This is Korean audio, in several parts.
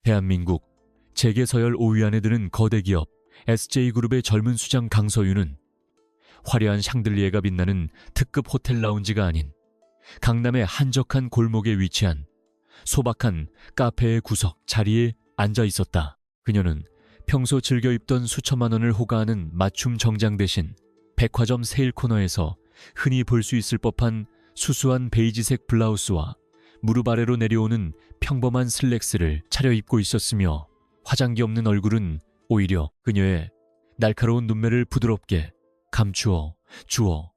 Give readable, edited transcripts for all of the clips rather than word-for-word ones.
대한민국 재계서열 5위 안에 드는 거대 기업 SJ그룹의 젊은 수장 강서윤은 화려한 샹들리에가 빛나는 특급 호텔 라운지가 아닌 강남의 한적한 골목에 위치한 소박한 카페의 구석 자리에 앉아 있었다. 그녀는 평소 즐겨 입던 수천만 원을 호가하는 맞춤 정장 대신 백화점 세일 코너에서 흔히 볼 수 있을 법한 수수한 베이지색 블라우스와 무릎 아래로 내려오는 평범한 슬랙스를 차려입고 있었으며 화장기 없는 얼굴은 오히려 그녀의 날카로운 눈매를 부드럽게 감추어 주어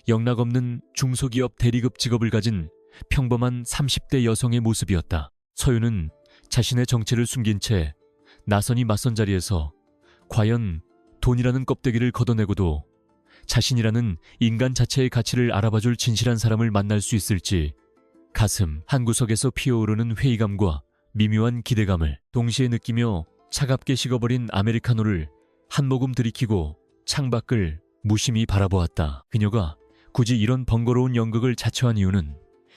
영락없는 중소기업 대리급 직업을 가진 평범한 30대 여성의 모습이었다. 서윤은 자신의 정체를 숨긴 채 나선이 맞선 자리에서 과연 돈이라는 껍데기를 걷어내고도 자신이라는 인간 자체의 가치를 알아봐줄 진실한 사람을 만날 수 있을지 가슴 한구석에서 피어오르는 회의감과 미묘한 기대감을 동시에 느끼며 차갑게 식어버린 아메리카노를 한 모금 들이키고 창밖을 무심히 바라보았다. 그녀가 굳이 이런 번거로운 연극을 자처한 이유는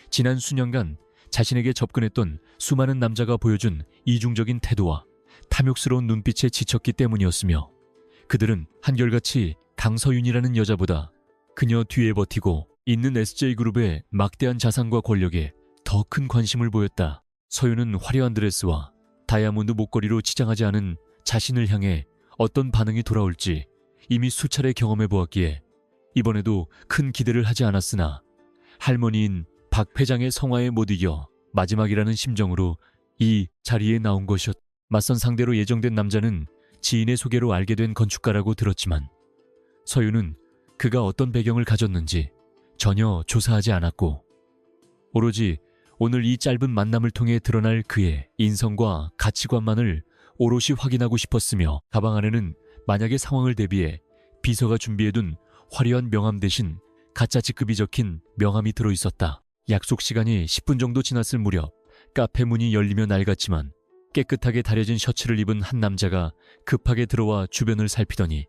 지난 수년간 자신에게 접근했던 수많은 남자가 보여준 이중적인 태도와 탐욕스러운 눈빛에 지쳤기 때문이었으며 그들은 한결같이 강서윤이라는 여자보다 그녀 뒤에 버티고 있는 SJ그룹의 막대한 자산과 권력에 더 큰 관심을 보였다. 서윤은 화려한 드레스와 다이아몬드 목걸이로 치장하지 않은 자신을 향해 어떤 반응이 돌아올지 이미 수차례 경험해 보았기에 이번에도 큰 기대를 하지 않았으나 할머니인 박 회장의 성화에 못 이겨 마지막이라는 심정으로 이 자리에 나온 것이었다. 맞선 상대로 예정된 남자는 지인의 소개로 알게 된 건축가라고 들었지만 서윤은 그가 어떤 배경을 가졌는지 전혀 조사하지 않았고 오로지 오늘 이 짧은 만남을 통해 드러날 그의 인성과 가치관만을 오롯이 확인하고 싶었으며 가방 안에는 만약의 상황을 대비해 비서가 준비해둔 화려한 명함 대신 가짜 직급이 적힌 명함이 들어있었다. 약속 시간이 10분 정도 지났을 무렵 카페 문이 열리며 낡았지만 깨끗하게 다려진 셔츠를 입은 한 남자가 급하게 들어와 주변을 살피더니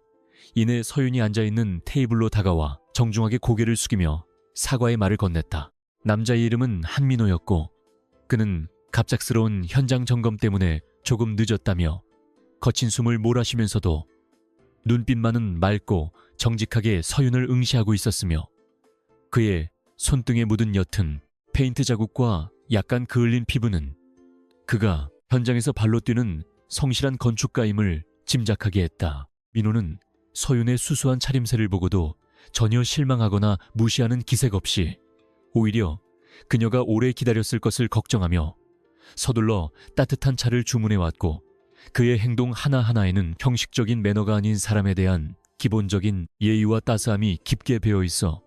이내 서윤이 앉아있는 테이블로 다가와 정중하게 고개를 숙이며 사과의 말을 건넸다. 남자의 이름은 한민호였고 그는 갑작스러운 현장 점검 때문에 조금 늦었다며 거친 숨을 몰아쉬면서도 눈빛만은 맑고 정직하게 서윤을 응시하고 있었으며 그의 손등에 묻은 옅은 페인트 자국과 약간 그을린 피부는 그가 현장에서 발로 뛰는 성실한 건축가임을 짐작하게 했다. 민호는 서윤의 수수한 차림새를 보고도 전혀 실망하거나 무시하는 기색 없이 오히려 그녀가 오래 기다렸을 것을 걱정하며 서둘러 따뜻한 차를 주문해왔고 그의 행동 하나하나에는 형식적인 매너가 아닌 사람에 대한 기본적인 예의와 따스함이 깊게 배어있어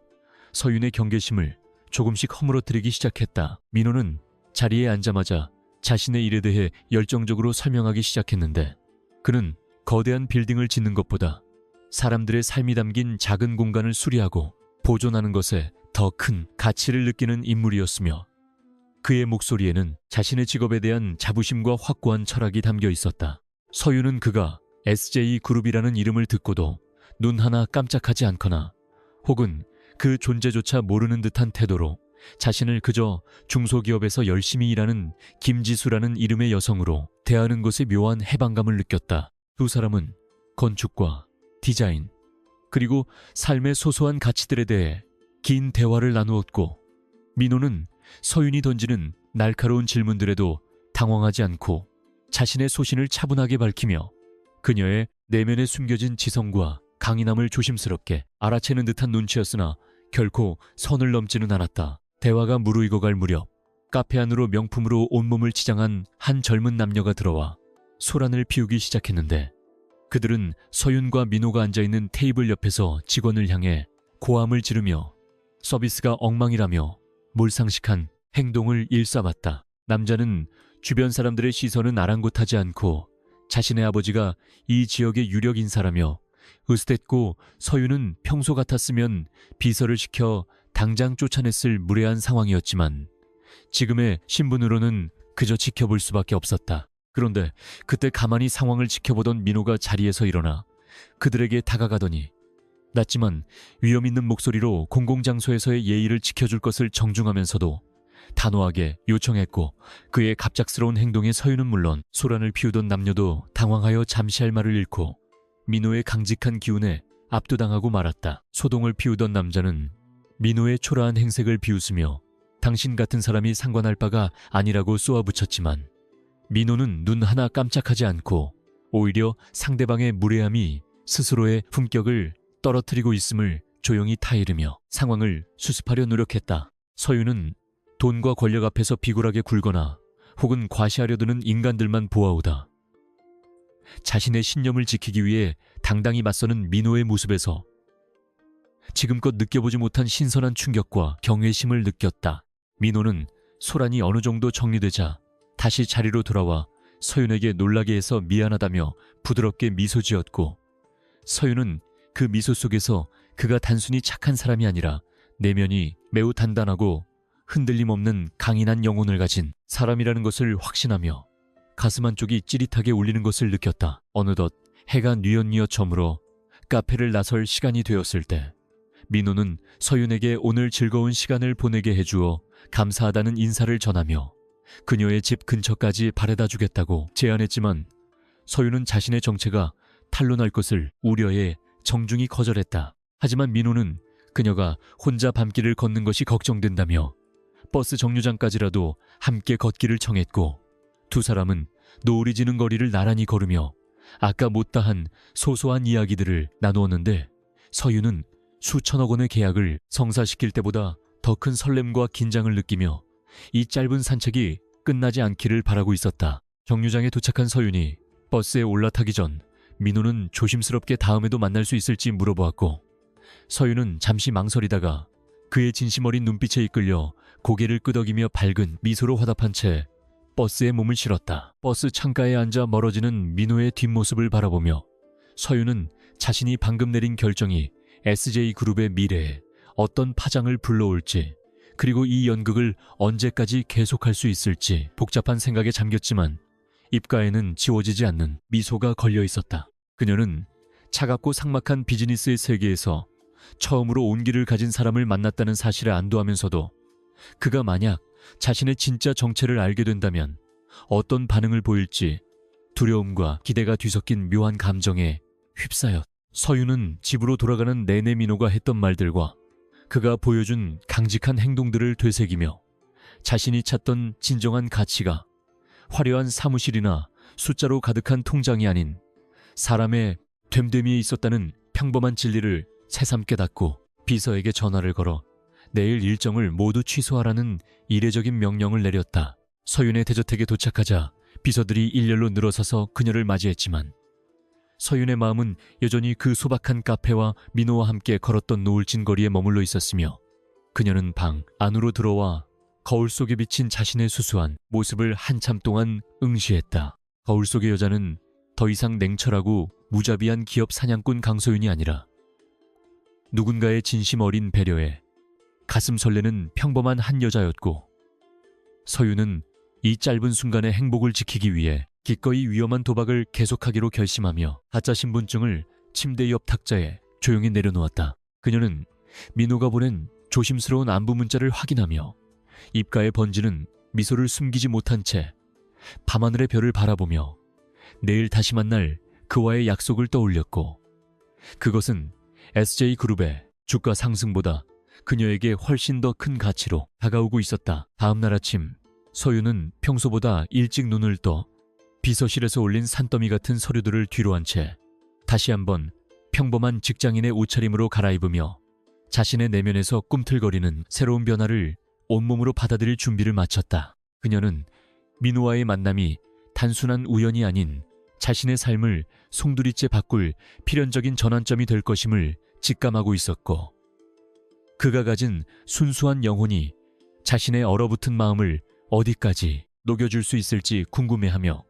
서윤의 경계심을 조금씩 허물어뜨리기 시작했다. 민호는 자리에 앉자마자 자신의 일에 대해 열정적으로 설명하기 시작했는데 그는 거대한 빌딩을 짓는 것보다 사람들의 삶이 담긴 작은 공간을 수리하고 보존하는 것에 더 큰 가치를 느끼는 인물이었으며 그의 목소리에는 자신의 직업에 대한 자부심과 확고한 철학이 담겨 있었다. 서윤은 그가 SJ그룹이라는 이름을 듣고도 눈 하나 깜짝하지 않거나 혹은 그 존재조차 모르는 듯한 태도로 자신을 그저 중소기업에서 열심히 일하는 김지수라는 이름의 여성으로 대하는 것에 묘한 해방감을 느꼈다. 두 사람은 건축과 디자인 그리고 삶의 소소한 가치들에 대해 긴 대화를 나누었고 민호는 서윤이 던지는 날카로운 질문들에도 당황하지 않고 자신의 소신을 차분하게 밝히며 그녀의 내면에 숨겨진 지성과 강인함을 조심스럽게 알아채는 듯한 눈치였으나 결코 선을 넘지는 않았다. 대화가 무르익어갈 무렵 카페 안으로 명품으로 온몸을 치장한 한 젊은 남녀가 들어와 소란을 피우기 시작했는데 그들은 서윤과 민호가 앉아있는 테이블 옆에서 직원을 향해 고함을 지르며 서비스가 엉망이라며 몰상식한 행동을 일삼았다. 남자는 주변 사람들의 시선은 아랑곳하지 않고 자신의 아버지가 이 지역의 유력 인사라며 으스댔고 서윤은 평소 같았으면 비서를 시켜 당장 쫓아냈을 무례한 상황이었지만 지금의 신분으로는 그저 지켜볼 수밖에 없었다. 그런데 그때 가만히 상황을 지켜보던 민호가 자리에서 일어나 그들에게 다가가더니 낮지만 위험 있는 목소리로 공공장소에서의 예의를 지켜줄 것을 정중하면서도 단호하게 요청했고 그의 갑작스러운 행동에 서유는 물론 소란을 피우던 남녀도 당황하여 잠시 할 말을 잃고 민호의 강직한 기운에 압도당하고 말았다. 소동을 피우던 남자는 민호의 초라한 행색을 비웃으며 당신 같은 사람이 상관할 바가 아니라고 쏘아붙였지만 민호는 눈 하나 깜짝하지 않고 오히려 상대방의 무례함이 스스로의 품격을 떨어뜨리고 있음을 조용히 타이르며 상황을 수습하려 노력했다. 서유는 돈과 권력 앞에서 비굴하게 굴거나 혹은 과시하려 드는 인간들만 보아오다. 자신의 신념을 지키기 위해 당당히 맞서는 민호의 모습에서 지금껏 느껴보지 못한 신선한 충격과 경외심을 느꼈다. 민호는 소란이 어느 정도 정리되자 다시 자리로 돌아와 서윤에게 놀라게 해서 미안하다며 부드럽게 미소 지었고 서윤은 그 미소 속에서 그가 단순히 착한 사람이 아니라 내면이 매우 단단하고 흔들림 없는 강인한 영혼을 가진 사람이라는 것을 확신하며 가슴 한쪽이 찌릿하게 울리는 것을 느꼈다. 어느덧 해가 뉘엿뉘엿 저물어 카페를 나설 시간이 되었을 때 민호는 서윤에게 오늘 즐거운 시간을 보내게 해주어 감사하다는 인사를 전하며 그녀의 집 근처까지 바래다 주겠다고 제안했지만 서윤은 자신의 정체가 탄로날 것을 우려해 정중히 거절했다. 하지만 민호는 그녀가 혼자 밤길을 걷는 것이 걱정된다며 버스 정류장까지라도 함께 걷기를 청했고 두 사람은 노을이 지는 거리를 나란히 걸으며 아까 못다한 소소한 이야기들을 나누었는데 서윤은 수천억 원의 계약을 성사시킬 때보다 더 큰 설렘과 긴장을 느끼며 이 짧은 산책이 끝나지 않기를 바라고 있었다. 정류장에 도착한 서윤이 버스에 올라타기 전 민호는 조심스럽게 다음에도 만날 수 있을지 물어보았고 서윤은 잠시 망설이다가 그의 진심 어린 눈빛에 이끌려 고개를 끄덕이며 밝은 미소로 화답한 채 버스에 몸을 실었다. 버스 창가에 앉아 멀어지는 민호의 뒷모습을 바라보며 서윤은 자신이 방금 내린 결정이 SJ그룹의 미래에 어떤 파장을 불러올지 그리고 이 연극을 언제까지 계속할 수 있을지 복잡한 생각에 잠겼지만 입가에는 지워지지 않는 미소가 걸려 있었다. 그녀는 차갑고 삭막한 비즈니스의 세계에서 처음으로 온기를 가진 사람을 만났다는 사실에 안도하면서도 그가 만약 자신의 진짜 정체를 알게 된다면 어떤 반응을 보일지 두려움과 기대가 뒤섞인 묘한 감정에 휩싸였다. 서윤은 집으로 돌아가는 내내 민호가 했던 말들과 그가 보여준 강직한 행동들을 되새기며 자신이 찾던 진정한 가치가 화려한 사무실이나 숫자로 가득한 통장이 아닌 사람의 됨됨이에 있었다는 평범한 진리를 새삼 깨닫고 비서에게 전화를 걸어 내일 일정을 모두 취소하라는 이례적인 명령을 내렸다. 서윤의 대저택에 도착하자 비서들이 일렬로 늘어서서 그녀를 맞이했지만 서윤의 마음은 여전히 그 소박한 카페와 민호와 함께 걸었던 노을진 거리에 머물러 있었으며 그녀는 방 안으로 들어와 거울 속에 비친 자신의 수수한 모습을 한참 동안 응시했다. 거울 속의 여자는 더 이상 냉철하고 무자비한 기업 사냥꾼 강서윤이 아니라 누군가의 진심 어린 배려에 가슴 설레는 평범한 한 여자였고 서윤은 이 짧은 순간의 행복을 지키기 위해 기꺼이 위험한 도박을 계속하기로 결심하며 가짜 신분증을 침대 옆 탁자에 조용히 내려놓았다. 그녀는 민호가 보낸 조심스러운 안부 문자를 확인하며 입가에 번지는 미소를 숨기지 못한 채 밤하늘의 별을 바라보며 내일 다시 만날 그와의 약속을 떠올렸고 그것은 SJ그룹의 주가 상승보다 그녀에게 훨씬 더 큰 가치로 다가오고 있었다. 다음 날 아침 서윤은 평소보다 일찍 눈을 떠 비서실에서 올린 산더미 같은 서류들을 뒤로 한 채 다시 한번 평범한 직장인의 옷차림으로 갈아입으며 자신의 내면에서 꿈틀거리는 새로운 변화를 온몸으로 받아들일 준비를 마쳤다. 그녀는 민호와의 만남이 단순한 우연이 아닌 자신의 삶을 송두리째 바꿀 필연적인 전환점이 될 것임을 직감하고 있었고 그가 가진 순수한 영혼이 자신의 얼어붙은 마음을 어디까지 녹여줄 수 있을지 궁금해하며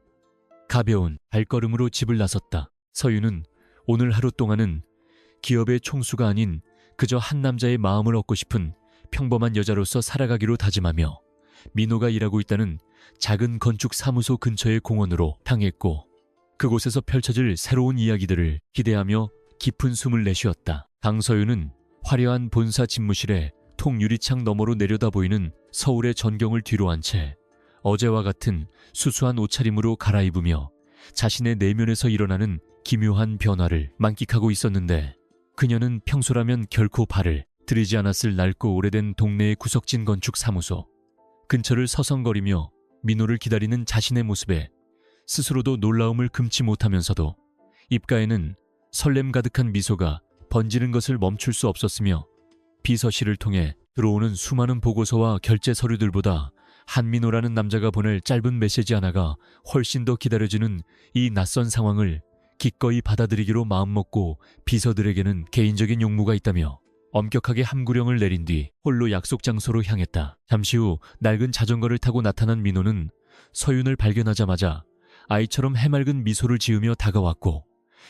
가벼운 발걸음으로 집을 나섰다. 서윤은 오늘 하루 동안은 기업의 총수가 아닌 그저 한 남자의 마음을 얻고 싶은 평범한 여자로서 살아가기로 다짐하며 민호가 일하고 있다는 작은 건축 사무소 근처의 공원으로 향했고 그곳에서 펼쳐질 새로운 이야기들을 기대하며 깊은 숨을 내쉬었다. 강서윤은 화려한 본사 집무실에 통유리창 너머로 내려다 보이는 서울의 전경을 뒤로한 채 어제와 같은 수수한 옷차림으로 갈아입으며 자신의 내면에서 일어나는 기묘한 변화를 만끽하고 있었는데, 그녀는 평소라면 결코 발을 들이지 않았을 낡고 오래된 동네의 구석진 건축 사무소 근처를 서성거리며 민호를 기다리는 자신의 모습에 스스로도 놀라움을 금치 못하면서도 입가에는 설렘 가득한 미소가 번지는 것을 멈출 수 없었으며, 비서실을 통해 들어오는 수많은 보고서와 결제 서류들보다 한민호라는 남자가 보낼 짧은 메시지 하나가 훨씬 더 기다려지는 이 낯선 상황을 기꺼이 받아들이기로 마음먹고 비서들에게는 개인적인 용무가 있다며 엄격하게 함구령을 내린 뒤 홀로 약속 장소로 향했다. 잠시 후 낡은 자전거를 타고 나타난 민호는 서윤을 발견하자마자 아이처럼 해맑은 미소를 지으며 다가왔고,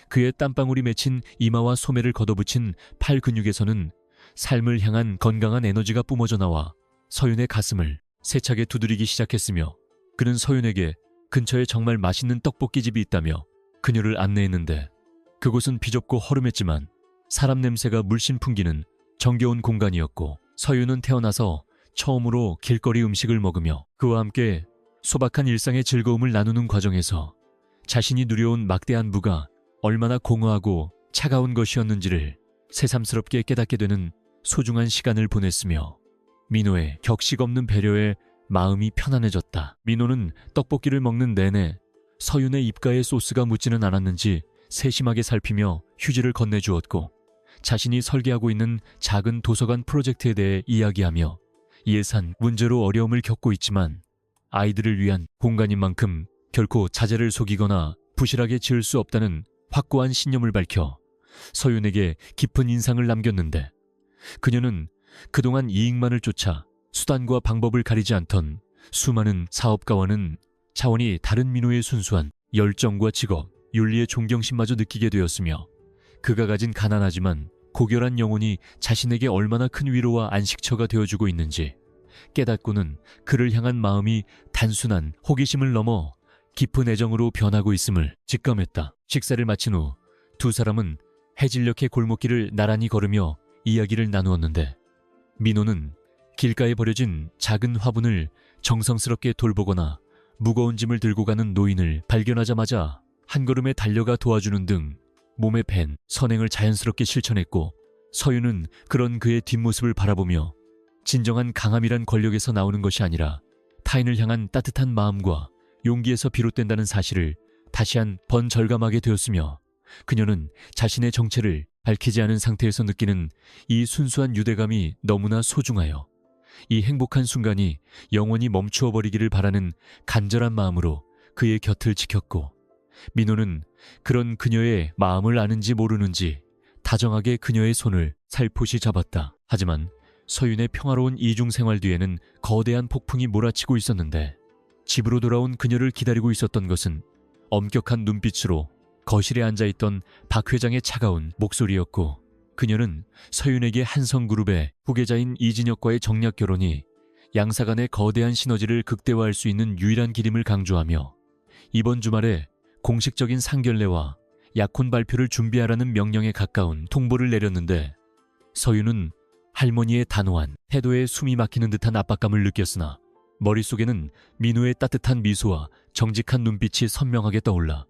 그의 땀방울이 맺힌 이마와 소매를 걷어붙인 팔 근육에서는 삶을 향한 건강한 에너지가 뿜어져 나와 서윤의 가슴을 세차게 두드리기 시작했으며, 그는 서윤에게 근처에 정말 맛있는 떡볶이집이 있다며 그녀를 안내했는데, 그곳은 비좁고 허름했지만 사람 냄새가 물씬 풍기는 정겨운 공간이었고, 서윤은 태어나서 처음으로 길거리 음식을 먹으며 그와 함께 소박한 일상의 즐거움을 나누는 과정에서 자신이 누려온 막대한 부가 얼마나 공허하고 차가운 것이었는지를 새삼스럽게 깨닫게 되는 소중한 시간을 보냈으며, 민호의 격식 없는 배려에 마음이 편안해졌다. 민호는 떡볶이를 먹는 내내 서윤의 입가에 소스가 묻지는 않았는지 세심하게 살피며 휴지를 건네주었고, 자신이 설계하고 있는 작은 도서관 프로젝트에 대해 이야기하며 예산 문제로 어려움을 겪고 있지만 아이들을 위한 공간인 만큼 결코 자제를 속이거나 부실하게 지을 수 없다는 확고한 신념을 밝혀 서윤에게 깊은 인상을 남겼는데, 그녀는 그동안 이익만을 쫓아 수단과 방법을 가리지 않던 수많은 사업가와는 차원이 다른 민호의 순수한 열정과 직업, 윤리의 존경심마저 느끼게 되었으며, 그가 가진 가난하지만 고결한 영혼이 자신에게 얼마나 큰 위로와 안식처가 되어주고 있는지 깨닫고는 그를 향한 마음이 단순한 호기심을 넘어 깊은 애정으로 변하고 있음을 직감했다. 식사를 마친 후 두 사람은 해질녘의 골목길을 나란히 걸으며 이야기를 나누었는데, 민호는 길가에 버려진 작은 화분을 정성스럽게 돌보거나 무거운 짐을 들고 가는 노인을 발견하자마자 한 걸음에 달려가 도와주는 등 몸에 밴 선행을 자연스럽게 실천했고, 서윤은 그런 그의 뒷모습을 바라보며 진정한 강함이란 권력에서 나오는 것이 아니라 타인을 향한 따뜻한 마음과 용기에서 비롯된다는 사실을 다시 한 번 절감하게 되었으며, 그녀는 자신의 정체를 밝히지 않은 상태에서 느끼는 이 순수한 유대감이 너무나 소중하여 이 행복한 순간이 영원히 멈추어 버리기를 바라는 간절한 마음으로 그의 곁을 지켰고, 민호는 그런 그녀의 마음을 아는지 모르는지 다정하게 그녀의 손을 살포시 잡았다. 하지만 서윤의 평화로운 이중 생활 뒤에는 거대한 폭풍이 몰아치고 있었는데, 집으로 돌아온 그녀를 기다리고 있었던 것은 엄격한 눈빛으로 거실에 앉아있던 박 회장의 차가운 목소리였고, 그녀는 서윤에게 한성그룹의 후계자인 이진혁과의 정략 결혼이 양사 간의 거대한 시너지를 극대화할 수 있는 유일한 길임을 강조하며 이번 주말에 공식적인 상견례와 약혼 발표를 준비하라는 명령에 가까운 통보를 내렸는데, 서윤은 할머니의 단호한 태도에 숨이 막히는 듯한 압박감을 느꼈으나 머릿속에는 민호의 따뜻한 미소와 정직한 눈빛이 선명하게 떠올라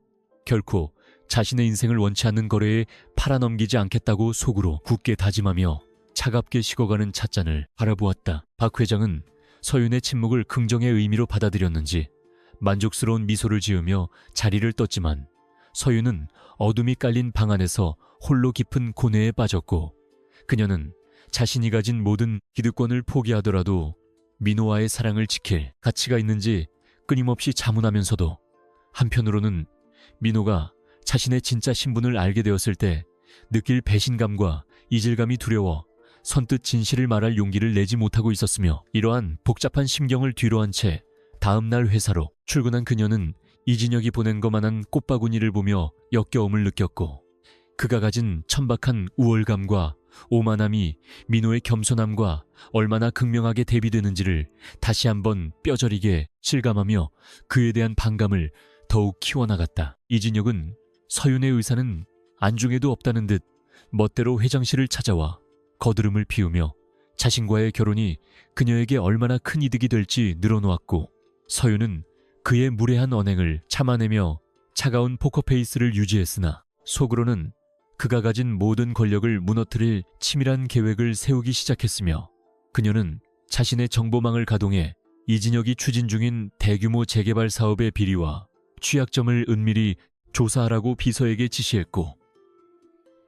결코 자신의 인생을 원치 않는 거래에 팔아넘기지 않겠다고 속으로 굳게 다짐하며 차갑게 식어가는 찻잔을 바라보았다. 박 회장은 서윤의 침묵을 긍정의 의미로 받아들였는지 만족스러운 미소를 지으며 자리를 떴지만, 서윤은 어둠이 깔린 방 안에서 홀로 깊은 고뇌에 빠졌고, 그녀는 자신이 가진 모든 기득권을 포기하더라도 민호와의 사랑을 지킬 가치가 있는지 끊임없이 자문하면서도, 한편으로는 민호가 자신의 진짜 신분을 알게 되었을 때 느낄 배신감과 이질감이 두려워 선뜻 진실을 말할 용기를 내지 못하고 있었으며, 이러한 복잡한 심경을 뒤로한 채 다음 날 회사로 출근한 그녀는 이진혁이 보낸 것만한 꽃바구니를 보며 역겨움을 느꼈고, 그가 가진 천박한 우월감과 오만함이 민호의 겸손함과 얼마나 극명하게 대비되는지를 다시 한번 뼈저리게 실감하며 그에 대한 반감을 더욱 키워나갔다. 이진혁은 서윤의 의사는 안중에도 없다는 듯 멋대로 회장실을 찾아와 거드름을 피우며 자신과의 결혼이 그녀에게 얼마나 큰 이득이 될지 늘어놓았고 서윤은 그의 무례한 언행을 참아내며 차가운 포커페이스를 유지했으나 속으로는 그가 가진 모든 권력을 무너뜨릴 치밀한 계획을 세우기 시작했으며 그녀는 자신의 정보망을 가동해 이진혁이 추진 중인 대규모 재개발 사업의 비리와 취약점을 은밀히 조사하라고 비서에게 지시했고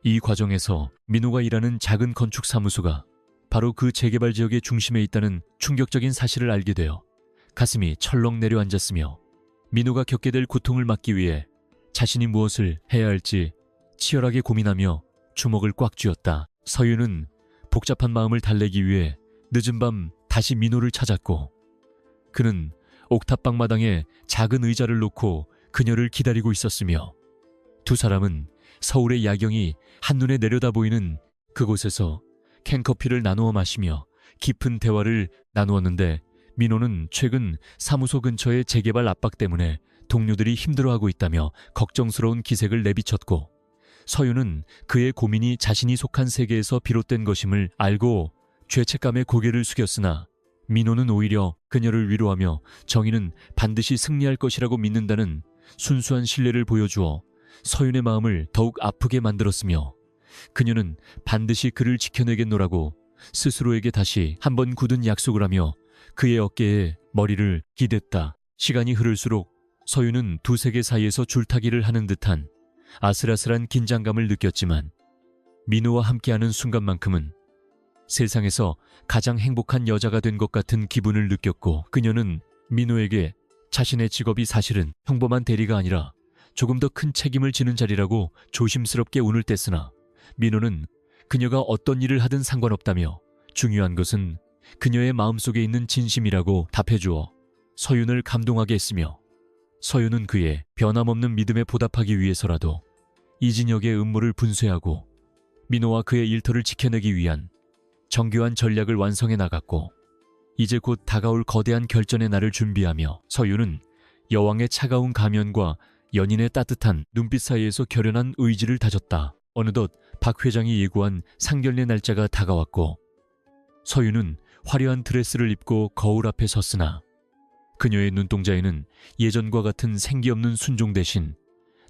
이 과정에서 민호가 일하는 작은 건축사무소가 바로 그 재개발 지역의 중심에 있다는 충격적인 사실을 알게 되어 가슴이 철렁 내려앉았으며 민호가 겪게 될 고통을 막기 위해 자신이 무엇을 해야 할지 치열하게 고민하며 주먹을 꽉 쥐었다. 서윤은 복잡한 마음을 달래기 위해 늦은 밤 다시 민호를 찾았고 그는 옥탑방 마당에 작은 의자를 놓고 그녀를 기다리고 있었으며 두 사람은 서울의 야경이 한눈에 내려다 보이는 그곳에서 캔커피를 나누어 마시며 깊은 대화를 나누었는데 민호는 최근 사무소 근처의 재개발 압박 때문에 동료들이 힘들어하고 있다며 걱정스러운 기색을 내비쳤고 서윤은 그의 고민이 자신이 속한 세계에서 비롯된 것임을 알고 죄책감에 고개를 숙였으나 민호는 오히려 그녀를 위로하며 정의는 반드시 승리할 것이라고 믿는다는 순수한 신뢰를 보여주어 서윤의 마음을 더욱 아프게 만들었으며 그녀는 반드시 그를 지켜내겠노라고 스스로에게 다시 한번 굳은 약속을 하며 그의 어깨에 머리를 기댔다. 시간이 흐를수록 서윤은 두 세계 사이에서 줄타기를 하는 듯한 아슬아슬한 긴장감을 느꼈지만 민호와 함께하는 순간만큼은 세상에서 가장 행복한 여자가 된 것 같은 기분을 느꼈고 그녀는 민호에게 자신의 직업이 사실은 평범한 대리가 아니라 조금 더 큰 책임을 지는 자리라고 조심스럽게 운을 뗐으나 민호는 그녀가 어떤 일을 하든 상관없다며 중요한 것은 그녀의 마음속에 있는 진심이라고 답해주어 서윤을 감동하게 했으며 서윤은 그의 변함없는 믿음에 보답하기 위해서라도 이진혁의 음모를 분쇄하고 민호와 그의 일터를 지켜내기 위한 정교한 전략을 완성해 나갔고 이제 곧 다가올 거대한 결전의 날을 준비하며 서윤은 여왕의 차가운 가면과 연인의 따뜻한 눈빛 사이에서 결연한 의지를 다졌다. 어느덧 박 회장이 예고한 상견례 날짜가 다가왔고 서윤은 화려한 드레스를 입고 거울 앞에 섰으나 그녀의 눈동자에는 예전과 같은 생기 없는 순종 대신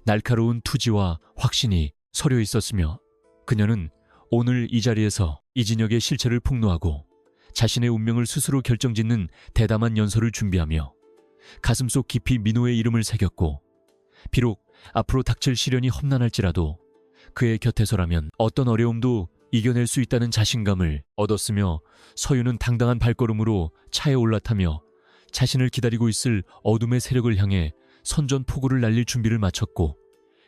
날카로운 투지와 확신이 서려 있었으며 그녀는 오늘 이 자리에서 이진혁의 실체를 폭로하고 자신의 운명을 스스로 결정짓는 대담한 연설을 준비하며 가슴속 깊이 민호의 이름을 새겼고 비록 앞으로 닥칠 시련이 험난할지라도 그의 곁에서라면 어떤 어려움도 이겨낼 수 있다는 자신감을 얻었으며 서윤은 당당한 발걸음으로 차에 올라타며 자신을 기다리고 있을 어둠의 세력을 향해 선전포고를 날릴 준비를 마쳤고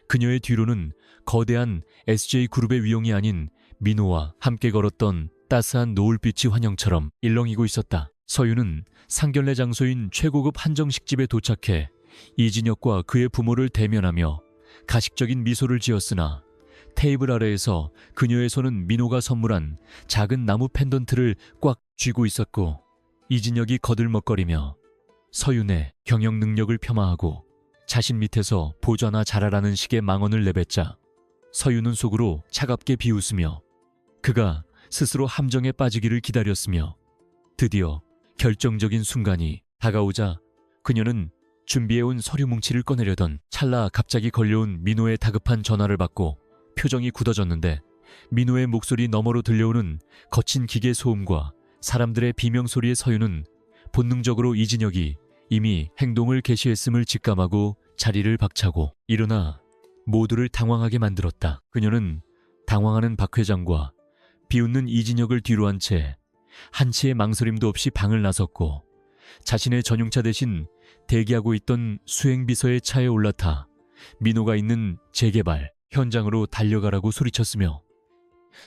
그녀의 뒤로는 거대한 SJ그룹의 위용이 아닌 민호와 함께 걸었던 따스한 노을빛이 환영처럼 일렁이고 있었다. 서윤은 상견례 장소인 최고급 한정식집에 도착해 이진혁과 그의 부모를 대면하며 가식적인 미소를 지었으나 테이블 아래에서 그녀의 손은 민호가 선물한 작은 나무 펜던트를 꽉 쥐고 있었고 이진혁이 거들먹거리며 서윤의 경영 능력을 폄하하고 자신 밑에서 보좌나 잘하라는 식의 망언을 내뱉자 서윤은 속으로 차갑게 비웃으며 그가 스스로 함정에 빠지기를 기다렸으며 드디어 결정적인 순간이 다가오자 그녀는 준비해온 서류 뭉치를 꺼내려던 찰나 갑자기 걸려온 민호의 다급한 전화를 받고 표정이 굳어졌는데 민호의 목소리 너머로 들려오는 거친 기계 소음과 사람들의 비명소리의 서윤은 본능적으로 이진혁이 이미 행동을 개시했음을 직감하고 자리를 박차고 일어나 모두를 당황하게 만들었다. 그녀는 당황하는 박 회장과 비웃는 이진혁을 뒤로 한 채 한치의 망설임도 없이 방을 나섰고 자신의 전용차 대신 대기하고 있던 수행비서의 차에 올라타 민호가 있는 재개발 현장으로 달려가라고 소리쳤으며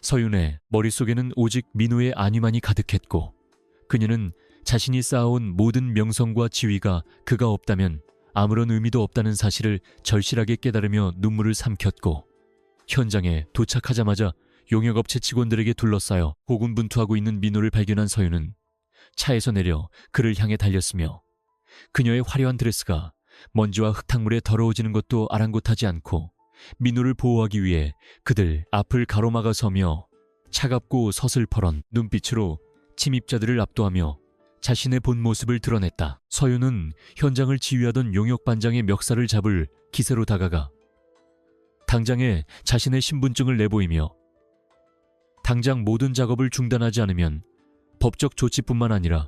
서윤의 머릿속에는 오직 민호의 안위만이 가득했고 그녀는 자신이 쌓아온 모든 명성과 지위가 그가 없다면 아무런 의미도 없다는 사실을 절실하게 깨달으며 눈물을 삼켰고 현장에 도착하자마자 용역업체 직원들에게 둘러싸여 고군분투하고 있는 민호를 발견한 서윤은 차에서 내려 그를 향해 달렸으며 그녀의 화려한 드레스가 먼지와 흙탕물에 더러워지는 것도 아랑곳하지 않고 민호를 보호하기 위해 그들 앞을 가로막아 서며 차갑고 서슬퍼런 눈빛으로 침입자들을 압도하며 자신의 본 모습을 드러냈다. 서윤은 현장을 지휘하던 용역반장의 멱살을 잡을 기세로 다가가 당장에 자신의 신분증을 내보이며 당장 모든 작업을 중단하지 않으면 법적 조치뿐만 아니라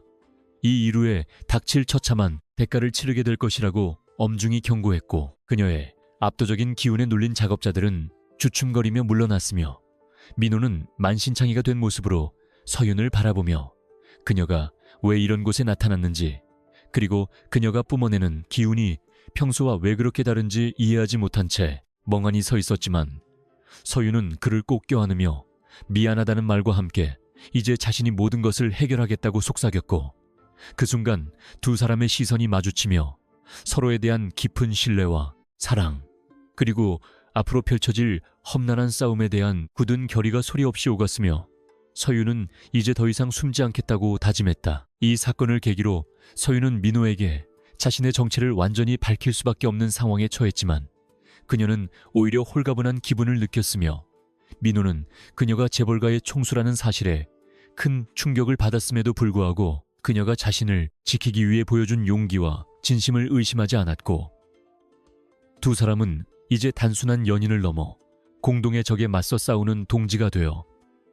이 이루에 닥칠 처참한 대가를 치르게 될 것이라고 엄중히 경고했고, 그녀의 압도적인 기운에 눌린 작업자들은 주춤거리며 물러났으며 민호는 만신창이가 된 모습으로 서윤을 바라보며 그녀가 왜 이런 곳에 나타났는지, 그리고 그녀가 뿜어내는 기운이 평소와 왜 그렇게 다른지 이해하지 못한 채 멍하니 서 있었지만, 서윤은 그를 꼭 껴안으며 미안하다는 말과 함께 이제 자신이 모든 것을 해결하겠다고 속삭였고, 그 순간 두 사람의 시선이 마주치며 서로에 대한 깊은 신뢰와 사랑, 그리고 앞으로 펼쳐질 험난한 싸움에 대한 굳은 결의가 소리 없이 오갔으며, 서윤은 이제 더 이상 숨지 않겠다고 다짐했다. 이 사건을 계기로 서윤은 민호에게 자신의 정체를 완전히 밝힐 수밖에 없는 상황에 처했지만, 그녀는 오히려 홀가분한 기분을 느꼈으며, 민호는 그녀가 재벌가의 총수라는 사실에 큰 충격을 받았음에도 불구하고 그녀가 자신을 지키기 위해 보여준 용기와 진심을 의심하지 않았고, 두 사람은 이제 단순한 연인을 넘어 공동의 적에 맞서 싸우는 동지가 되어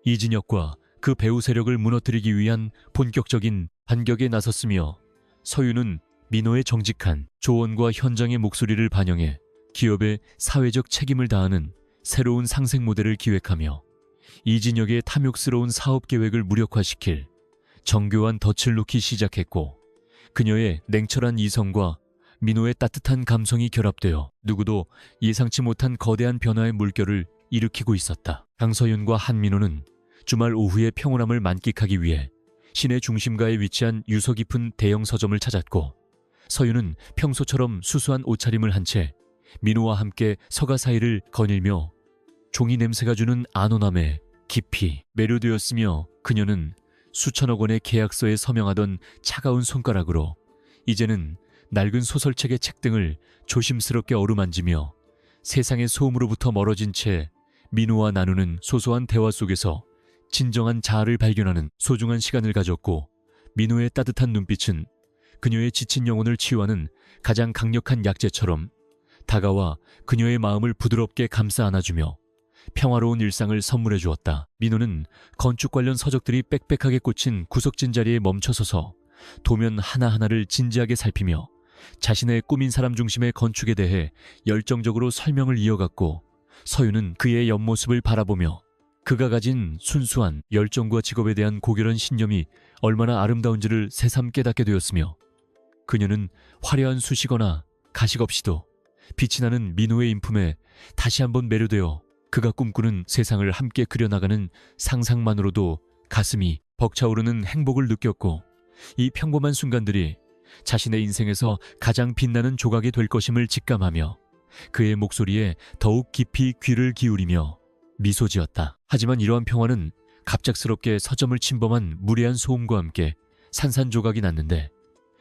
이진혁과 그 배후 세력을 무너뜨리기 위한 본격적인 반격에 나섰으며, 서윤은 민호의 정직한 조언과 현장의 목소리를 반영해 기업의 사회적 책임을 다하는 새로운 상생 모델을 기획하며 이진혁의 탐욕스러운 사업 계획을 무력화시킬 정교한 덫을 놓기 시작했고, 그녀의 냉철한 이성과 민호의 따뜻한 감성이 결합되어 누구도 예상치 못한 거대한 변화의 물결을 일으키고 있었다. 강서윤과 한민호는 주말 오후의 평온함을 만끽하기 위해 시내 중심가에 위치한 유서 깊은 대형 서점을 찾았고, 서윤은 평소처럼 수수한 옷차림을 한 채 민호와 함께 서가 사이를 거닐며 종이 냄새가 주는 안온함에 깊이 매료되었으며, 그녀는 수천억 원의 계약서에 서명하던 차가운 손가락으로 이제는 낡은 소설책의 책등을 조심스럽게 어루만지며 세상의 소음으로부터 멀어진 채 민호와 나누는 소소한 대화 속에서 진정한 자아를 발견하는 소중한 시간을 가졌고, 민호의 따뜻한 눈빛은 그녀의 지친 영혼을 치유하는 가장 강력한 약재처럼 다가와 그녀의 마음을 부드럽게 감싸 안아주며 평화로운 일상을 선물해 주었다. 민호는 건축 관련 서적들이 빽빽하게 꽂힌 구석진 자리에 멈춰서서 도면 하나하나를 진지하게 살피며 자신의 꾸민 사람 중심의 건축에 대해 열정적으로 설명을 이어갔고, 서윤은 그의 옆모습을 바라보며 그가 가진 순수한 열정과 직업에 대한 고결한 신념이 얼마나 아름다운지를 새삼 깨닫게 되었으며, 그녀는 화려한 수식어나 가식 없이도 빛이 나는 민호의 인품에 다시 한번 매료되어 그가 꿈꾸는 세상을 함께 그려나가는 상상만으로도 가슴이 벅차오르는 행복을 느꼈고, 이 평범한 순간들이 자신의 인생에서 가장 빛나는 조각이 될 것임을 직감하며 그의 목소리에 더욱 깊이 귀를 기울이며 미소 지었다. 하지만 이러한 평화는 갑작스럽게 서점을 침범한 무례한 소음과 함께 산산조각이 났는데,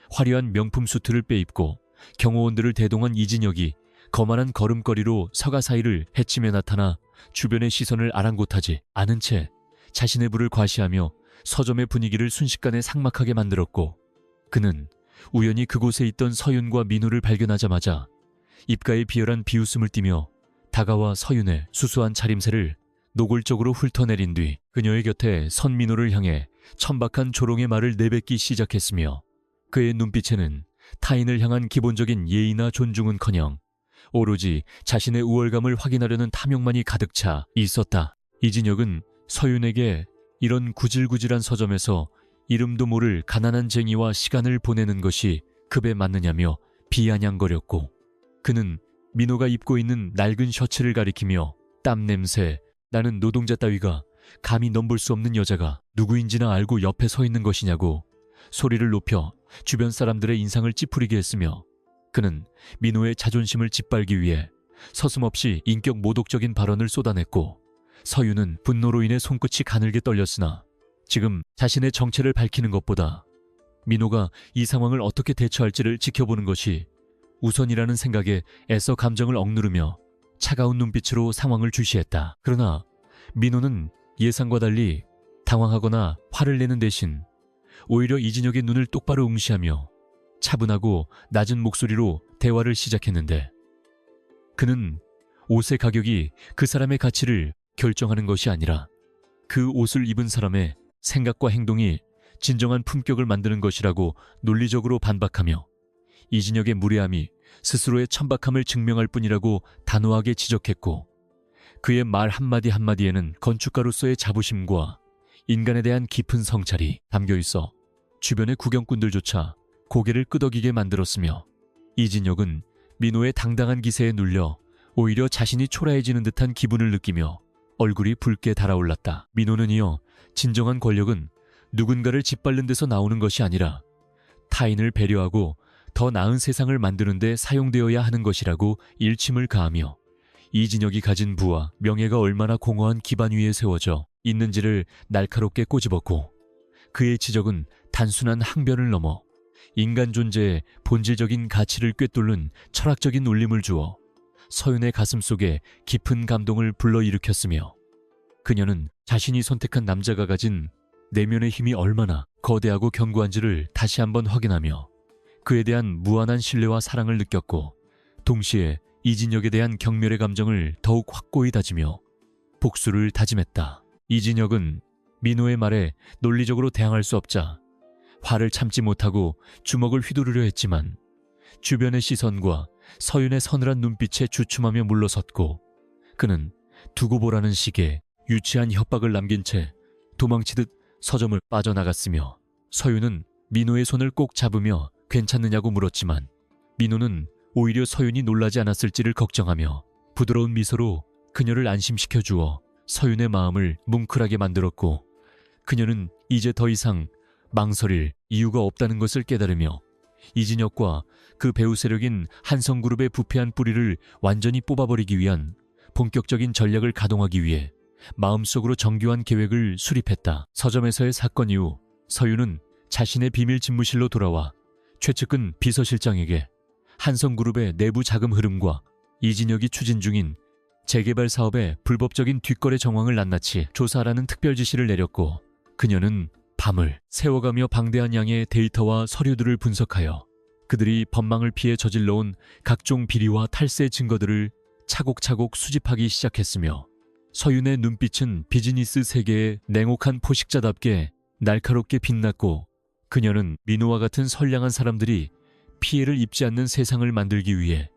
화려한 명품 수트를 빼입고 경호원들을 대동한 이진혁이 거만한 걸음걸이로 서가 사이를 헤치며 나타나 주변의 시선을 아랑곳하지 않은 채 자신의 부를 과시하며 서점의 분위기를 순식간에 삭막하게 만들었고, 그는 우연히 그곳에 있던 서윤과 민호를 발견하자마자 입가에 비열한 비웃음을 띠며 다가와 서윤의 수수한 차림새를 노골적으로 훑어내린 뒤 그녀의 곁에 선 민호를 향해 천박한 조롱의 말을 내뱉기 시작했으며, 그의 눈빛에는 타인을 향한 기본적인 예의나 존중은커녕 오로지 자신의 우월감을 확인하려는 탐욕만이 가득 차 있었다. 이진혁은 서윤에게 이런 구질구질한 서점에서 이름도 모를 가난한 쟁이와 시간을 보내는 것이 급에 맞느냐며 비아냥거렸고, 그는 민호가 입고 있는 낡은 셔츠를 가리키며 땀 냄새 나는 노동자 따위가 감히 넘볼 수 없는 여자가 누구인지나 알고 옆에 서 있는 것이냐고 소리를 높여 주변 사람들의 인상을 찌푸리게 했으며, 그는 민호의 자존심을 짓밟기 위해 서슴없이 인격 모독적인 발언을 쏟아냈고, 서윤은 분노로 인해 손끝이 가늘게 떨렸으나 지금 자신의 정체를 밝히는 것보다 민호가 이 상황을 어떻게 대처할지를 지켜보는 것이 우선이라는 생각에 애써 감정을 억누르며 차가운 눈빛으로 상황을 주시했다. 그러나 민호는 예상과 달리 당황하거나 화를 내는 대신 오히려 이진혁의 눈을 똑바로 응시하며 차분하고 낮은 목소리로 대화를 시작했는데, 그는 옷의 가격이 그 사람의 가치를 결정하는 것이 아니라 그 옷을 입은 사람의 생각과 행동이 진정한 품격을 만드는 것이라고 논리적으로 반박하며, 이진혁의 무례함이 스스로의 천박함을 증명할 뿐이라고 단호하게 지적했고, 그의 말 한마디 한마디에는 건축가로서의 자부심과 인간에 대한 깊은 성찰이 담겨 있어 주변의 구경꾼들조차 고개를 끄덕이게 만들었으며, 이진혁은 민호의 당당한 기세에 눌려 오히려 자신이 초라해지는 듯한 기분을 느끼며 얼굴이 붉게 달아올랐다. 민호는 이어 진정한 권력은 누군가를 짓밟는 데서 나오는 것이 아니라 타인을 배려하고 더 나은 세상을 만드는 데 사용되어야 하는 것이라고 일침을 가하며, 이진혁이 가진 부와 명예가 얼마나 공허한 기반 위에 세워져 있는지를 날카롭게 꼬집었고, 그의 지적은 단순한 항변을 넘어 인간 존재의 본질적인 가치를 꿰뚫는 철학적인 울림을 주어 서윤의 가슴 속에 깊은 감동을 불러일으켰으며, 그녀는 자신이 선택한 남자가 가진 내면의 힘이 얼마나 거대하고 견고한지를 다시 한번 확인하며 그에 대한 무한한 신뢰와 사랑을 느꼈고, 동시에 이진혁에 대한 경멸의 감정을 더욱 확고히 다지며 복수를 다짐했다. 이진혁은 민호의 말에 논리적으로 대항할 수 없자 화를 참지 못하고 주먹을 휘두르려 했지만, 주변의 시선과 서윤의 서늘한 눈빛에 주춤하며 물러섰고, 그는 두고 보라는 식의 유치한 협박을 남긴 채 도망치듯 서점을 빠져나갔으며, 서윤은 민호의 손을 꼭 잡으며 괜찮느냐고 물었지만, 민호는 오히려 서윤이 놀라지 않았을지를 걱정하며 부드러운 미소로 그녀를 안심시켜 주어 서윤의 마음을 뭉클하게 만들었고, 그녀는 이제 더 이상 망설일 이유가 없다는 것을 깨달으며 이진혁과 그 배후 세력인 한성그룹의 부패한 뿌리를 완전히 뽑아버리기 위한 본격적인 전략을 가동하기 위해 마음속으로 정교한 계획을 수립했다. 서점에서의 사건 이후 서윤은 자신의 비밀 집무실로 돌아와 최측근 비서실장에게 한성그룹의 내부 자금 흐름과 이진혁이 추진 중인 재개발 사업의 불법적인 뒷거래 정황을 낱낱이 조사하라는 특별 지시를 내렸고, 그녀는 밤을 새워가며 방대한 양의 데이터와 서류들을 분석하여 그들이 법망을 피해 저질러온 각종 비리와 탈세 증거들을 차곡차곡 수집하기 시작했으며, 서윤의 눈빛은 비즈니스 세계의 냉혹한 포식자답게 날카롭게 빛났고, 그녀는 민호와 같은 선량한 사람들이 피해를 입지 않는 세상을 만들기 위해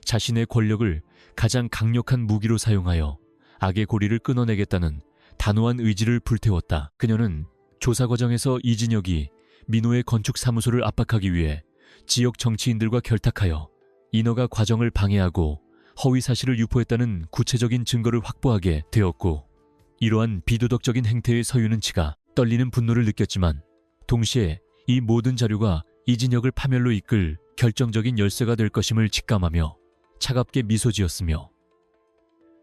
자신의 권력을 가장 강력한 무기로 사용하여 악의 고리를 끊어내겠다는 단호한 의지를 불태웠다. 그녀는 조사 과정에서 이진혁이 민호의 건축 사무소를 압박하기 위해 지역 정치인들과 결탁하여 인허가 과정을 방해하고 허위 사실을 유포했다는 구체적인 증거를 확보하게 되었고, 이러한 비도덕적인 행태의 서윤은 치가 떨리는 분노를 느꼈지만, 동시에 이 모든 자료가 이진혁을 파멸로 이끌 결정적인 열쇠가 될 것임을 직감하며 차갑게 미소 지었으며,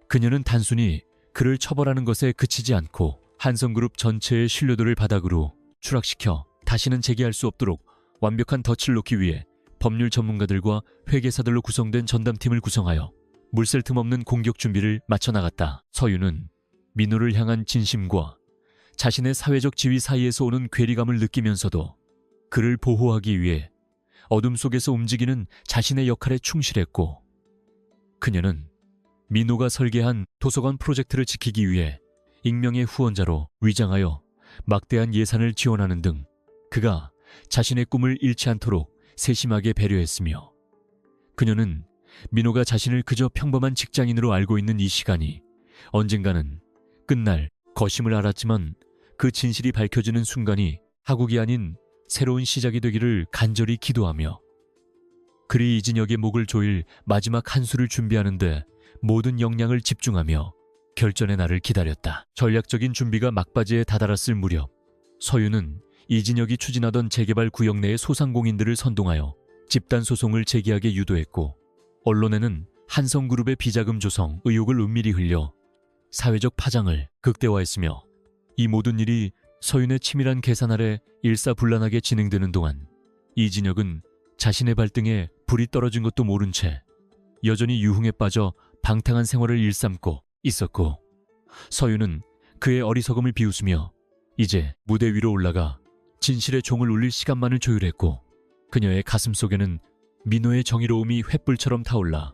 그녀는 단순히 그를 처벌하는 것에 그치지 않고 한성그룹 전체의 신뢰도를 바닥으로 추락시켜 다시는 재개할 수 없도록 완벽한 덫을 놓기 위해 법률 전문가들과 회계사들로 구성된 전담팀을 구성하여 물샐 틈 없는 공격 준비를 마쳐나갔다. 서윤은 민호를 향한 진심과 자신의 사회적 지위 사이에서 오는 괴리감을 느끼면서도 그를 보호하기 위해 어둠 속에서 움직이는 자신의 역할에 충실했고, 그녀는 민호가 설계한 도서관 프로젝트를 지키기 위해 익명의 후원자로 위장하여 막대한 예산을 지원하는 등 그가 자신의 꿈을 잃지 않도록 세심하게 배려했으며, 그녀는 민호가 자신을 그저 평범한 직장인으로 알고 있는 이 시간이 언젠가는 끝날 것임을 알았지만, 그 진실이 밝혀지는 순간이 하국이 아닌 새로운 시작이 되기를 간절히 기도하며, 그리 이진혁의 목을 조일 마지막 한 수를 준비하는데 모든 역량을 집중하며 결전의 날을 기다렸다. 전략적인 준비가 막바지에 다다랐을 무렵, 서윤은 이진혁이 추진하던 재개발 구역 내의 소상공인들을 선동하여 집단 소송을 제기하게 유도했고, 언론에는 한성그룹의 비자금 조성 의혹을 은밀히 흘려 사회적 파장을 극대화했으며, 이 모든 일이 서윤의 치밀한 계산 아래 일사불란하게 진행되는 동안 이진혁은 자신의 발등에 불이 떨어진 것도 모른 채 여전히 유흥에 빠져 방탕한 생활을 일삼고 있었고, 서윤은 그의 어리석음을 비웃으며 이제 무대 위로 올라가 진실의 종을 울릴 시간만을 조율했고 그녀의 가슴 속에는 민호의 정의로움이 횃불처럼 타올라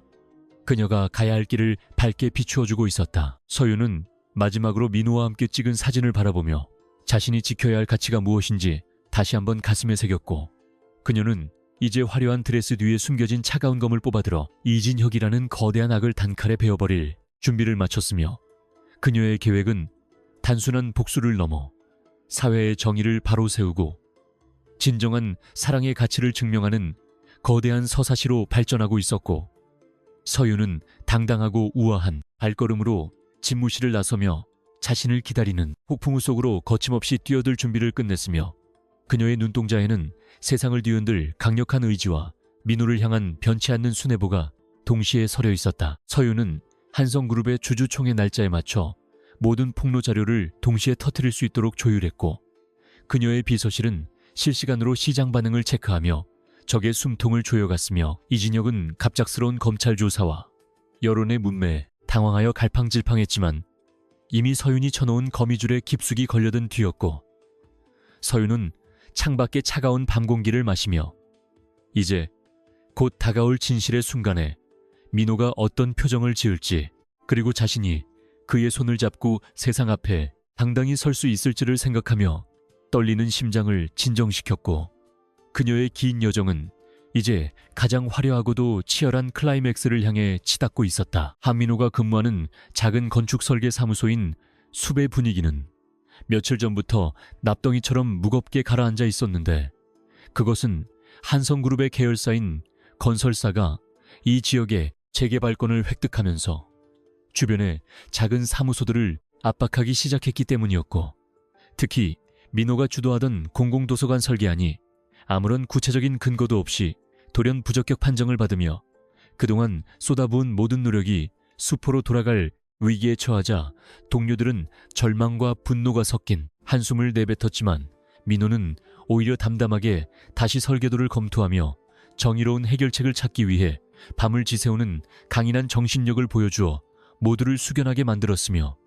그녀가 가야 할 길을 밝게 비추어주고 있었다. 서유는 마지막으로 민호와 함께 찍은 사진을 바라보며 자신이 지켜야 할 가치가 무엇인지 다시 한번 가슴에 새겼고 그녀는 이제 화려한 드레스 뒤에 숨겨진 차가운 검을 뽑아들어 이진혁이라는 거대한 악을 단칼에 베어버릴 준비를 마쳤으며 그녀의 계획은 단순한 복수를 넘어 사회의 정의를 바로 세우고 진정한 사랑의 가치를 증명하는 거대한 서사시로 발전하고 있었고 서유는 당당하고 우아한 발걸음으로 집무실을 나서며 자신을 기다리는 폭풍우 속으로 거침없이 뛰어들 준비를 끝냈으며 그녀의 눈동자에는 세상을 뒤흔들 강력한 의지와 민호를 향한 변치 않는 순애보가 동시에 서려 있었다. 서유는 한성그룹의 주주총회 날짜에 맞춰 모든 폭로 자료를 동시에 터뜨릴 수 있도록 조율했고 그녀의 비서실은 실시간으로 시장 반응을 체크하며 적의 숨통을 조여갔으며 이진혁은 갑작스러운 검찰 조사와 여론의 문매에 당황하여 갈팡질팡했지만 이미 서윤이 쳐놓은 거미줄에 깊숙이 걸려든 뒤였고 서윤은 창밖의 차가운 밤 공기를 마시며 이제 곧 다가올 진실의 순간에 민호가 어떤 표정을 지을지 그리고 자신이 그의 손을 잡고 세상 앞에 당당히 설 수 있을지를 생각하며 떨리는 심장을 진정시켰고 그녀의 긴 여정은 이제 가장 화려하고도 치열한 클라이맥스를 향해 치닫고 있었다. 한민호가 근무하는 작은 건축 설계 사무소인 숲의 분위기는 며칠 전부터 납덩이처럼 무겁게 가라앉아 있었는데 그것은 한성그룹의 계열사인 건설사가 이 지역의 재개발권을 획득하면서 주변의 작은 사무소들을 압박하기 시작했기 때문이었고 특히 민호가 주도하던 공공도서관 설계안이 아무런 구체적인 근거도 없이 돌연 부적격 판정을 받으며 그동안 쏟아부은 모든 노력이 수포로 돌아갈 위기에 처하자 동료들은 절망과 분노가 섞인 한숨을 내뱉었지만 민호는 오히려 담담하게 다시 설계도를 검토하며 정의로운 해결책을 찾기 위해 밤을 지새우는 강인한 정신력을 보여주어 모두를 숙연하게 만들었으며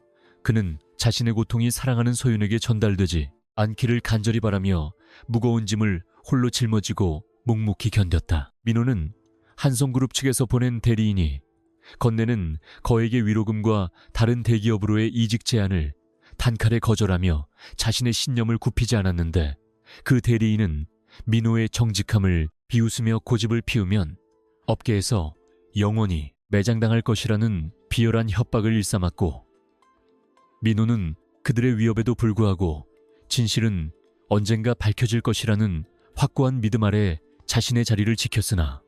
그는 자신의 고통이 사랑하는 서윤에게 전달되지 않기를 간절히 바라며 무거운 짐을 홀로 짊어지고 묵묵히 견뎠다. 민호는 한성그룹 측에서 보낸 대리인이 건네는 거액의 위로금과 다른 대기업으로의 이직 제안을 단칼에 거절하며 자신의 신념을 굽히지 않았는데 그 대리인은 민호의 정직함을 비웃으며 고집을 피우면 업계에서 영원히 매장당할 것이라는 비열한 협박을 일삼았고 민호는 그들의 위협에도 불구하고 진실은 언젠가 밝혀질 것이라는 확고한 믿음 아래 자신의 자리를 지켰으나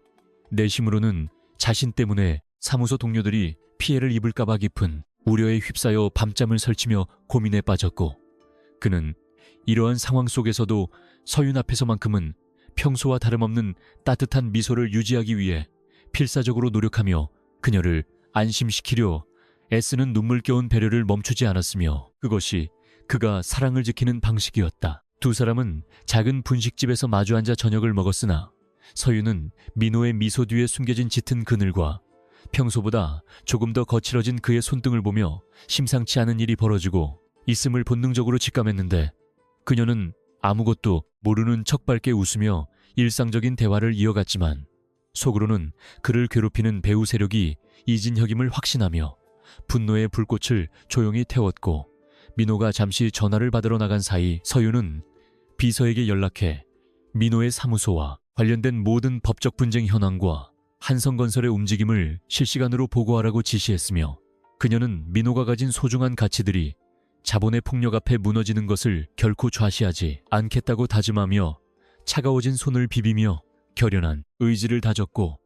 내심으로는 자신 때문에 사무소 동료들이 피해를 입을까봐 깊은 우려에 휩싸여 밤잠을 설치며 고민에 빠졌고 그는 이러한 상황 속에서도 서윤 앞에서만큼은 평소와 다름없는 따뜻한 미소를 유지하기 위해 필사적으로 노력하며 그녀를 안심시키려 애쓰는 눈물겨운 배려를 멈추지 않았으며 그것이 그가 사랑을 지키는 방식이었다. 두 사람은 작은 분식집에서 마주 앉아 저녁을 먹었으나 서윤은 민호의 미소 뒤에 숨겨진 짙은 그늘과 평소보다 조금 더 거칠어진 그의 손등을 보며 심상치 않은 일이 벌어지고 있음을 본능적으로 직감했는데 그녀는 아무것도 모르는 척 밝게 웃으며 일상적인 대화를 이어갔지만 속으로는 그를 괴롭히는 배후 세력이 이진혁임을 확신하며 분노의 불꽃을 조용히 태웠고 민호가 잠시 전화를 받으러 나간 사이 서윤은 비서에게 연락해 민호의 사무소와 관련된 모든 법적 분쟁 현황과 한성건설의 움직임을 실시간으로 보고하라고 지시했으며 그녀는 민호가 가진 소중한 가치들이 자본의 폭력 앞에 무너지는 것을 결코 좌시하지 않겠다고 다짐하며 차가워진 손을 비비며 결연한 의지를 다졌고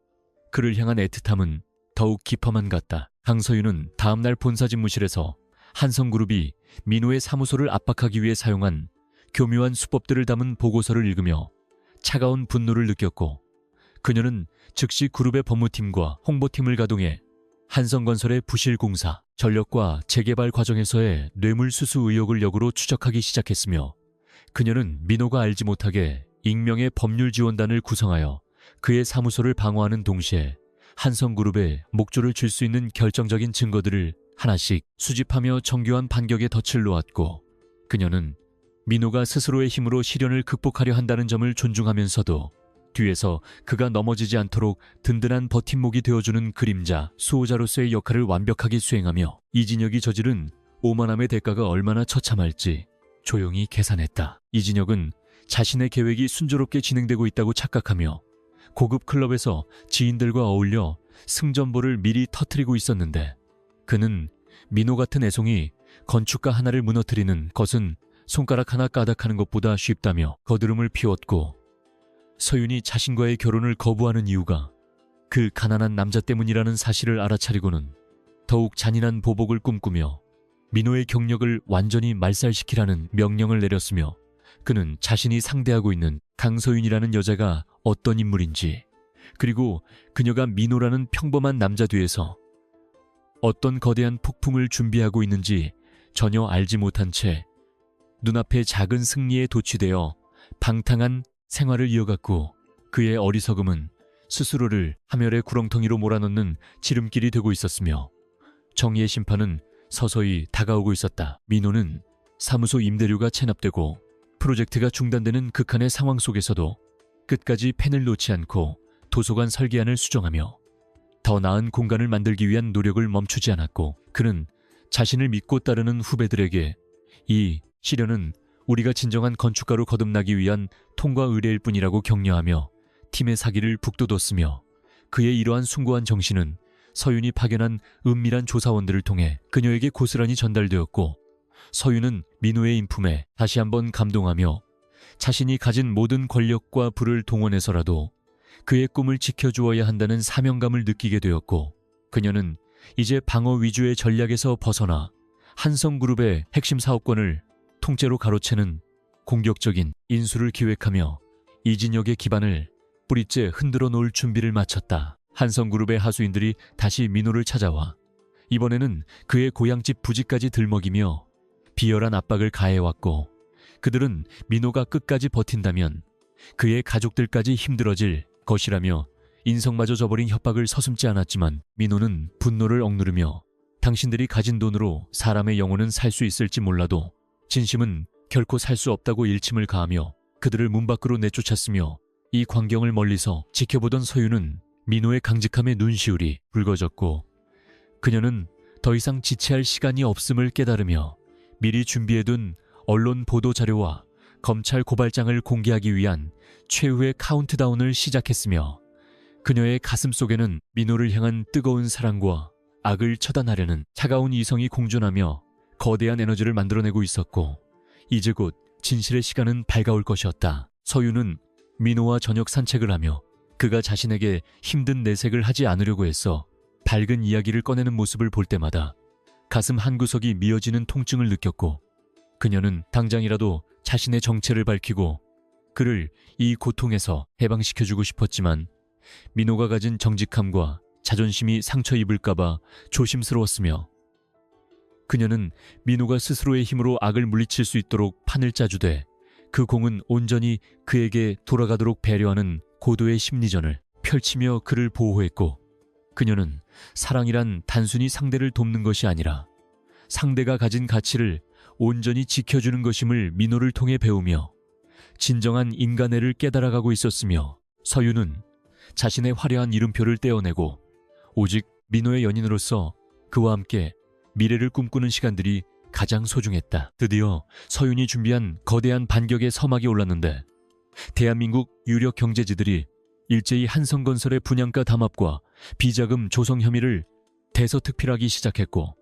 그를 향한 애틋함은 더욱 깊어만 갔다. 강서윤은 다음날 본사 집무실에서 한성그룹이 민호의 사무소를 압박하기 위해 사용한 교묘한 수법들을 담은 보고서를 읽으며 차가운 분노를 느꼈고 그녀는 즉시 그룹의 법무팀과 홍보팀을 가동해 한성건설의 부실공사, 전력과 재개발 과정에서의 뇌물수수 의혹을 역으로 추적하기 시작했으며 그녀는 민호가 알지 못하게 익명의 법률지원단을 구성하여 그의 사무소를 방어하는 동시에 한성그룹에 목조를 줄 수 있는 결정적인 증거들을 하나씩 수집하며 정교한 반격에 덫을 놓았고 그녀는 민호가 스스로의 힘으로 시련을 극복하려 한다는 점을 존중하면서도 뒤에서 그가 넘어지지 않도록 든든한 버팀목이 되어주는 그림자, 수호자로서의 역할을 완벽하게 수행하며 이진혁이 저지른 오만함의 대가가 얼마나 처참할지 조용히 계산했다. 이진혁은 자신의 계획이 순조롭게 진행되고 있다고 착각하며 고급 클럽에서 지인들과 어울려 승전보를 미리 터뜨리고 있었는데, 그는 민호 같은 애송이 건축가 하나를 무너뜨리는 것은 손가락 하나 까닥하는 것보다 쉽다며 거드름을 피웠고, 서윤이 자신과의 결혼을 거부하는 이유가 그 가난한 남자 때문이라는 사실을 알아차리고는 더욱 잔인한 보복을 꿈꾸며 민호의 경력을 완전히 말살시키라는 명령을 내렸으며, 그는 자신이 상대하고 있는 강서윤이라는 여자가 어떤 인물인지, 그리고 그녀가 민호라는 평범한 남자 뒤에서 어떤 거대한 폭풍을 준비하고 있는지 전혀 알지 못한 채 눈앞의 작은 승리에 도취되어 방탕한 생활을 이어갔고, 그의 어리석음은 스스로를 하멸의 구렁텅이로 몰아넣는 지름길이 되고 있었으며 정의의 심판은 서서히 다가오고 있었다. 민호는 사무소 임대료가 체납되고 프로젝트가 중단되는 극한의 상황 속에서도 끝까지 펜을 놓지 않고 도서관 설계안을 수정하며 더 나은 공간을 만들기 위한 노력을 멈추지 않았고, 그는 자신을 믿고 따르는 후배들에게 이 시련은 우리가 진정한 건축가로 거듭나기 위한 통과 의례일 뿐이라고 격려하며 팀의 사기를 북돋웠으며, 그의 이러한 숭고한 정신은 서윤이 파견한 은밀한 조사원들을 통해 그녀에게 고스란히 전달되었고, 서윤은 민호의 인품에 다시 한번 감동하며 자신이 가진 모든 권력과 부를 동원해서라도 그의 꿈을 지켜주어야 한다는 사명감을 느끼게 되었고, 그녀는 이제 방어 위주의 전략에서 벗어나 한성그룹의 핵심 사업권을 통째로 가로채는 공격적인 인수를 기획하며 이진혁의 기반을 뿌리째 흔들어 놓을 준비를 마쳤다. 한성그룹의 하수인들이 다시 민호를 찾아와 이번에는 그의 고향집 부지까지 들먹이며 비열한 압박을 가해왔고, 그들은 민호가 끝까지 버틴다면 그의 가족들까지 힘들어질 것이라며 인성마저 저버린 협박을 서슴지 않았지만, 민호는 분노를 억누르며 당신들이 가진 돈으로 사람의 영혼은 살 수 있을지 몰라도 진심은 결코 살 수 없다고 일침을 가하며 그들을 문 밖으로 내쫓았으며, 이 광경을 멀리서 지켜보던 서윤은 민호의 강직함에 눈시울이 붉어졌고, 그녀는 더 이상 지체할 시간이 없음을 깨달으며 미리 준비해둔 언론 보도 자료와 검찰 고발장을 공개하기 위한 최후의 카운트다운을 시작했으며, 그녀의 가슴 속에는 민호를 향한 뜨거운 사랑과 악을 처단하려는 차가운 이성이 공존하며 거대한 에너지를 만들어내고 있었고, 이제 곧 진실의 시간은 밝아올 것이었다. 서윤은 민호와 저녁 산책을 하며 그가 자신에게 힘든 내색을 하지 않으려고 했어 밝은 이야기를 꺼내는 모습을 볼 때마다 가슴 한구석이 미어지는 통증을 느꼈고, 그녀는 당장이라도 자신의 정체를 밝히고 그를 이 고통에서 해방시켜주고 싶었지만, 민호가 가진 정직함과 자존심이 상처 입을까봐 조심스러웠으며, 그녀는 민호가 스스로의 힘으로 악을 물리칠 수 있도록 판을 짜주되 그 공은 온전히 그에게 돌아가도록 배려하는 고도의 심리전을 펼치며 그를 보호했고, 그녀는 사랑이란 단순히 상대를 돕는 것이 아니라 상대가 가진 가치를 온전히 지켜주는 것임을 민호를 통해 배우며 진정한 인간애를 깨달아가고 있었으며, 서윤은 자신의 화려한 이름표를 떼어내고 오직 민호의 연인으로서 그와 함께 미래를 꿈꾸는 시간들이 가장 소중했다. 드디어 서윤이 준비한 거대한 반격의 서막이 올랐는데, 대한민국 유력 경제지들이 일제히 한성건설의 분양가 담합과 비자금 조성 혐의를 대서특필하기 시작했고,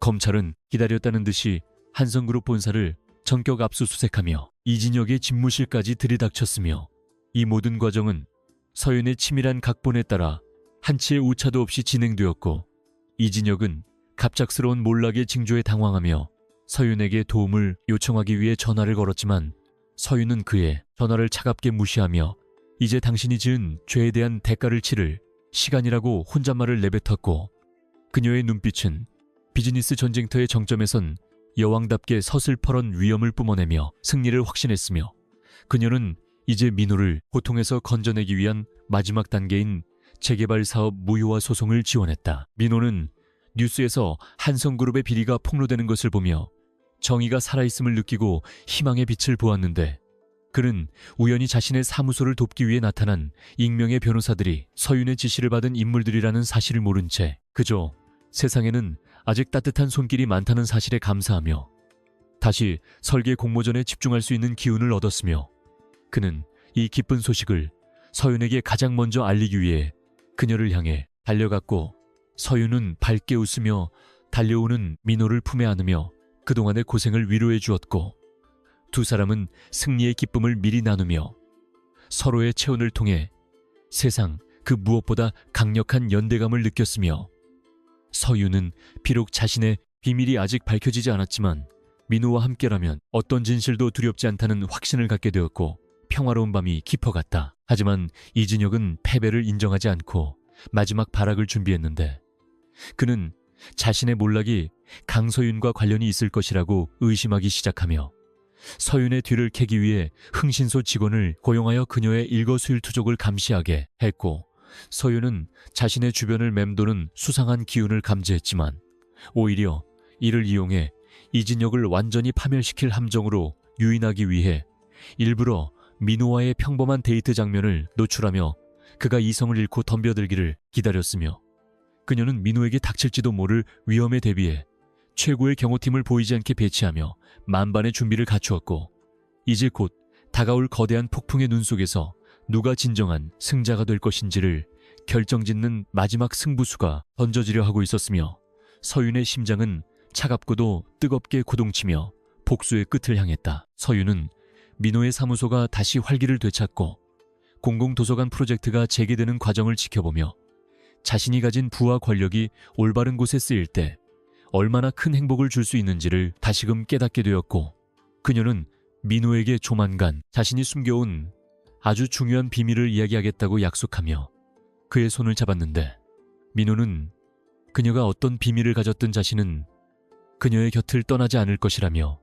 검찰은 기다렸다는 듯이 한성그룹 본사를 전격 압수수색하며 이진혁의 집무실까지 들이닥쳤으며, 이 모든 과정은 서윤의 치밀한 각본에 따라 한치의 오차도 없이 진행되었고, 이진혁은 갑작스러운 몰락의 징조에 당황하며 서윤에게 도움을 요청하기 위해 전화를 걸었지만, 서윤은 그의 전화를 차갑게 무시하며 이제 당신이 지은 죄에 대한 대가를 치를 시간이라고 혼잣말을 내뱉었고, 그녀의 눈빛은 비즈니스 전쟁터의 정점에선 여왕답게 서슬퍼런 위엄을 뿜어내며 승리를 확신했으며, 그녀는 이제 민호를 고통에서 건져내기 위한 마지막 단계인 재개발 사업 무효화 소송을 지원했다. 민호는 뉴스에서 한성그룹의 비리가 폭로되는 것을 보며 정의가 살아있음을 느끼고 희망의 빛을 보았는데 그는 우연히 자신의 사무소를 돕기 위해 나타난 익명의 변호사들이 서윤의 지시를 받은 인물들이라는 사실을 모른 채 그저 세상에는 아직 따뜻한 손길이 많다는 사실에 감사하며 다시 설계 공모전에 집중할 수 있는 기운을 얻었으며 그는 이 기쁜 소식을 서윤에게 가장 먼저 알리기 위해 그녀를 향해 달려갔고 서윤은 밝게 웃으며 달려오는 민호를 품에 안으며 그동안의 고생을 위로해 주었고 두 사람은 승리의 기쁨을 미리 나누며 서로의 체온을 통해 세상 그 무엇보다 강력한 연대감을 느꼈으며 서윤은 비록 자신의 비밀이 아직 밝혀지지 않았지만 민호와 함께라면 어떤 진실도 두렵지 않다는 확신을 갖게 되었고 평화로운 밤이 깊어갔다. 하지만 이진혁은 패배를 인정하지 않고 마지막 발악을 준비했는데 그는 자신의 몰락이 강서윤과 관련이 있을 것이라고 의심하기 시작하며 서윤의 뒤를 캐기 위해 흥신소 직원을 고용하여 그녀의 일거수일투족을 감시하게 했고 서윤은 자신의 주변을 맴도는 수상한 기운을 감지했지만 오히려 이를 이용해 이진혁을 완전히 파멸시킬 함정으로 유인하기 위해 일부러 민호와의 평범한 데이트 장면을 노출하며 그가 이성을 잃고 덤벼들기를 기다렸으며 그녀는 민호에게 닥칠지도 모를 위험에 대비해 최고의 경호팀을 보이지 않게 배치하며 만반의 준비를 갖추었고 이제 곧 다가올 거대한 폭풍의 눈 속에서 누가 진정한 승자가 될 것인지를 결정짓는 마지막 승부수가 던져지려 하고 있었으며 서윤의 심장은 차갑고도 뜨겁게 고동치며 복수의 끝을 향했다. 서윤은 민호의 사무소가 다시 활기를 되찾고 공공도서관 프로젝트가 재개되는 과정을 지켜보며 자신이 가진 부와 권력이 올바른 곳에 쓰일 때 얼마나 큰 행복을 줄 수 있는지를 다시금 깨닫게 되었고 그녀는 민호에게 조만간 자신이 숨겨온 아주 중요한 비밀을 이야기하겠다고 약속하며 그의 손을 잡았는데 민호는 그녀가 어떤 비밀을 가졌든 자신은 그녀의 곁을 떠나지 않을 것이라며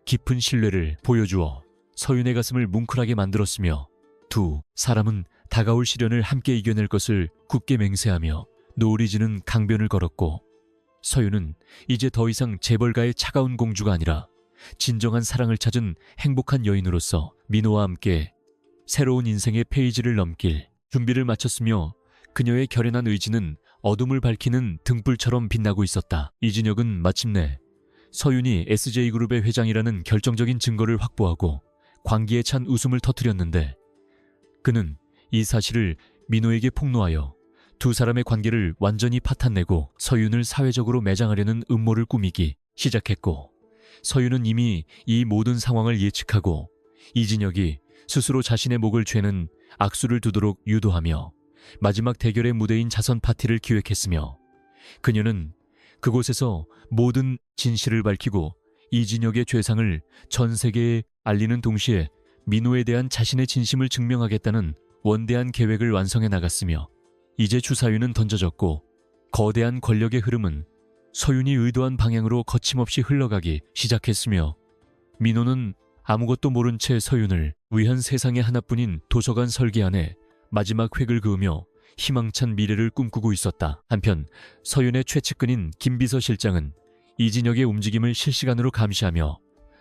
깊은 신뢰를 보여주어 서윤의 가슴을 뭉클하게 만들었으며 두 사람은 다가올 시련을 함께 이겨낼 것을 굳게 맹세하며 노을이 지는 강변을 걸었고 서윤은 이제 더 이상 재벌가의 차가운 공주가 아니라 진정한 사랑을 찾은 행복한 여인으로서 민호와 함께 새로운 인생의 페이지를 넘길 준비를 마쳤으며 그녀의 결연한 의지는 어둠을 밝히는 등불처럼 빛나고 있었다. 이진혁은 마침내 서윤이 SJ그룹의 회장이라는 결정적인 증거를 확보하고 광기에 찬 웃음을 터뜨렸는데 그는 이 사실을 민호에게 폭로하여 두 사람의 관계를 완전히 파탄내고 서윤을 사회적으로 매장하려는 음모를 꾸미기 시작했고 서윤은 이미 이 모든 상황을 예측하고 이진혁이 스스로 자신의 목을 죄는 악수를 두도록 유도하며 마지막 대결의 무대인 자선 파티를 기획했으며 그녀는 그곳에서 모든 진실을 밝히고 이진혁의 죄상을 전 세계에 알리는 동시에 민호에 대한 자신의 진심을 증명하겠다는 원대한 계획을 완성해 나갔으며 이제 주사위는 던져졌고 거대한 권력의 흐름은 서윤이 의도한 방향으로 거침없이 흘러가기 시작했으며 민호는 아무것도 모른 채 서윤을 위한 세상의 하나뿐인 도서관 설계 안에 마지막 획을 그으며 희망찬 미래를 꿈꾸고 있었다. 한편 서윤의 최측근인 김비서실장은 이진혁의 움직임을 실시간으로 감시하며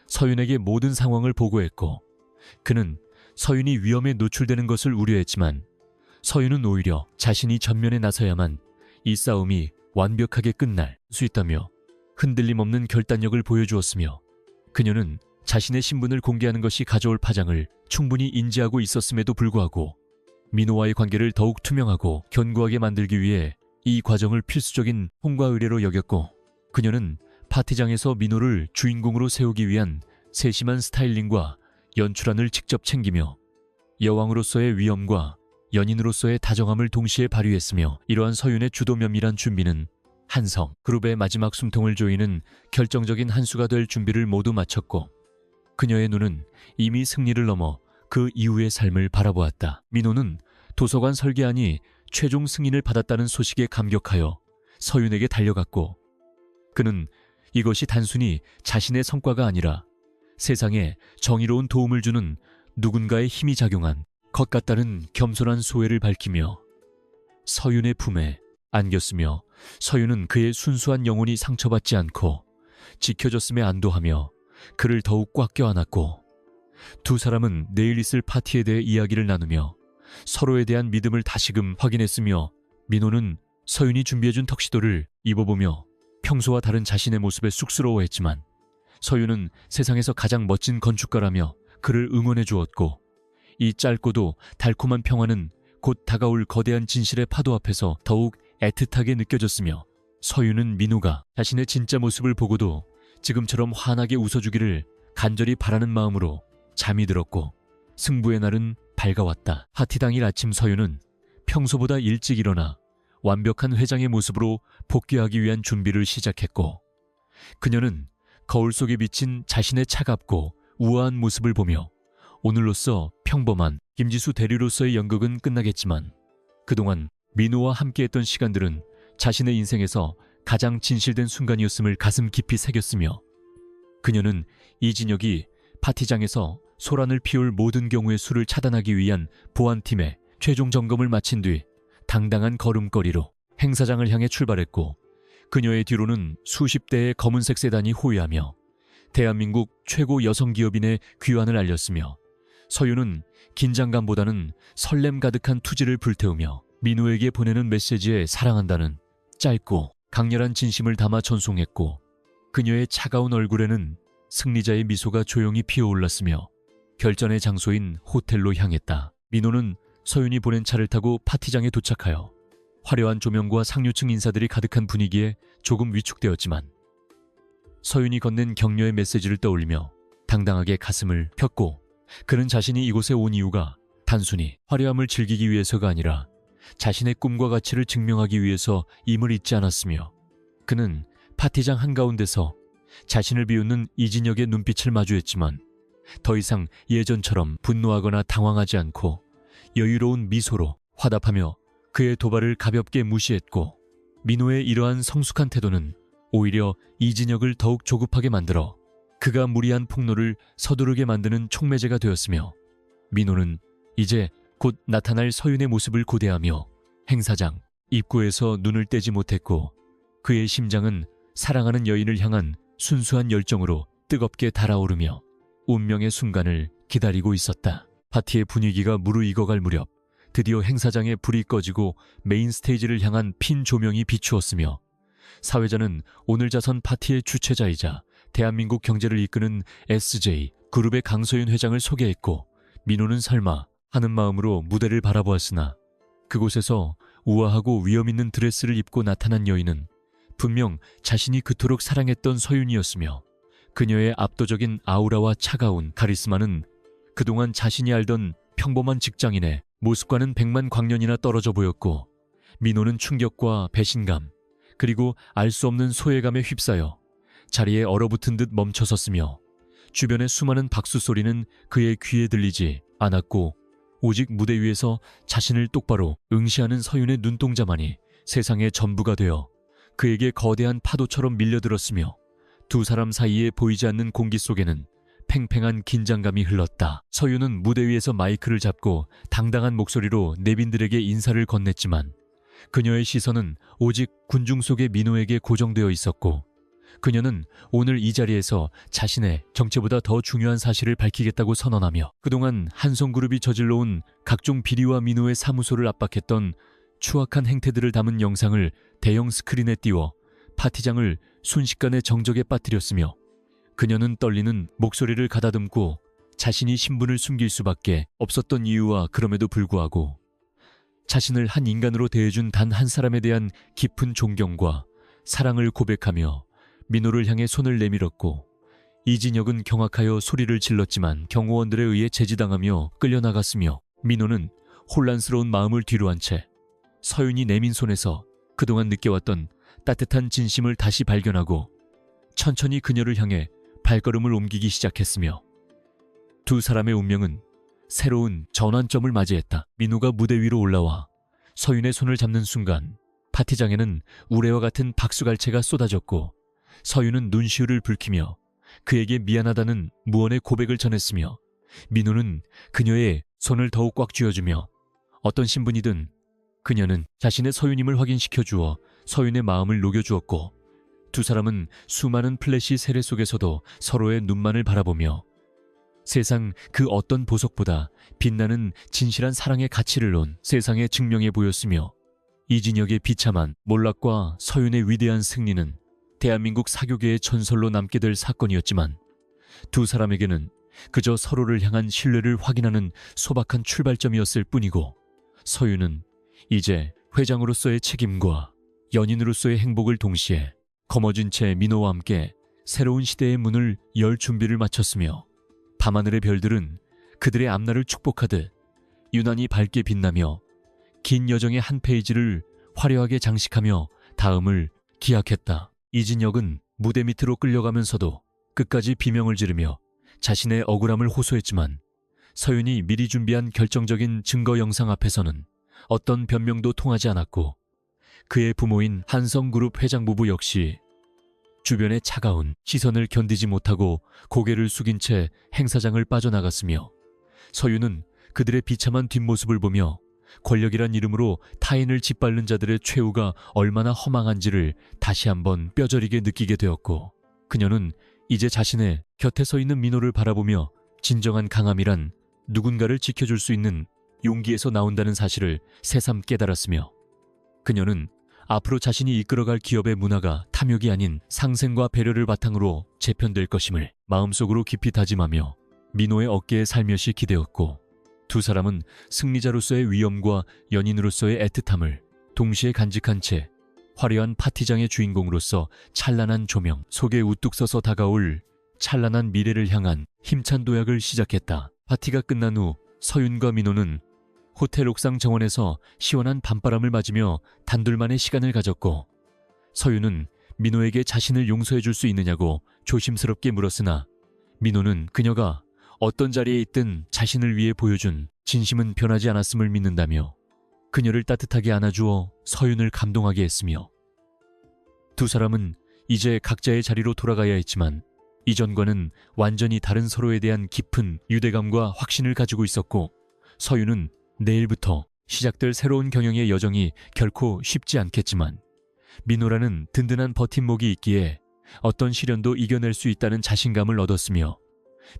서윤에게 모든 상황을 보고했고 그는 서윤이 위험에 노출되는 것을 우려했지만 서윤은 오히려 자신이 전면에 나서야만 이 싸움이 완벽하게 끝날 수 있다며 흔들림 없는 결단력을 보여주었으며 그녀는 자신의 신분을 공개하는 것이 가져올 파장을 충분히 인지하고 있었음에도 불구하고 민호와의 관계를 더욱 투명하고 견고하게 만들기 위해 이 과정을 필수적인 통과 의례로 여겼고 그녀는 파티장에서 민호를 주인공으로 세우기 위한 세심한 스타일링과 연출안을 직접 챙기며 여왕으로서의 위엄과 연인으로서의 다정함을 동시에 발휘했으며 이러한 서윤의 주도 면밀한 준비는 한성 그룹의 마지막 숨통을 조이는 결정적인 한 수가 될 준비를 모두 마쳤고 그녀의 눈은 이미 승리를 넘어 그 이후의 삶을 바라보았다. 민호는 도서관 설계안이 최종 승인을 받았다는 소식에 감격하여 서윤에게 달려갔고 그는 이것이 단순히 자신의 성과가 아니라 세상에 정의로운 도움을 주는 누군가의 힘이 작용한 것 같다는 겸손한 소회를 밝히며 서윤의 품에 안겼으며 서윤은 그의 순수한 영혼이 상처받지 않고 지켜졌음에 안도하며 그를 더욱 꽉 껴안았고 두 사람은 내일 있을 파티에 대해 이야기를 나누며 서로에 대한 믿음을 다시금 확인했으며 민호는 서윤이 준비해준 턱시도를 입어보며 평소와 다른 자신의 모습에 쑥스러워했지만 서윤은 세상에서 가장 멋진 건축가라며 그를 응원해 주었고 이 짧고도 달콤한 평화는 곧 다가올 거대한 진실의 파도 앞에서 더욱 애틋하게 느껴졌으며 서윤은 민호가 자신의 진짜 모습을 보고도 지금처럼 환하게 웃어주기를 간절히 바라는 마음으로 잠이 들었고 승부의 날은 밝아왔다. 파티 당일 아침 서윤은 평소보다 일찍 일어나 완벽한 회장의 모습으로 복귀하기 위한 준비를 시작했고 그녀는 거울 속에 비친 자신의 차갑고 우아한 모습을 보며 오늘로써 평범한 김지수 대리로서의 연극은 끝나겠지만 그동안 민호와 함께했던 시간들은 자신의 인생에서 가장 진실된 순간이었음을 가슴 깊이 새겼으며 그녀는 이진혁이 파티장에서 소란을 피울 모든 경우의 수를 차단하기 위한 보안팀의 최종 점검을 마친 뒤 당당한 걸음걸이로 행사장을 향해 출발했고 그녀의 뒤로는 수십 대의 검은색 세단이 호위하며 대한민국 최고 여성 기업인의 귀환을 알렸으며 서윤은 긴장감보다는 설렘 가득한 투지를 불태우며 민호에게 보내는 메시지에 사랑한다는 짧고 강렬한 진심을 담아 전송했고 그녀의 차가운 얼굴에는 승리자의 미소가 조용히 피어올랐으며 결전의 장소인 호텔로 향했다. 민호는 서윤이 보낸 차를 타고 파티장에 도착하여 화려한 조명과 상류층 인사들이 가득한 분위기에 조금 위축되었지만 서윤이 건넨 격려의 메시지를 떠올리며 당당하게 가슴을 폈고 그는 자신이 이곳에 온 이유가 단순히 화려함을 즐기기 위해서가 아니라 자신의 꿈과 가치를 증명하기 위해서임을 잊지 않았으며 그는 파티장 한가운데서 자신을 비웃는 이진혁의 눈빛을 마주했지만 더 이상 예전처럼 분노하거나 당황하지 않고 여유로운 미소로 화답하며 그의 도발을 가볍게 무시했고 민호의 이러한 성숙한 태도는 오히려 이진혁을 더욱 조급하게 만들어 그가 무리한 폭로를 서두르게 만드는 촉매제가 되었으며 민호는 이제 곧 나타날 서윤의 모습을 고대하며 행사장 입구에서 눈을 떼지 못했고 그의 심장은 사랑하는 여인을 향한 순수한 열정으로 뜨겁게 달아오르며 운명의 순간을 기다리고 있었다. 파티의 분위기가 무르익어갈 무렵 드디어 행사장에 불이 꺼지고 메인 스테이지를 향한 핀 조명이 비추었으며 사회자는 오늘 자선 파티의 주최자이자 대한민국 경제를 이끄는 SJ 그룹의 강서윤 회장을 소개했고 민호는 설마 하는 마음으로 무대를 바라보았으나 그곳에서 우아하고 위엄있는 드레스를 입고 나타난 여인은 분명 자신이 그토록 사랑했던 서윤이었으며 그녀의 압도적인 아우라와 차가운 카리스마는 그동안 자신이 알던 평범한 직장인의 모습과는 백만 광년이나 떨어져 보였고 민호는 충격과 배신감 그리고 알 수 없는 소외감에 휩싸여 자리에 얼어붙은 듯 멈춰섰으며 주변의 수많은 박수 소리는 그의 귀에 들리지 않았고 오직 무대 위에서 자신을 똑바로 응시하는 서윤의 눈동자만이 세상의 전부가 되어 그에게 거대한 파도처럼 밀려들었으며 두 사람 사이에 보이지 않는 공기 속에는 팽팽한 긴장감이 흘렀다. 서윤은 무대 위에서 마이크를 잡고 당당한 목소리로 내빈들에게 인사를 건넸지만 그녀의 시선은 오직 군중 속의 민호에게 고정되어 있었고 그녀는 오늘 이 자리에서 자신의 정체보다 더 중요한 사실을 밝히겠다고 선언하며 그동안 한성그룹이 저질러온 각종 비리와 민호의 사무소를 압박했던 추악한 행태들을 담은 영상을 대형 스크린에 띄워 파티장을 순식간에 정적에 빠뜨렸으며 그녀는 떨리는 목소리를 가다듬고 자신이 신분을 숨길 수밖에 없었던 이유와 그럼에도 불구하고 자신을 한 인간으로 대해준 단 한 사람에 대한 깊은 존경과 사랑을 고백하며 민호를 향해 손을 내밀었고 이진혁은 경악하여 소리를 질렀지만 경호원들에 의해 제지당하며 끌려나갔으며 민호는 혼란스러운 마음을 뒤로 한 채 서윤이 내민 손에서 그동안 느껴왔던 따뜻한 진심을 다시 발견하고 천천히 그녀를 향해 발걸음을 옮기기 시작했으며 두 사람의 운명은 새로운 전환점을 맞이했다. 민호가 무대 위로 올라와 서윤의 손을 잡는 순간 파티장에는 우레와 같은 박수갈채가 쏟아졌고 서윤은 눈시울을 붉히며 그에게 미안하다는 무언의 고백을 전했으며 민호는 그녀의 손을 더욱 꽉 쥐어주며 어떤 신분이든 그녀는 자신의 서윤임을 확인시켜 주어 서윤의 마음을 녹여주었고 두 사람은 수많은 플래시 세례 속에서도 서로의 눈만을 바라보며 세상 그 어떤 보석보다 빛나는 진실한 사랑의 가치를 논 세상에 증명해 보였으며, 이진혁의 비참한 몰락과 서윤의 위대한 승리는 대한민국 사교계의 전설로 남게 될 사건이었지만, 두 사람에게는 그저 서로를 향한 신뢰를 확인하는 소박한 출발점이었을 뿐이고, 서윤은 이제 회장으로서의 책임과 연인으로서의 행복을 동시에 거머쥔 채 민호와 함께 새로운 시대의 문을 열 준비를 마쳤으며, 밤하늘의 별들은 그들의 앞날을 축복하듯 유난히 밝게 빛나며 긴 여정의 한 페이지를 화려하게 장식하며 다음을 기약했다. 이진혁은 무대 밑으로 끌려가면서도 끝까지 비명을 지르며 자신의 억울함을 호소했지만, 서윤이 미리 준비한 결정적인 증거 영상 앞에서는 어떤 변명도 통하지 않았고, 그의 부모인 한성그룹 회장 부부 역시 주변의 차가운 시선을 견디지 못하고 고개를 숙인 채 행사장을 빠져나갔으며, 서윤은 그들의 비참한 뒷모습을 보며 권력이란 이름으로 타인을 짓밟는 자들의 최후가 얼마나 허망한지를 다시 한번 뼈저리게 느끼게 되었고, 그녀는 이제 자신의 곁에 서 있는 민호를 바라보며 진정한 강함이란 누군가를 지켜줄 수 있는 용기에서 나온다는 사실을 새삼 깨달았으며, 그녀는 앞으로 자신이 이끌어갈 기업의 문화가 탐욕이 아닌 상생과 배려를 바탕으로 재편될 것임을 마음속으로 깊이 다짐하며 민호의 어깨에 살며시 기대었고, 두 사람은 승리자로서의 위엄과 연인으로서의 애틋함을 동시에 간직한 채 화려한 파티장의 주인공으로서 찬란한 조명 속에 우뚝 서서 다가올 찬란한 미래를 향한 힘찬 도약을 시작했다. 파티가 끝난 후 서윤과 민호는 호텔 옥상 정원에서 시원한 밤바람을 맞으며 단둘만의 시간을 가졌고, 서윤은 민호에게 자신을 용서해 줄 수 있느냐고 조심스럽게 물었으나, 민호는 그녀가 어떤 자리에 있든 자신을 위해 보여준 진심은 변하지 않았음을 믿는다며 그녀를 따뜻하게 안아주어 서윤을 감동하게 했으며, 두 사람은 이제 각자의 자리로 돌아가야 했지만 이전과는 완전히 다른 서로에 대한 깊은 유대감과 확신을 가지고 있었고, 서윤은 내일부터 시작될 새로운 경영의 여정이 결코 쉽지 않겠지만 민호라는 든든한 버팀목이 있기에 어떤 시련도 이겨낼 수 있다는 자신감을 얻었으며,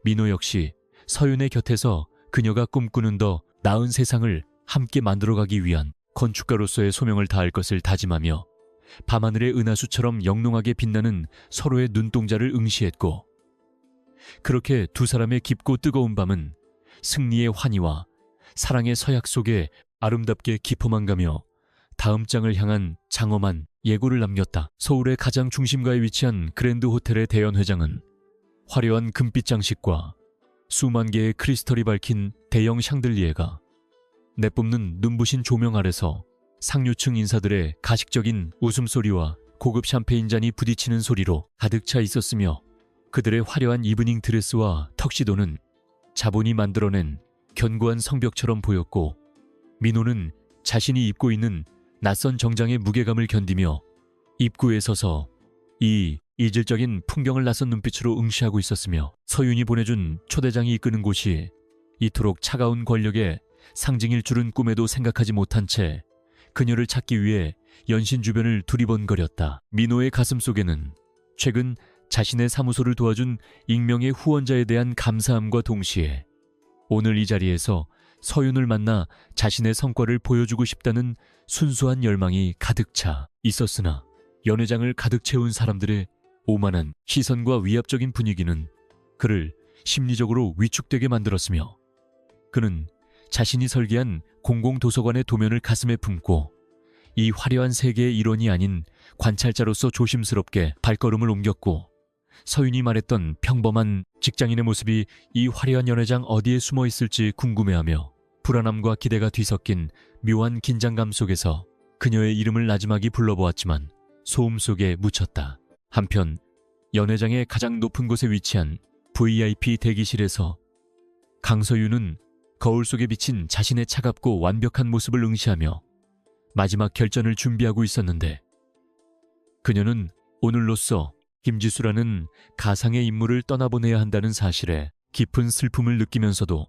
민호 역시 서윤의 곁에서 그녀가 꿈꾸는 더 나은 세상을 함께 만들어가기 위한 건축가로서의 소명을 다할 것을 다짐하며 밤하늘의 은하수처럼 영롱하게 빛나는 서로의 눈동자를 응시했고, 그렇게 두 사람의 깊고 뜨거운 밤은 승리의 환희와 사랑의 서약 속에 아름답게 깊어만 가며 다음 장을 향한 장엄한 예고를 남겼다. 서울의 가장 중심가에 위치한 그랜드 호텔의 대연 회장은 화려한 금빛 장식과 수만 개의 크리스털이 밝힌 대형 샹들리에가 내뿜는 눈부신 조명 아래서 상류층 인사들의 가식적인 웃음소리와 고급 샴페인 잔이 부딪히는 소리로 가득 차 있었으며, 그들의 화려한 이브닝 드레스와 턱시도는 자본이 만들어낸 견고한 성벽처럼 보였고, 민호는 자신이 입고 있는 낯선 정장의 무게감을 견디며 입구에 서서 이 이질적인 풍경을 낯선 눈빛으로 응시하고 있었으며, 서윤이 보내준 초대장이 이끄는 곳이 이토록 차가운 권력의 상징일 줄은 꿈에도 생각하지 못한 채 그녀를 찾기 위해 연신 주변을 두리번거렸다. 민호의 가슴 속에는 최근 자신의 사무소를 도와준 익명의 후원자에 대한 감사함과 동시에 오늘 이 자리에서 서윤을 만나 자신의 성과를 보여주고 싶다는 순수한 열망이 가득 차 있었으나, 연회장을 가득 채운 사람들의 오만한 시선과 위압적인 분위기는 그를 심리적으로 위축되게 만들었으며, 그는 자신이 설계한 공공도서관의 도면을 가슴에 품고 이 화려한 세계의 일원이 아닌 관찰자로서 조심스럽게 발걸음을 옮겼고, 서윤이 말했던 평범한 직장인의 모습이 이 화려한 연회장 어디에 숨어 있을지 궁금해하며 불안함과 기대가 뒤섞인 묘한 긴장감 속에서 그녀의 이름을 나지막이 불러보았지만 소음 속에 묻혔다. 한편 연회장의 가장 높은 곳에 위치한 VIP 대기실에서 강서윤은 거울 속에 비친 자신의 차갑고 완벽한 모습을 응시하며 마지막 결전을 준비하고 있었는데, 그녀는 오늘로써 김지수라는 가상의 인물을 떠나보내야 한다는 사실에 깊은 슬픔을 느끼면서도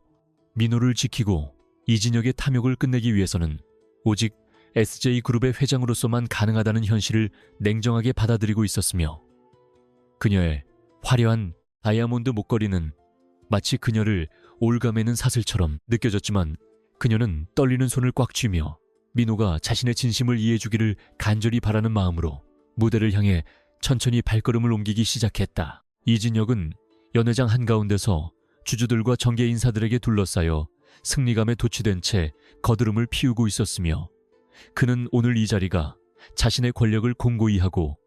민호를 지키고 이진혁의 탐욕을 끝내기 위해서는 오직 SJ그룹의 회장으로서만 가능하다는 현실을 냉정하게 받아들이고 있었으며 그녀의 화려한 다이아몬드 목걸이는 마치 그녀를 올가매는 사슬처럼 느껴졌지만 그녀는 떨리는 손을 꽉 쥐며 민호가 자신의 진심을 이해해주기를 간절히 바라는 마음으로 무대를 향해 천천히 발걸음을 옮기기 시작했다. 이진혁은 연회장 한가운데서 주주들과 정계 인사들에게 둘러싸여 승리감에 도취된 채 거드름을 피우고 있었으며 그는 오늘 이 자리가 자신의 권력을 공고히 하고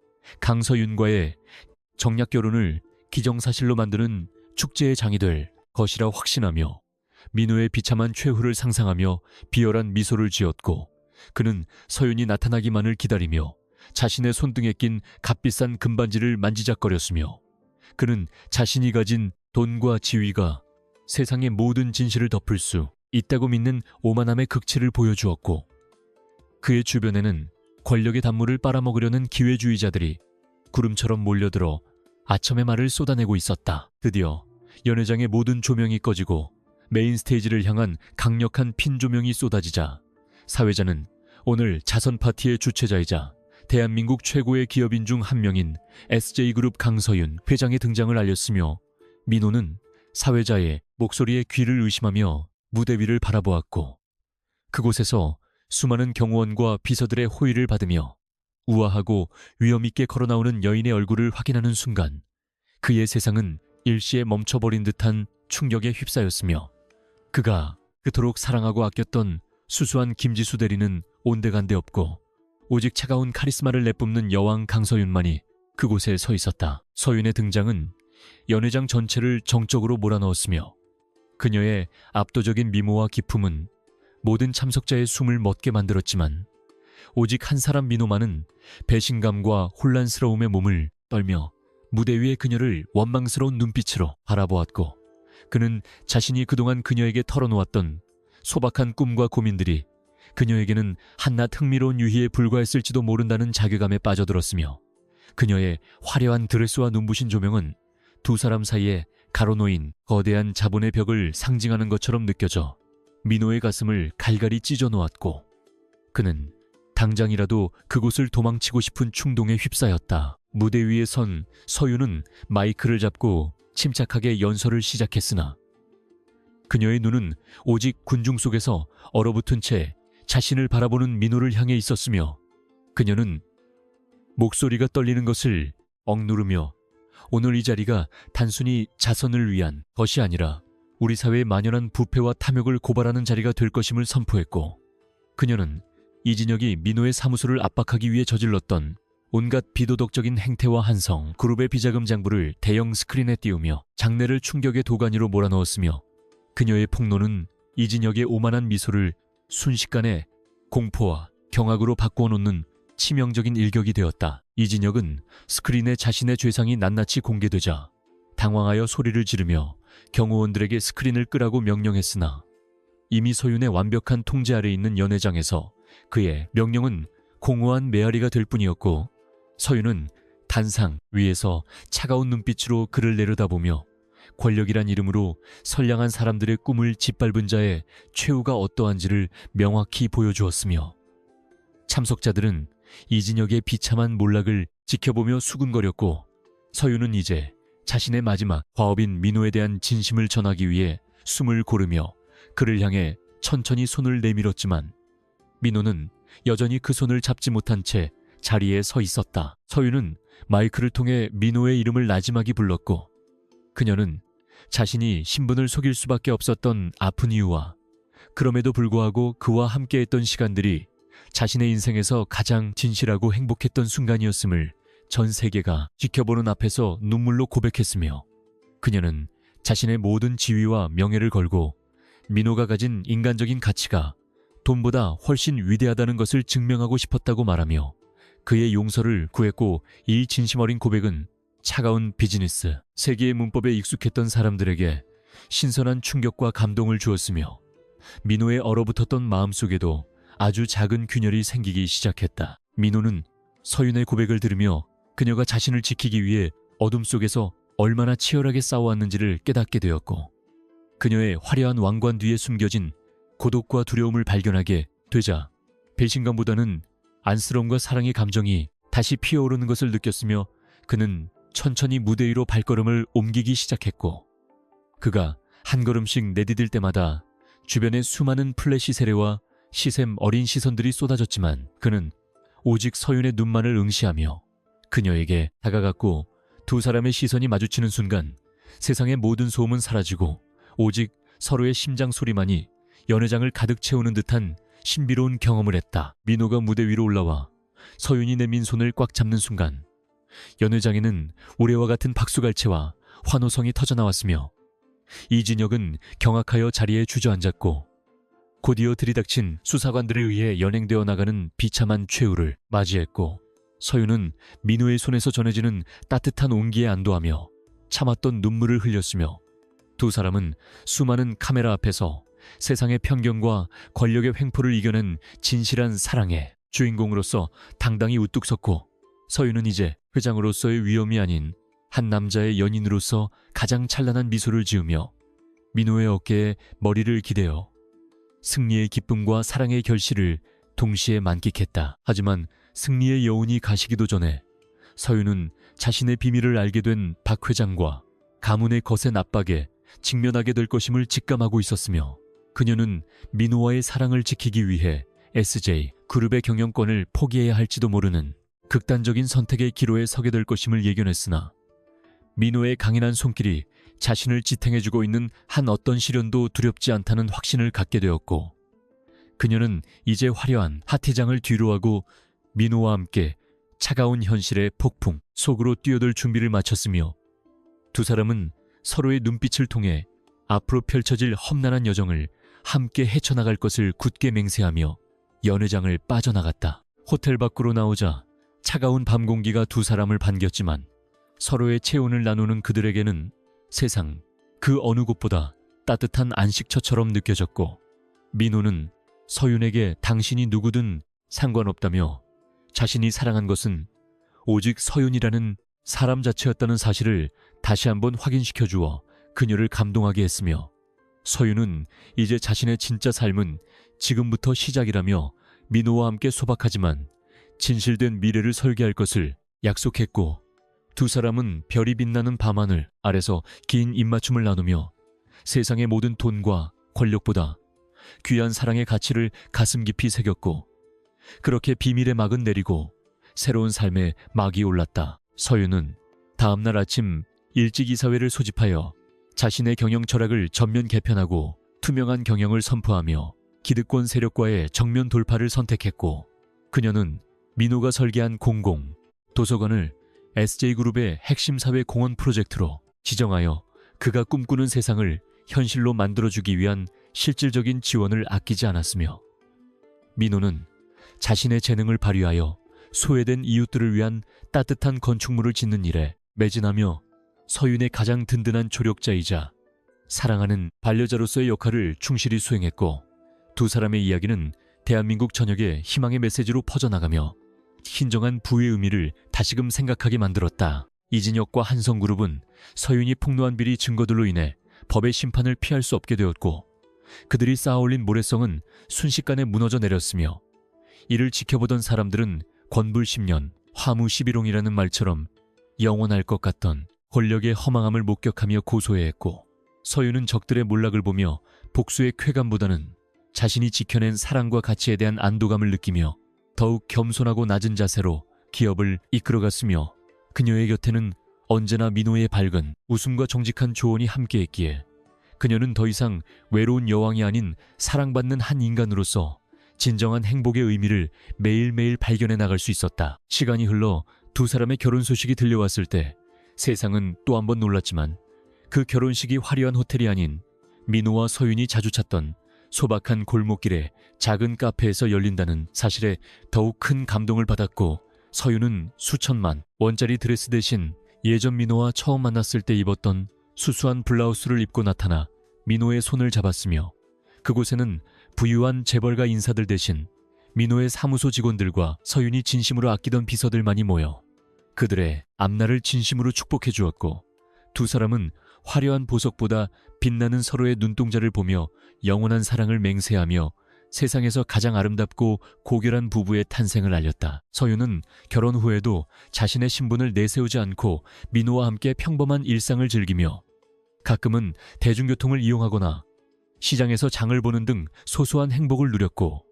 강서윤과의 정략 결혼을 기정사실로 만드는 축제의 장이 될 것이라 확신하며 민호의 비참한 최후를 상상하며 비열한 미소를 지었고 그는 서윤이 나타나기만을 기다리며 자신의 손등에 낀 값비싼 금반지를 만지작거렸으며 그는 자신이 가진 돈과 지위가 세상의 모든 진실을 덮을 수 있다고 믿는 오만함의 극치를 보여주었고 그의 주변에는 권력의 단물을 빨아먹으려는 기회주의자들이 구름처럼 몰려들어 아첨의 말을 쏟아내고 있었다. 드디어 연회장의 모든 조명이 꺼지고 메인 스테이지를 향한 강력한 핀 조명이 쏟아지자 사회자는 오늘 자선 파티의 주최자이자 대한민국 최고의 기업인 중 한 명인 SJ그룹 강서윤 회장의 등장을 알렸으며 민호는 사회자의 목소리에 귀를 의심하며 무대 위를 바라보았고 그곳에서 수많은 경호원과 비서들의 호의를 받으며 우아하고 위엄있게 걸어나오는 여인의 얼굴을 확인하는 순간 그의 세상은 일시에 멈춰버린 듯한 충격에 휩싸였으며 그가 그토록 사랑하고 아꼈던 수수한 김지수 대리는 온데간데 없고 오직 차가운 카리스마를 내뿜는 여왕 강서윤만이 그곳에 서 있었다. 서윤의 등장은 연회장 전체를 정적으로 몰아넣었으며 그녀의 압도적인 미모와 기품은 모든 참석자의 숨을 멎게 만들었지만 오직 한 사람 민호만은 배신감과 혼란스러움에 몸을 떨며 무대 위의 그녀를 원망스러운 눈빛으로 바라보았고 그는 자신이 그동안 그녀에게 털어놓았던 소박한 꿈과 고민들이 그녀에게는 한낱 흥미로운 유희에 불과했을지도 모른다는 자괴감에 빠져들었으며 그녀의 화려한 드레스와 눈부신 조명은 두 사람 사이에 가로놓인 거대한 자본의 벽을 상징하는 것처럼 느껴져 민호의 가슴을 갈갈이 찢어 놓았고 그는 당장이라도 그곳을 도망치고 싶은 충동에 휩싸였다. 무대 위에 선 서윤은 마이크를 잡고 침착하게 연설을 시작했으나 그녀의 눈은 오직 군중 속에서 얼어붙은 채 자신을 바라보는 민호를 향해 있었으며 그녀는 목소리가 떨리는 것을 억누르며 오늘 이 자리가 단순히 자선을 위한 것이 아니라 우리 사회의 만연한 부패와 탐욕을 고발하는 자리가 될 것임을 선포했고 그녀는 이진혁이 민호의 사무소를 압박하기 위해 저질렀던 온갖 비도덕적인 행태와 한성, 그룹의 비자금 장부를 대형 스크린에 띄우며 장내를 충격의 도가니로 몰아넣었으며 그녀의 폭로는 이진혁의 오만한 미소를 순식간에 공포와 경악으로 바꾸어 놓는 치명적인 일격이 되었다. 이진혁은 스크린에 자신의 죄상이 낱낱이 공개되자 당황하여 소리를 지르며 경호원들에게 스크린을 끄라고 명령했으나 이미 서윤의 완벽한 통제 아래 있는 연회장에서 그의 명령은 공허한 메아리가 될 뿐이었고 서윤은 단상 위에서 차가운 눈빛으로 그를 내려다보며 권력이란 이름으로 선량한 사람들의 꿈을 짓밟은 자의 최후가 어떠한지를 명확히 보여주었으며 참석자들은 이진혁의 비참한 몰락을 지켜보며 수군거렸고 서윤은 이제 자신의 마지막 과업인 민호에 대한 진심을 전하기 위해 숨을 고르며 그를 향해 천천히 손을 내밀었지만 민호는 여전히 그 손을 잡지 못한 채 자리에 서 있었다. 서윤은 마이크를 통해 민호의 이름을 나지막이 불렀고 그녀는 자신이 신분을 속일 수밖에 없었던 아픈 이유와 그럼에도 불구하고 그와 함께했던 시간들이 자신의 인생에서 가장 진실하고 행복했던 순간이었음을 전 세계가 지켜보는 앞에서 눈물로 고백했으며 그녀는 자신의 모든 지위와 명예를 걸고 민호가 가진 인간적인 가치가 돈보다 훨씬 위대하다는 것을 증명하고 싶었다고 말하며 그의 용서를 구했고 이 진심 어린 고백은 차가운 비즈니스, 세계의 문법에 익숙했던 사람들에게 신선한 충격과 감동을 주었으며 민호의 얼어붙었던 마음속에도 아주 작은 균열이 생기기 시작했다. 민호는 서윤의 고백을 들으며 그녀가 자신을 지키기 위해 어둠 속에서 얼마나 치열하게 싸워왔는지를 깨닫게 되었고 그녀의 화려한 왕관 뒤에 숨겨진 고독과 두려움을 발견하게 되자 배신감보다는 안쓰러움과 사랑의 감정이 다시 피어오르는 것을 느꼈으며 그는 천천히 무대 위로 발걸음을 옮기기 시작했고, 그가 한 걸음씩 내디딜 때마다 주변에 수많은 플래시 세례와 시샘 어린 시선들이 쏟아졌지만 그는 오직 서윤의 눈만을 응시하며 그녀에게 다가갔고, 두 사람의 시선이 마주치는 순간 세상의 모든 소음은 사라지고 오직 서로의 심장 소리만이 연회장을 가득 채우는 듯한 신비로운 경험을 했다. 민호가 무대 위로 올라와 서윤이 내민 손을 꽉 잡는 순간 연회장에는 우레와 같은 박수갈채와 환호성이 터져나왔으며 이진혁은 경악하여 자리에 주저앉았고, 곧이어 들이닥친 수사관들에 의해 연행되어 나가는 비참한 최후를 맞이했고, 서윤은 민호의 손에서 전해지는 따뜻한 온기에 안도하며 참았던 눈물을 흘렸으며, 두 사람은 수많은 카메라 앞에서 세상의 편견과 권력의 횡포를 이겨낸 진실한 사랑의 주인공으로서 당당히 우뚝 섰고, 서윤은 이제 회장으로서의 위엄이 아닌 한 남자의 연인으로서 가장 찬란한 미소를 지으며 민호의 어깨에 머리를 기대어 승리의 기쁨과 사랑의 결실을 동시에 만끽했다. 하지만 승리의 여운이 가시기도 전에 서윤은 자신의 비밀을 알게 된 박 회장과 가문의 거센 압박에 직면하게 될 것임을 직감하고 있었으며, 그녀는 민호와의 사랑을 지키기 위해 SJ 그룹의 경영권을 포기해야 할지도 모르는 극단적인 선택의 기로에 서게 될 것임을 예견했으나, 민호의 강인한 손길이 자신을 지탱해주고 있는 한 어떤 시련도 두렵지 않다는 확신을 갖게 되었고, 그녀는 이제 화려한 하티장을 뒤로하고 민호와 함께 차가운 현실의 폭풍 속으로 뛰어들 준비를 마쳤으며, 두 사람은 서로의 눈빛을 통해 앞으로 펼쳐질 험난한 여정을 함께 헤쳐나갈 것을 굳게 맹세하며 연회장을 빠져나갔다. 호텔 밖으로 나오자 차가운 밤 공기가 두 사람을 반겼지만 서로의 체온을 나누는 그들에게는 세상 그 어느 곳보다 따뜻한 안식처처럼 느껴졌고, 민호는 서윤에게 당신이 누구든 상관없다며 자신이 사랑한 것은 오직 서윤이라는 사람 자체였다는 사실을 다시 한번 확인시켜 주어 그녀를 감동하게 했으며, 서윤은 이제 자신의 진짜 삶은 지금부터 시작이라며 민호와 함께 소박하지만 진실된 미래를 설계할 것을 약속했고, 두 사람은 별이 빛나는 밤하늘 아래서 긴 입맞춤을 나누며 세상의 모든 돈과 권력보다 귀한 사랑의 가치를 가슴 깊이 새겼고, 그렇게 비밀의 막은 내리고 새로운 삶의 막이 올랐다. 서윤은 다음날 아침 일찍 이사회를 소집하여 자신의 경영 철학을 전면 개편하고 투명한 경영을 선포하며 기득권 세력과의 정면 돌파를 선택했고, 그녀는 민호가 설계한 공공 도서관을 SJ그룹의 핵심 사회 공헌 프로젝트로 지정하여 그가 꿈꾸는 세상을 현실로 만들어주기 위한 실질적인 지원을 아끼지 않았으며, 민호는 자신의 재능을 발휘하여 소외된 이웃들을 위한 따뜻한 건축물을 짓는 일에 매진하며 서윤의 가장 든든한 조력자이자 사랑하는 반려자로서의 역할을 충실히 수행했고, 두 사람의 이야기는 대한민국 전역에 희망의 메시지로 퍼져나가며 신정한 부의 의미를 다시금 생각하게 만들었다. 이진혁과 한성그룹은 서윤이 폭로한 비리 증거들로 인해 법의 심판을 피할 수 없게 되었고, 그들이 쌓아올린 모래성은 순식간에 무너져 내렸으며, 이를 지켜보던 사람들은 권불 10년, 화무 11홍이라는 말처럼 영원할 것 같던 권력의 허망함을 목격하며 고소해했고, 서윤은 적들의 몰락을 보며 복수의 쾌감보다는 자신이 지켜낸 사랑과 가치에 대한 안도감을 느끼며 더욱 겸손하고 낮은 자세로 기업을 이끌어갔으며, 그녀의 곁에는 언제나 민호의 밝은 웃음과 정직한 조언이 함께했기에 그녀는 더 이상 외로운 여왕이 아닌 사랑받는 한 인간으로서 진정한 행복의 의미를 매일매일 발견해 나갈 수 있었다. 시간이 흘러 두 사람의 결혼 소식이 들려왔을 때 세상은 또 한 번 놀랐지만, 그 결혼식이 화려한 호텔이 아닌 민호와 서윤이 자주 찾던 소박한 골목길의 작은 카페에서 열린다는 사실에 더욱 큰 감동을 받았고, 서윤은 수천만 원짜리 드레스 대신 예전 민호와 처음 만났을 때 입었던 수수한 블라우스를 입고 나타나 민호의 손을 잡았으며, 그곳에는 부유한 재벌가 인사들 대신 민호의 사무소 직원들과 서윤이 진심으로 아끼던 비서들만이 모여 그들의 앞날을 진심으로 축복해 주었고, 두 사람은 화려한 보석보다 빛나는 서로의 눈동자를 보며 영원한 사랑을 맹세하며 세상에서 가장 아름답고 고결한 부부의 탄생을 알렸다. 서윤은 결혼 후에도 자신의 신분을 내세우지 않고 민호와 함께 평범한 일상을 즐기며 가끔은 대중교통을 이용하거나 시장에서 장을 보는 등 소소한 행복을 누렸고,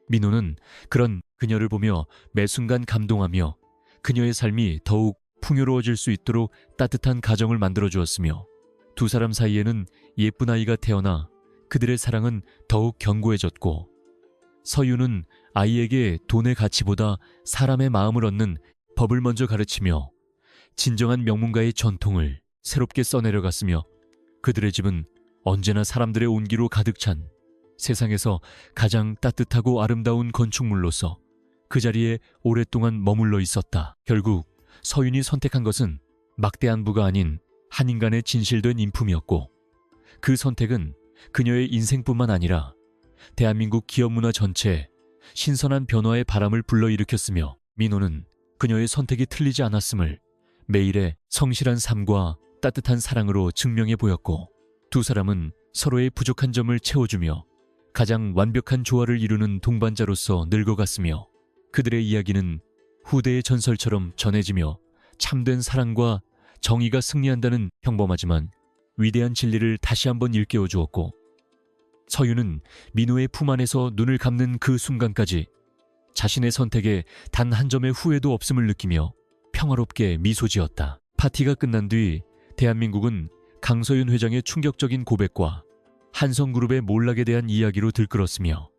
민호는 그런 그녀를 보며 매 순간 감동하며 그녀의 삶이 더욱 풍요로워질 수 있도록 따뜻한 가정을 만들어 주었으며, 두 사람 사이에는 예쁜 아이가 태어나 그들의 사랑은 더욱 견고해졌고, 서윤은 아이에게 돈의 가치보다 사람의 마음을 얻는 법을 먼저 가르치며 진정한 명문가의 전통을 새롭게 써내려갔으며, 그들의 집은 언제나 사람들의 온기로 가득 찬 세상에서 가장 따뜻하고 아름다운 건축물로서 그 자리에 오랫동안 머물러 있었다. 결국 서윤이 선택한 것은 막대한 부가 아닌 한 인간의 진실된 인품이었고, 그 선택은 그녀의 인생뿐만 아니라 대한민국 기업 문화 전체에 신선한 변화의 바람을 불러일으켰으며, 민호는 그녀의 선택이 틀리지 않았음을 매일의 성실한 삶과 따뜻한 사랑으로 증명해 보였고, 두 사람은 서로의 부족한 점을 채워주며 가장 완벽한 조화를 이루는 동반자로서 늙어갔으며, 그들의 이야기는 후대의 전설처럼 전해지며 참된 사랑과 정의가 승리한다는 평범하지만 위대한 진리를 다시 한번 일깨워 주었고, 서윤은 민호의 품 안에서 눈을 감는 그 순간까지 자신의 선택에 단 한 점의 후회도 없음을 느끼며 평화롭게 미소 지었다. 파티가 끝난 뒤 대한민국은 강서윤 회장의 충격적인 고백과 한성그룹의 몰락에 대한 이야기로 들끓었으며,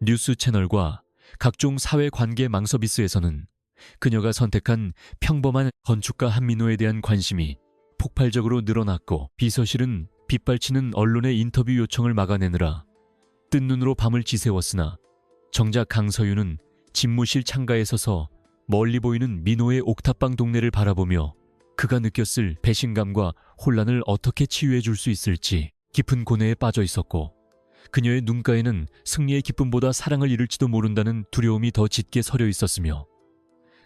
뉴스 채널과 각종 사회관계 망서비스에서는 그녀가 선택한 평범한 건축가 한민호에 대한 관심이 폭발적으로 늘어났고, 비서실은 빗발치는 언론의 인터뷰 요청을 막아내느라 뜬 눈으로 밤을 지새웠으나, 정작 강서윤은 집무실 창가에 서서 멀리 보이는 민호의 옥탑방 동네를 바라보며 그가 느꼈을 배신감과 혼란을 어떻게 치유해 줄 수 있을지 깊은 고뇌에 빠져 있었고, 그녀의 눈가에는 승리의 기쁨보다 사랑을 잃을지도 모른다는 두려움이 더 짙게 서려 있었으며,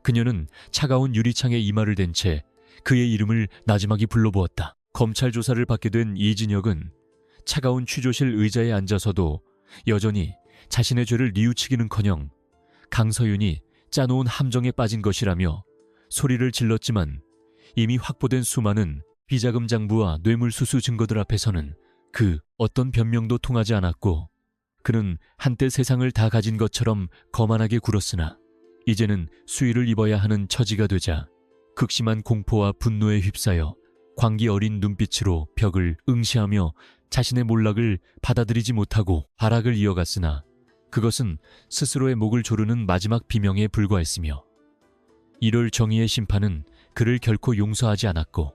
그녀는 차가운 유리창에 이마를 댄 채 그의 이름을 나지막이 불러보았다. 검찰 조사를 받게 된 이진혁은 차가운 취조실 의자에 앉아서도 여전히 자신의 죄를 뉘우치기는커녕 강서윤이 짜놓은 함정에 빠진 것이라며 소리를 질렀지만, 이미 확보된 수많은 비자금 장부와 뇌물수수 증거들 앞에서는 그 어떤 변명도 통하지 않았고, 그는 한때 세상을 다 가진 것처럼 거만하게 굴었으나 이제는 수위를 입어야 하는 처지가 되자 극심한 공포와 분노에 휩싸여 광기 어린 눈빛으로 벽을 응시하며 자신의 몰락을 받아들이지 못하고 발악을 이어갔으나, 그것은 스스로의 목을 조르는 마지막 비명에 불과했으며, 이럴 정의의 심판은 그를 결코 용서하지 않았고,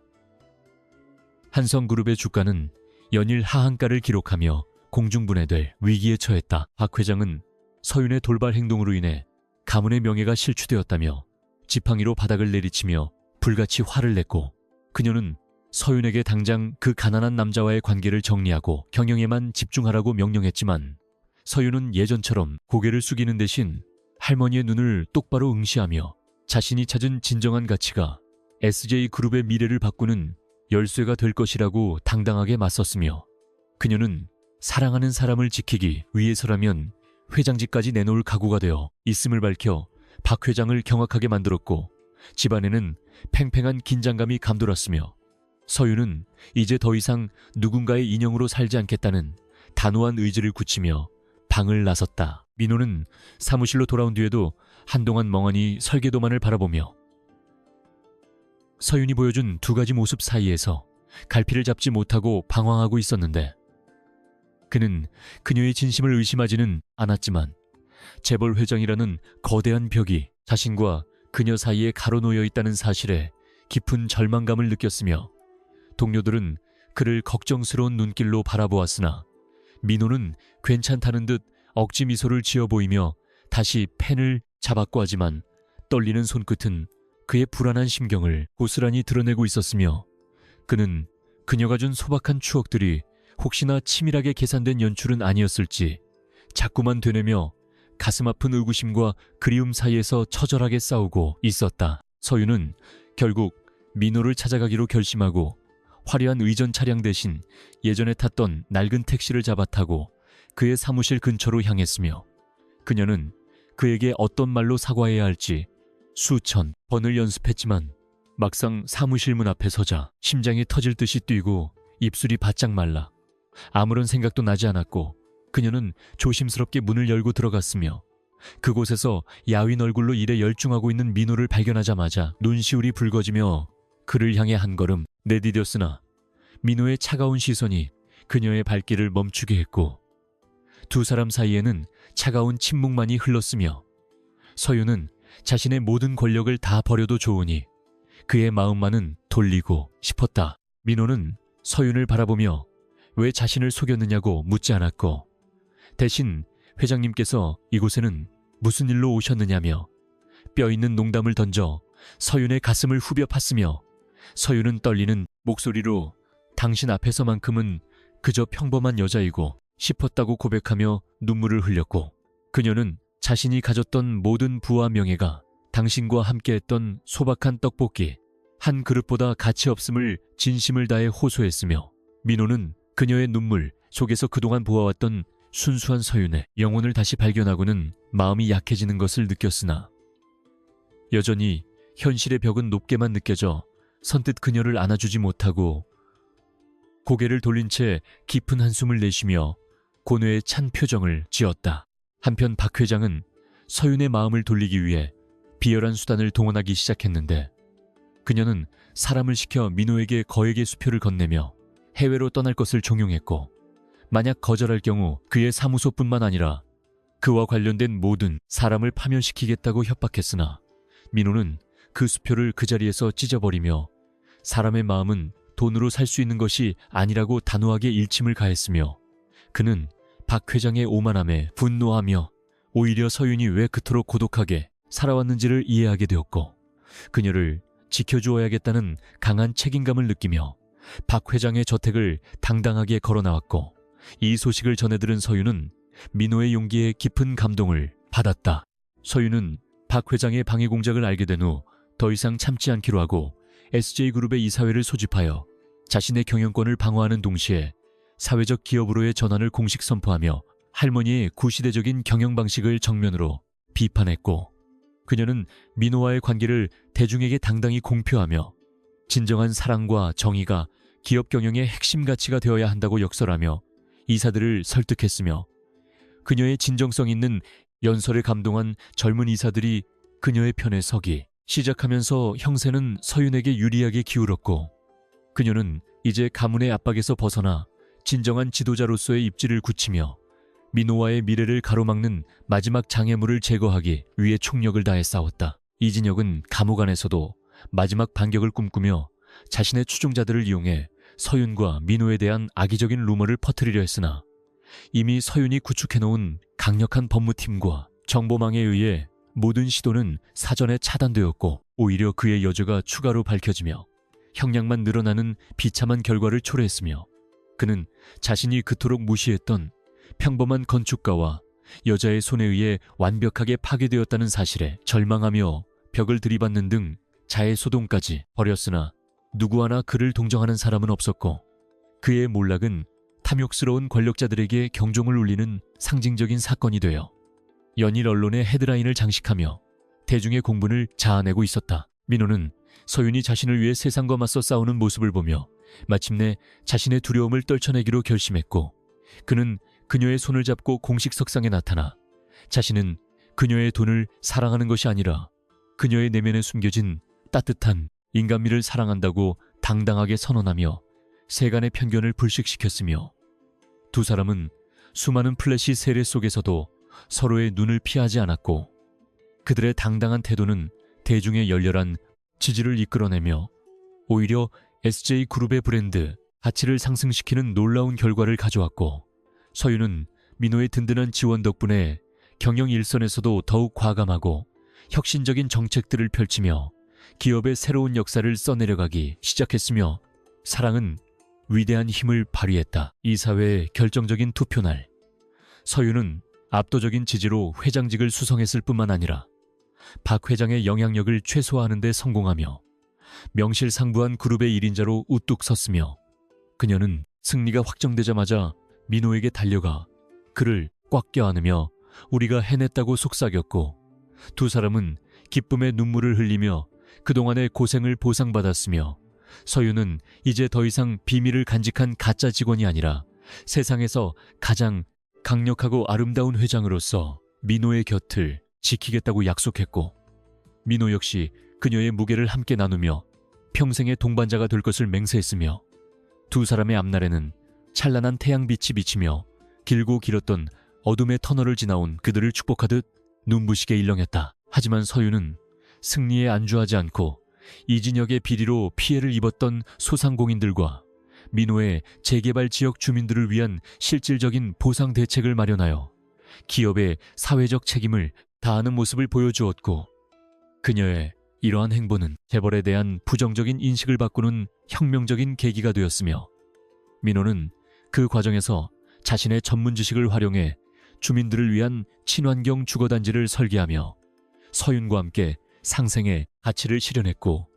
한성그룹의 주가는 연일 하한가를 기록하며 공중분해될 위기에 처했다. 박 회장은 서윤의 돌발 행동으로 인해 가문의 명예가 실추되었다며 지팡이로 바닥을 내리치며 불같이 화를 냈고, 그녀는 서윤에게 당장 그 가난한 남자와의 관계를 정리하고 경영에만 집중하라고 명령했지만, 서윤은 예전처럼 고개를 숙이는 대신 할머니의 눈을 똑바로 응시하며 자신이 찾은 진정한 가치가 SJ그룹의 미래를 바꾸는 열쇠가 될 것이라고 당당하게 맞섰으며, 그녀는 사랑하는 사람을 지키기 위해서라면 회장직까지 내놓을 각오가 되어 있음을 밝혀 박 회장을 경악하게 만들었고, 집안에는 팽팽한 긴장감이 감돌았으며, 서윤은 이제 더 이상 누군가의 인형으로 살지 않겠다는 단호한 의지를 굳히며 방을 나섰다. 민호는 사무실로 돌아온 뒤에도 한동안 멍하니 설계도만을 바라보며 서윤이 보여준 두 가지 모습 사이에서 갈피를 잡지 못하고 방황하고 있었는데, 그는 그녀의 진심을 의심하지는 않았지만 재벌 회장이라는 거대한 벽이 자신과 그녀 사이에 가로놓여 있다는 사실에 깊은 절망감을 느꼈으며, 동료들은 그를 걱정스러운 눈길로 바라보았으나 민호는 괜찮다는 듯 억지 미소를 지어 보이며 다시 펜을 잡았고, 하지만 떨리는 손끝은 그의 불안한 심경을 고스란히 드러내고 있었으며, 그는 그녀가 준 소박한 추억들이 혹시나 치밀하게 계산된 연출은 아니었을지 자꾸만 되뇌며 가슴 아픈 의구심과 그리움 사이에서 처절하게 싸우고 있었다. 서윤은 결국 민호를 찾아가기로 결심하고 화려한 의전 차량 대신 예전에 탔던 낡은 택시를 잡아 타고 그의 사무실 근처로 향했으며 그녀는 그에게 어떤 말로 사과해야 할지 수천 번을 연습했지만 막상 사무실 문 앞에 서자 심장이 터질 듯이 뛰고 입술이 바짝 말라 아무런 생각도 나지 않았고 그녀는 조심스럽게 문을 열고 들어갔으며 그곳에서 야윈 얼굴로 일에 열중하고 있는 민호를 발견하자마자 눈시울이 붉어지며 그를 향해 한 걸음 내디뎠으나 민호의 차가운 시선이 그녀의 발길을 멈추게 했고 두 사람 사이에는 차가운 침묵만이 흘렀으며 서윤은 자신의 모든 권력을 다 버려도 좋으니 그의 마음만은 돌리고 싶었다. 민호는 서윤을 바라보며 왜 자신을 속였느냐고 묻지 않았고 대신 회장님께서 이곳에는 무슨 일로 오셨느냐며 뼈있는 농담을 던져 서윤의 가슴을 후벼 팠으며 서윤은 떨리는 목소리로 당신 앞에서만큼은 그저 평범한 여자이고 싶었다고 고백하며 눈물을 흘렸고 그녀는 자신이 가졌던 모든 부와 명예가 당신과 함께했던 소박한 떡볶이 한 그릇보다 가치 없음을 진심을 다해 호소했으며 민호는 그녀의 눈물 속에서 그동안 보아왔던 순수한 서윤의 영혼을 다시 발견하고는 마음이 약해지는 것을 느꼈으나 여전히 현실의 벽은 높게만 느껴져 선뜻 그녀를 안아주지 못하고 고개를 돌린 채 깊은 한숨을 내쉬며 고뇌에 찬 표정을 지었다. 한편 박 회장은 서윤의 마음을 돌리기 위해 비열한 수단을 동원하기 시작했는데 그녀는 사람을 시켜 민호에게 거액의 수표를 건네며 해외로 떠날 것을 종용했고 만약 거절할 경우 그의 사무소뿐만 아니라 그와 관련된 모든 사람을 파면시키겠다고 협박했으나 민호는 그 수표를 그 자리에서 찢어버리며 사람의 마음은 돈으로 살 수 있는 것이 아니라고 단호하게 일침을 가했으며 그는 박 회장의 오만함에 분노하며 오히려 서윤이 왜 그토록 고독하게 살아왔는지를 이해하게 되었고 그녀를 지켜주어야겠다는 강한 책임감을 느끼며 박 회장의 저택을 당당하게 걸어나왔고 이 소식을 전해들은 서윤은 민호의 용기에 깊은 감동을 받았다. 서윤은 박 회장의 방해 공작을 알게 된 후 더 이상 참지 않기로 하고 SJ그룹의 이사회를 소집하여 자신의 경영권을 방어하는 동시에 사회적 기업으로의 전환을 공식 선포하며 할머니의 구시대적인 경영 방식을 정면으로 비판했고 그녀는 민호와의 관계를 대중에게 당당히 공표하며 진정한 사랑과 정의가 기업 경영의 핵심 가치가 되어야 한다고 역설하며 이사들을 설득했으며 그녀의 진정성 있는 연설에 감동한 젊은 이사들이 그녀의 편에 서기 시작하면서 형세는 서윤에게 유리하게 기울었고 그녀는 이제 가문의 압박에서 벗어나 진정한 지도자로서의 입지를 굳히며 민호와의 미래를 가로막는 마지막 장애물을 제거하기 위해 총력을 다해 싸웠다. 이진혁은 감옥 안에서도 마지막 반격을 꿈꾸며 자신의 추종자들을 이용해 서윤과 민호에 대한 악의적인 루머를 퍼뜨리려 했으나 이미 서윤이 구축해놓은 강력한 법무팀과 정보망에 의해 모든 시도는 사전에 차단되었고 오히려 그의 여죄가 추가로 밝혀지며 형량만 늘어나는 비참한 결과를 초래했으며 그는 자신이 그토록 무시했던 평범한 건축가와 여자의 손에 의해 완벽하게 파괴되었다는 사실에 절망하며 벽을 들이받는 등 자해 소동까지 벌였으나 누구 하나 그를 동정하는 사람은 없었고 그의 몰락은 탐욕스러운 권력자들에게 경종을 울리는 상징적인 사건이 되어 연일 언론의 헤드라인을 장식하며 대중의 공분을 자아내고 있었다. 민호는 서윤이 자신을 위해 세상과 맞서 싸우는 모습을 보며 마침내 자신의 두려움을 떨쳐내기로 결심했고 그는 그녀의 손을 잡고 공식 석상에 나타나 자신은 그녀의 돈을 사랑하는 것이 아니라 그녀의 내면에 숨겨진 따뜻한 인간미를 사랑한다고 당당하게 선언하며 세간의 편견을 불식시켰으며 두 사람은 수많은 플래시 세례 속에서도 서로의 눈을 피하지 않았고 그들의 당당한 태도는 대중의 열렬한 지지를 이끌어내며 오히려 SJ그룹의 브랜드 가치를 상승시키는 놀라운 결과를 가져왔고 서윤은 민호의 든든한 지원 덕분에 경영 일선에서도 더욱 과감하고 혁신적인 정책들을 펼치며 기업의 새로운 역사를 써내려가기 시작했으며 사랑은 위대한 힘을 발휘했다. 이사회의 결정적인 투표날 서윤은 압도적인 지지로 회장직을 수성했을 뿐만 아니라 박 회장의 영향력을 최소화하는 데 성공하며 명실상부한 그룹의 1인자로 우뚝 섰으며 그녀는 승리가 확정되자마자 민호에게 달려가 그를 꽉 껴안으며 우리가 해냈다고 속삭였고, 두 사람은 기쁨의 눈물을 흘리며 그동안의 고생을 보상받았으며, 서윤은 이제 더 이상 비밀을 간직한 가짜 직원이 아니라 세상에서 가장 강력하고 아름다운 회장으로서 민호의 곁을 지키겠다고 약속했고, 민호 역시 그녀의 무게를 함께 나누며 평생의 동반자가 될 것을 맹세했으며, 두 사람의 앞날에는 찬란한 태양빛이 비치며 길고 길었던 어둠의 터널을 지나온 그들을 축복하듯 눈부시게 일렁였다. 하지만 서윤은 승리에 안주하지 않고 이진혁의 비리로 피해를 입었던 소상공인들과 민호의 재개발 지역 주민들을 위한 실질적인 보상 대책을 마련하여 기업의 사회적 책임을 다하는 모습을 보여주었고, 그녀의 이러한 행보는 재벌에 대한 부정적인 인식을 바꾸는 혁명적인 계기가 되었으며, 민호는 그 과정에서 자신의 전문 지식을 활용해 주민들을 위한 친환경 주거단지를 설계하며 서윤과 함께 상생의 가치를 실현했고,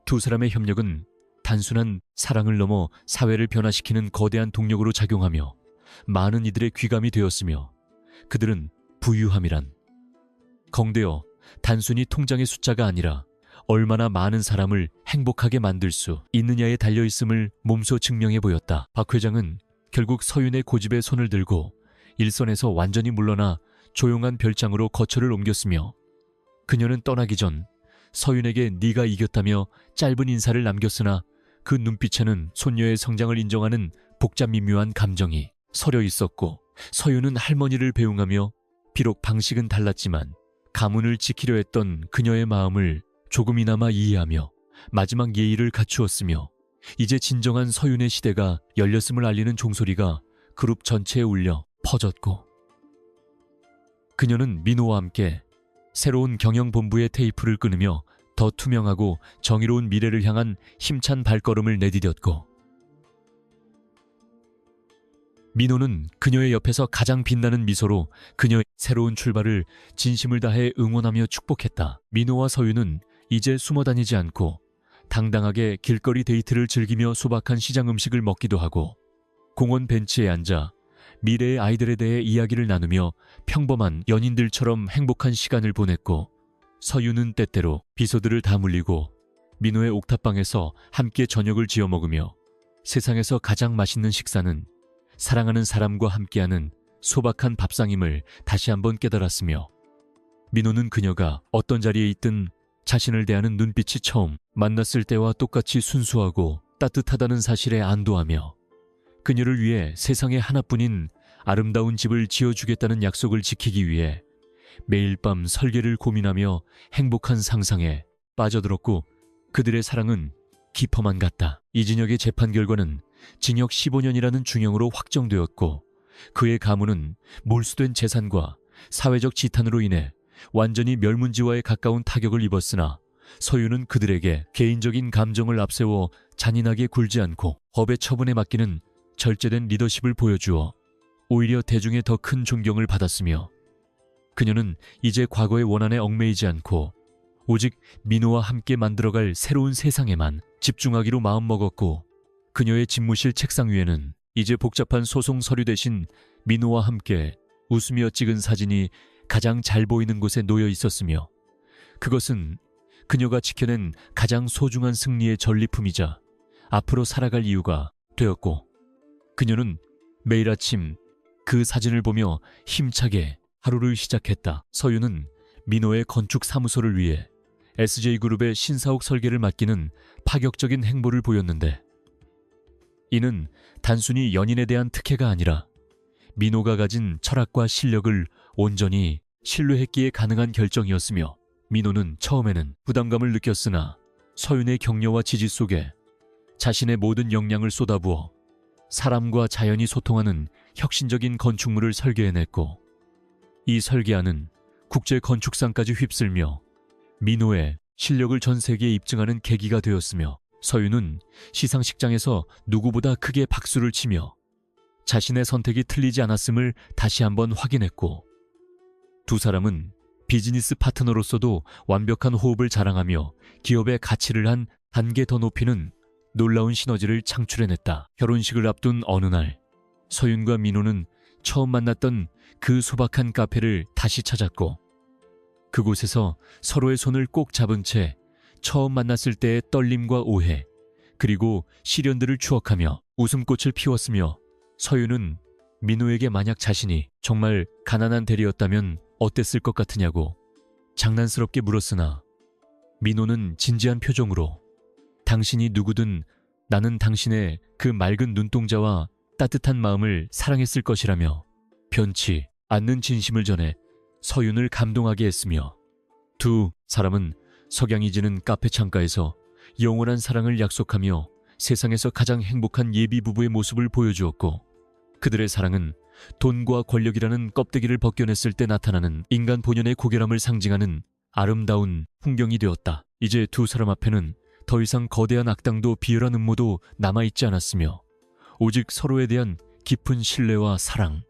두 사람의 협력은 단순한 사랑을 넘어 사회를 변화시키는 거대한 동력으로 작용하며 많은 이들의 귀감이 되었으며, 그들은 부유함이란 공되어 단순히 통장의 숫자가 아니라 얼마나 많은 사람을 행복하게 만들 수 있느냐에 달려있음을 몸소 증명해 보였다. 박 회장은 결국 서윤의 고집에 손을 들고 일선에서 완전히 물러나 조용한 별장으로 거처를 옮겼으며, 그녀는 떠나기 전 서윤에게 네가 이겼다며 짧은 인사를 남겼으나 그 눈빛에는 손녀의 성장을 인정하는 복잡미묘한 감정이 서려 있었고, 서윤은 할머니를 배웅하며 비록 방식은 달랐지만 가문을 지키려 했던 그녀의 마음을 조금이나마 이해하며 마지막 예의를 갖추었으며, 이제 진정한 서윤의 시대가 열렸음을 알리는 종소리가 그룹 전체에 울려 퍼졌고, 그녀는 민호와 함께 새로운 경영본부의 테이프를 끊으며 더 투명하고 정의로운 미래를 향한 힘찬 발걸음을 내디뎠고, 민호는 그녀의 옆에서 가장 빛나는 미소로 그녀의 새로운 출발을 진심을 다해 응원하며 축복했다. 민호와 서윤은 이제 숨어 다니지 않고 당당하게 길거리 데이트를 즐기며 소박한 시장 음식을 먹기도 하고, 공원 벤치에 앉아 미래의 아이들에 대해 이야기를 나누며 평범한 연인들처럼 행복한 시간을 보냈고, 서윤은 때때로 비소들을 다 물리고 민호의 옥탑방에서 함께 저녁을 지어 먹으며, 세상에서 가장 맛있는 식사는 사랑하는 사람과 함께하는 소박한 밥상임을 다시 한번 깨달았으며, 민호는 그녀가 어떤 자리에 있든 자신을 대하는 눈빛이 처음 만났을 때와 똑같이 순수하고 따뜻하다는 사실에 안도하며, 그녀를 위해 세상에 하나뿐인 아름다운 집을 지어주겠다는 약속을 지키기 위해 매일 밤 설계를 고민하며 행복한 상상에 빠져들었고, 그들의 사랑은 깊어만 갔다. 이진혁의 재판 결과는 징역 15년이라는 중형으로 확정되었고, 그의 가문은 몰수된 재산과 사회적 지탄으로 인해 완전히 멸문지화에 가까운 타격을 입었으나, 서윤은 그들에게 개인적인 감정을 앞세워 잔인하게 굴지 않고 법의 처분에 맡기는 절제된 리더십을 보여주어 오히려 대중의 더 큰 존경을 받았으며, 그녀는 이제 과거의 원한에 얽매이지 않고 오직 민호와 함께 만들어갈 새로운 세상에만 집중하기로 마음먹었고, 그녀의 집무실 책상 위에는 이제 복잡한 소송 서류 대신 민호와 함께 웃으며 찍은 사진이 가장 잘 보이는 곳에 놓여 있었으며, 그것은 그녀가 지켜낸 가장 소중한 승리의 전리품이자 앞으로 살아갈 이유가 되었고, 그녀는 매일 아침 그 사진을 보며 힘차게 하루를 시작했다. 서윤은 민호의 건축 사무소를 위해 SJ그룹의 신사옥 설계를 맡기는 파격적인 행보를 보였는데, 이는 단순히 연인에 대한 특혜가 아니라 민호가 가진 철학과 실력을 온전히 신뢰했기에 가능한 결정이었으며, 민호는 처음에는 부담감을 느꼈으나 서윤의 격려와 지지 속에 자신의 모든 역량을 쏟아부어 사람과 자연이 소통하는 혁신적인 건축물을 설계해냈고, 이 설계안은 국제 건축상까지 휩쓸며 민호의 실력을 전 세계에 입증하는 계기가 되었으며, 서윤은 시상식장에서 누구보다 크게 박수를 치며 자신의 선택이 틀리지 않았음을 다시 한번 확인했고, 두 사람은 비즈니스 파트너로서도 완벽한 호흡을 자랑하며 기업의 가치를 한 단계 더 높이는 놀라운 시너지를 창출해냈다. 결혼식을 앞둔 어느 날, 서윤과 민호는 처음 만났던 그 소박한 카페를 다시 찾았고 그곳에서 서로의 손을 꼭 잡은 채 처음 만났을 때의 떨림과 오해 그리고 시련들을 추억하며 웃음꽃을 피웠으며 서윤은 민호에게 만약 자신이 정말 가난한 대리였다면 어땠을 것 같으냐고 장난스럽게 물었으나 민호는 진지한 표정으로 당신이 누구든 나는 당신의 그 맑은 눈동자와 따뜻한 마음을 사랑했을 것이라며 변치 않는 진심을 전해 서윤을 감동하게 했으며 두 사람은 석양이 지는 카페 창가에서 영원한 사랑을 약속하며 세상에서 가장 행복한 예비 부부의 모습을 보여주었고 그들의 사랑은 돈과 권력이라는 껍데기를 벗겨냈을 때 나타나는 인간 본연의 고결함을 상징하는 아름다운 풍경이 되었다. 이제 두 사람 앞에는 더 이상 거대한 악당도 비열한 음모도 남아있지 않았으며 오직 서로에 대한 깊은 신뢰와 사랑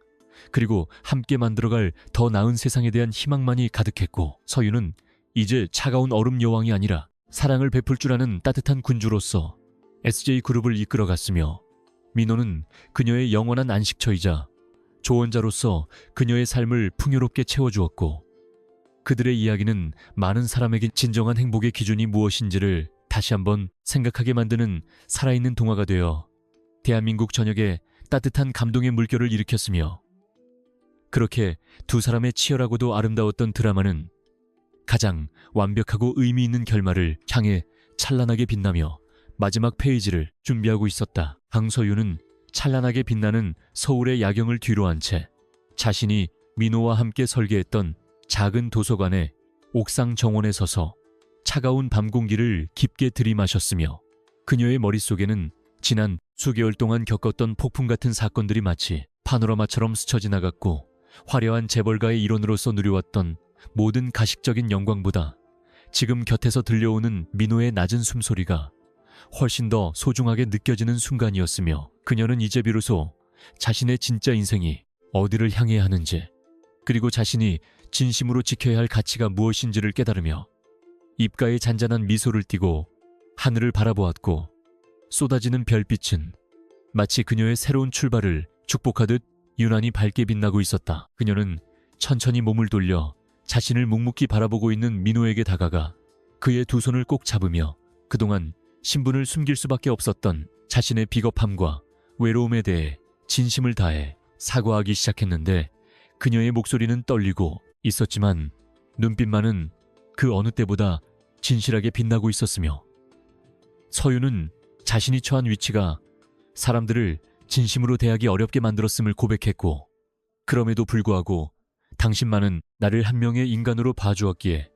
그리고 함께 만들어갈 더 나은 세상에 대한 희망만이 가득했고 서윤은 이제 차가운 얼음 여왕이 아니라 사랑을 베풀 줄 아는 따뜻한 군주로서 SJ그룹을 이끌어갔으며 민호는 그녀의 영원한 안식처이자 조언자로서 그녀의 삶을 풍요롭게 채워주었고 그들의 이야기는 많은 사람에게 진정한 행복의 기준이 무엇인지를 다시 한번 생각하게 만드는 살아있는 동화가 되어 대한민국 전역에 따뜻한 감동의 물결을 일으켰으며 그렇게 두 사람의 치열하고도 아름다웠던 드라마는 가장 완벽하고 의미 있는 결말을 향해 찬란하게 빛나며 마지막 페이지를 준비하고 있었다. 강서윤은 찬란하게 빛나는 서울의 야경을 뒤로한 채 자신이 민호와 함께 설계했던 작은 도서관의 옥상 정원에 서서 차가운 밤 공기를 깊게 들이마셨으며 그녀의 머릿속에는 지난 수개월 동안 겪었던 폭풍 같은 사건들이 마치 파노라마처럼 스쳐 지나갔고 화려한 재벌가의 일원으로서 누려왔던 모든 가식적인 영광보다 지금 곁에서 들려오는 민호의 낮은 숨소리가 훨씬 더 소중하게 느껴지는 순간이었으며 그녀는 이제 비로소 자신의 진짜 인생이 어디를 향해야 하는지 그리고 자신이 진심으로 지켜야 할 가치가 무엇인지를 깨달으며 입가에 잔잔한 미소를 띠고 하늘을 바라보았고 쏟아지는 별빛은 마치 그녀의 새로운 출발을 축복하듯 유난히 밝게 빛나고 있었다. 그녀는 천천히 몸을 돌려 자신을 묵묵히 바라보고 있는 민호에게 다가가 그의 두 손을 꼭 잡으며 그동안 신분을 숨길 수밖에 없었던 자신의 비겁함과 외로움에 대해 진심을 다해 사과하기 시작했는데 그녀의 목소리는 떨리고 있었지만 눈빛만은 그 어느 때보다 진실하게 빛나고 있었으며 서윤은 자신이 처한 위치가 사람들을 진심으로 대하기 어렵게 만들었음을 고백했고 그럼에도 불구하고 당신만은 나를 한 명의 인간으로 봐주었기에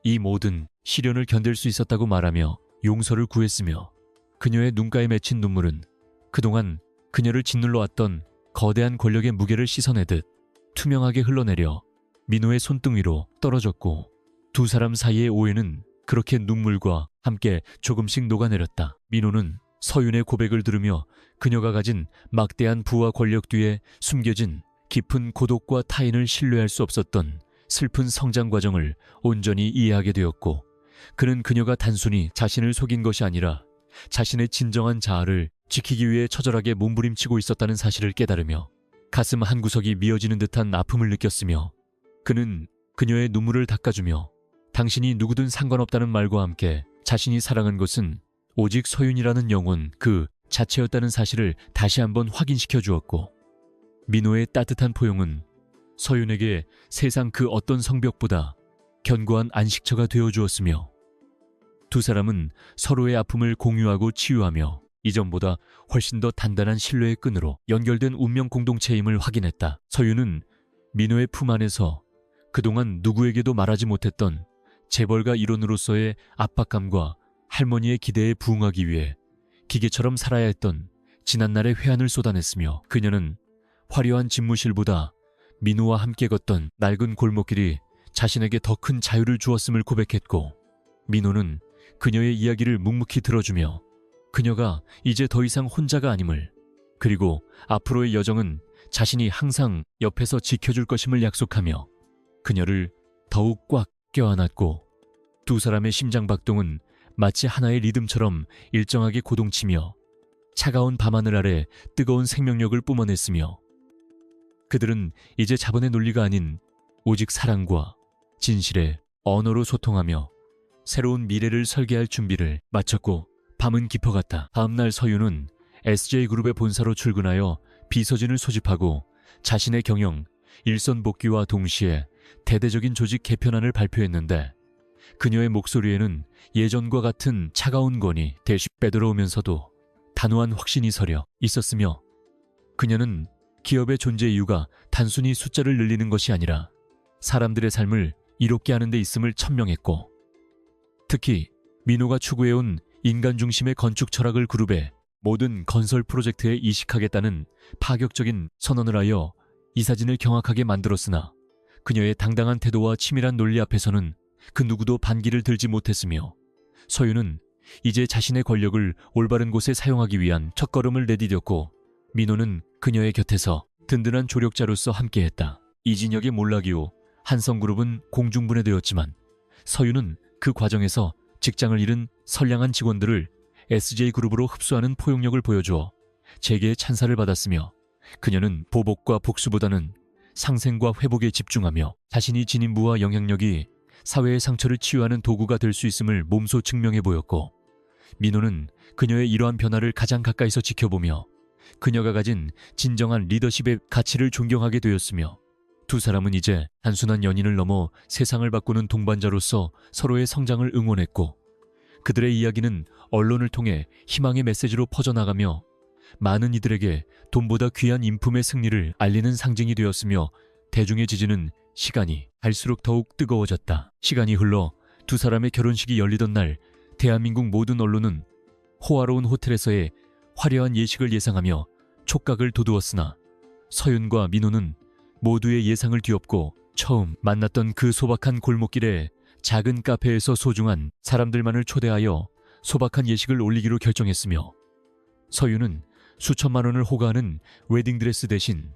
이 모든 시련을 견딜 수 있었다고 말하며 용서를 구했으며 그녀의 눈가에 맺힌 눈물은 그동안 그녀를 짓눌러 왔던 거대한 권력의 무게를 씻어내듯 투명하게 흘러내려 민호의 손등 위로 떨어졌고 두 사람 사이의 오해는 그렇게 눈물과 함께 조금씩 녹아내렸다. 민호는 서윤의 고백을 들으며 그녀가 가진 막대한 부와 권력 뒤에 숨겨진 깊은 고독과 타인을 신뢰할 수 없었던 슬픈 성장 과정을 온전히 이해하게 되었고 그는 그녀가 단순히 자신을 속인 것이 아니라 자신의 진정한 자아를 지키기 위해 처절하게 몸부림치고 있었다는 사실을 깨달으며 가슴 한구석이 미어지는 듯한 아픔을 느꼈으며 그는 그녀의 눈물을 닦아주며 당신이 누구든 상관없다는 말과 함께 자신이 사랑한 것은 오직 서윤이라는 영혼 그 자체였다는 사실을 다시 한번 확인시켜 주었고 민호의 따뜻한 포용은 서윤에게 세상 그 어떤 성벽보다 견고한 안식처가 되어 주었으며 두 사람은 서로의 아픔을 공유하고 치유하며 이전보다 훨씬 더 단단한 신뢰의 끈으로 연결된 운명 공동체임을 확인했다. 서윤은 민호의 품 안에서 그동안 누구에게도 말하지 못했던 재벌가 일원으로서의 압박감과 할머니의 기대에 부응하기 위해 기계처럼 살아야 했던 지난날의 회한을 쏟아냈으며 그녀는 화려한 집무실보다 민호와 함께 걷던 낡은 골목길이 자신에게 더 큰 자유를 주었음을 고백했고 민호는 그녀의 이야기를 묵묵히 들어주며 그녀가 이제 더 이상 혼자가 아님을 그리고 앞으로의 여정은 자신이 항상 옆에서 지켜줄 것임을 약속하며 그녀를 더욱 꽉 껴안았고 두 사람의 심장박동은 마치 하나의 리듬처럼 일정하게 고동치며 차가운 밤하늘 아래 뜨거운 생명력을 뿜어냈으며 그들은 이제 자본의 논리가 아닌 오직 사랑과 진실의 언어로 소통하며 새로운 미래를 설계할 준비를 마쳤고 밤은 깊어갔다. 다음날 서윤은 SJ그룹의 본사로 출근하여 비서진을 소집하고 자신의 경영, 일선 복귀와 동시에 대대적인 조직 개편안을 발표했는데 그녀의 목소리에는 예전과 같은 차가운 권위 대신 빼들어오면서도 단호한 확신이 서려 있었으며 그녀는 기업의 존재 이유가 단순히 숫자를 늘리는 것이 아니라 사람들의 삶을 이롭게 하는 데 있음을 천명했고 특히 민호가 추구해온 인간 중심의 건축 철학을 그룹의 모든 건설 프로젝트에 이식하겠다는 파격적인 선언을 하여 이 사진을 경악하게 만들었으나 그녀의 당당한 태도와 치밀한 논리 앞에서는 그 누구도 반기를 들지 못했으며 서윤은 이제 자신의 권력을 올바른 곳에 사용하기 위한 첫걸음을 내디뎠고 민호는 그녀의 곁에서 든든한 조력자로서 함께했다. 이진혁의 몰락 이후 한성그룹은 공중분해되었지만 서윤은 그 과정에서 직장을 잃은 선량한 직원들을 SJ그룹으로 흡수하는 포용력을 보여주어 재계의 찬사를 받았으며 그녀는 보복과 복수보다는 상생과 회복에 집중하며 자신이 지닌 부와 영향력이 사회의 상처를 치유하는 도구가 될 수 있음을 몸소 증명해 보였고 민호는 그녀의 이러한 변화를 가장 가까이서 지켜보며 그녀가 가진 진정한 리더십의 가치를 존경하게 되었으며 두 사람은 이제 단순한 연인을 넘어 세상을 바꾸는 동반자로서 서로의 성장을 응원했고 그들의 이야기는 언론을 통해 희망의 메시지로 퍼져나가며 많은 이들에게 돈보다 귀한 인품의 승리를 알리는 상징이 되었으며 대중의 지지는 시간이 갈수록 더욱 뜨거워졌다. 시간이 흘러 두 사람의 결혼식이 열리던 날 대한민국 모든 언론은 호화로운 호텔에서의 화려한 예식을 예상하며 촉각을 돋우었으나 서윤과 민호는 모두의 예상을 뒤엎고 처음 만났던 그 소박한 골목길에 작은 카페에서 소중한 사람들만을 초대하여 소박한 예식을 올리기로 결정했으며 서윤은 수천만 원을 호가하는 웨딩드레스 대신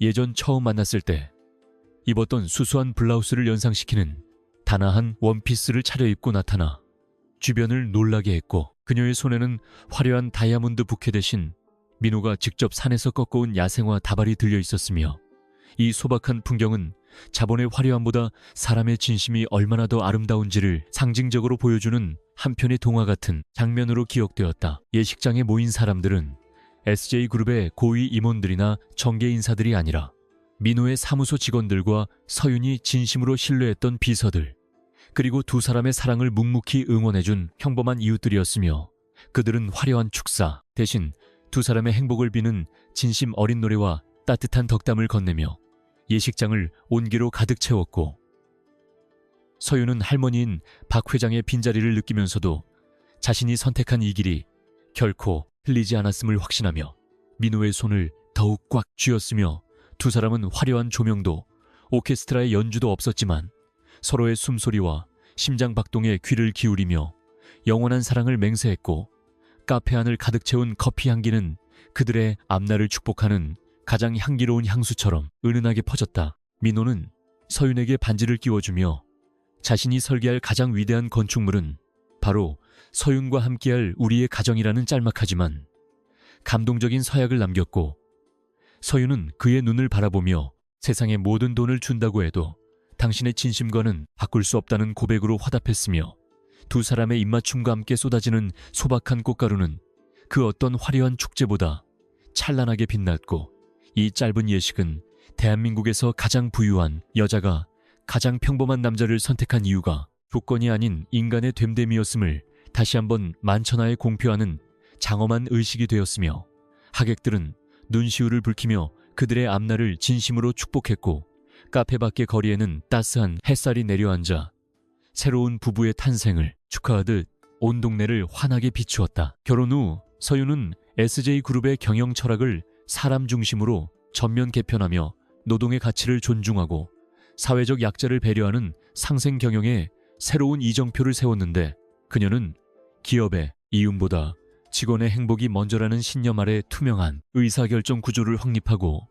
예전 처음 만났을 때 입었던 수수한 블라우스를 연상시키는 단아한 원피스를 차려입고 나타나 주변을 놀라게 했고 그녀의 손에는 화려한 다이아몬드 부케 대신 민호가 직접 산에서 꺾어온 야생화 다발이 들려 있었으며 이 소박한 풍경은 자본의 화려함보다 사람의 진심이 얼마나 더 아름다운지를 상징적으로 보여주는 한편의 동화 같은 장면으로 기억되었다. 예식장에 모인 사람들은 SJ그룹의 고위 임원들이나 정계 인사들이 아니라 민호의 사무소 직원들과 서윤이 진심으로 신뢰했던 비서들 그리고 두 사람의 사랑을 묵묵히 응원해준 평범한 이웃들이었으며 그들은 화려한 축사 대신 두 사람의 행복을 비는 진심 어린 노래와 따뜻한 덕담을 건네며 예식장을 온기로 가득 채웠고 서윤은 할머니인 박 회장의 빈자리를 느끼면서도 자신이 선택한 이 길이 결코 틀리지 않았음을 확신하며 민호의 손을 더욱 꽉 쥐었으며 두 사람은 화려한 조명도 오케스트라의 연주도 없었지만 서로의 숨소리와 심장 박동에 귀를 기울이며 영원한 사랑을 맹세했고 카페 안을 가득 채운 커피 향기는 그들의 앞날을 축복하는 가장 향기로운 향수처럼 은은하게 퍼졌다. 민호는 서윤에게 반지를 끼워주며 자신이 설계할 가장 위대한 건축물은 바로 서윤과 함께할 우리의 가정이라는 짤막하지만 감동적인 서약을 남겼고 서윤은 그의 눈을 바라보며 세상에 모든 돈을 준다고 해도 당신의 진심과는 바꿀 수 없다는 고백으로 화답했으며 두 사람의 입맞춤과 함께 쏟아지는 소박한 꽃가루는 그 어떤 화려한 축제보다 찬란하게 빛났고 이 짧은 예식은 대한민국에서 가장 부유한 여자가 가장 평범한 남자를 선택한 이유가 조건이 아닌 인간의 됨됨이었음을 다시 한번 만천하에 공표하는 장엄한 의식이 되었으며 하객들은 눈시울을 붉히며 그들의 앞날을 진심으로 축복했고 카페 밖의 거리에는 따스한 햇살이 내려앉아 새로운 부부의 탄생을 축하하듯 온 동네를 환하게 비추었다. 결혼 후 서윤은 SJ그룹의 경영 철학을 사람 중심으로 전면 개편하며 노동의 가치를 존중하고 사회적 약자를 배려하는 상생 경영에 새로운 이정표를 세웠는데 그녀는 기업의 이윤보다 직원의 행복이 먼저라는 신념 아래 투명한 의사결정 구조를 확립하고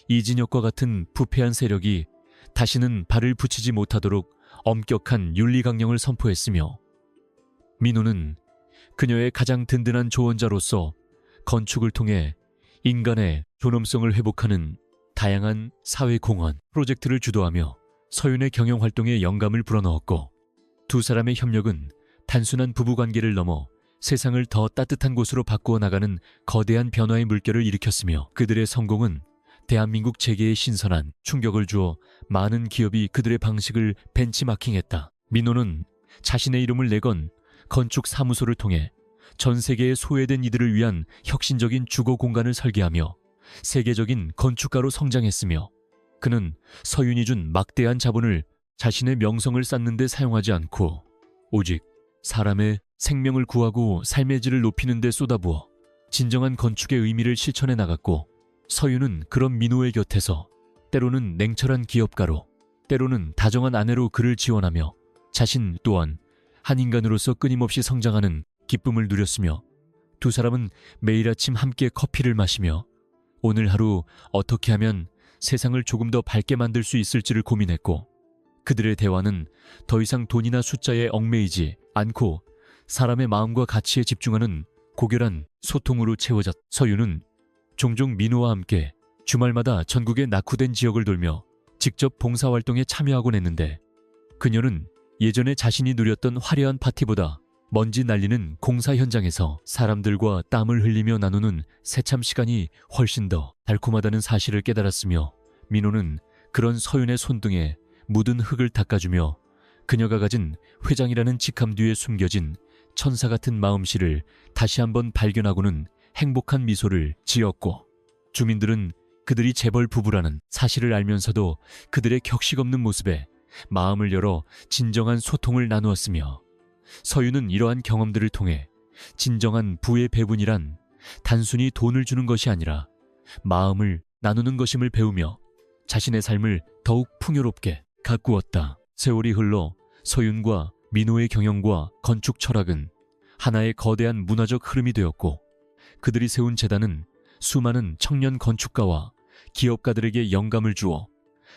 이진혁과 같은 부패한 세력이 다시는 발을 붙이지 못하도록 엄격한 윤리강령을 선포했으며 민호는 그녀의 가장 든든한 조언자로서 건축을 통해 인간의 존엄성을 회복하는 다양한 사회공헌 프로젝트를 주도하며 서윤의 경영활동에 영감을 불어넣었고, 두 사람의 협력은 단순한 부부관계를 넘어 세상을 더 따뜻한 곳으로 바꾸어 나가는 거대한 변화의 물결을 일으켰으며, 그들의 성공은 대한민국 재계에 신선한 충격을 주어 많은 기업이 그들의 방식을 벤치마킹했다. 민호는 자신의 이름을 내건 건축 사무소를 통해 전 세계의 소외된 이들을 위한 혁신적인 주거 공간을 설계하며 세계적인 건축가로 성장했으며, 그는 서윤이 준 막대한 자본을 자신의 명성을 쌓는 데 사용하지 않고 오직 사람의 생명을 구하고 삶의 질을 높이는 데 쏟아부어 진정한 건축의 의미를 실천해 나갔고, 서윤은 그런 민호의 곁에서 때로는 냉철한 기업가로, 때로는 다정한 아내로 그를 지원하며 자신 또한 한 인간으로서 끊임없이 성장하는 기쁨을 누렸으며, 두 사람은 매일 아침 함께 커피를 마시며 오늘 하루 어떻게 하면 세상을 조금 더 밝게 만들 수 있을지를 고민했고, 그들의 대화는 더 이상 돈이나 숫자에 얽매이지 않고 사람의 마음과 가치에 집중하는 고결한 소통으로 채워졌다. 서윤은 종종 민호와 함께 주말마다 전국의 낙후된 지역을 돌며 직접 봉사활동에 참여하곤 했는데, 그녀는 예전에 자신이 누렸던 화려한 파티보다 먼지 날리는 공사 현장에서 사람들과 땀을 흘리며 나누는 새참 시간이 훨씬 더 달콤하다는 사실을 깨달았으며, 민호는 그런 서윤의 손등에 묻은 흙을 닦아주며 그녀가 가진 회장이라는 직함 뒤에 숨겨진 천사 같은 마음씨를 다시 한번 발견하고는 행복한 미소를 지었고, 주민들은 그들이 재벌 부부라는 사실을 알면서도 그들의 격식 없는 모습에 마음을 열어 진정한 소통을 나누었으며, 서윤은 이러한 경험들을 통해 진정한 부의 배분이란 단순히 돈을 주는 것이 아니라 마음을 나누는 것임을 배우며 자신의 삶을 더욱 풍요롭게 가꾸었다. 세월이 흘러 서윤과 민호의 경영과 건축 철학은 하나의 거대한 문화적 흐름이 되었고, 그들이 세운 재단은 수많은 청년 건축가와 기업가들에게 영감을 주어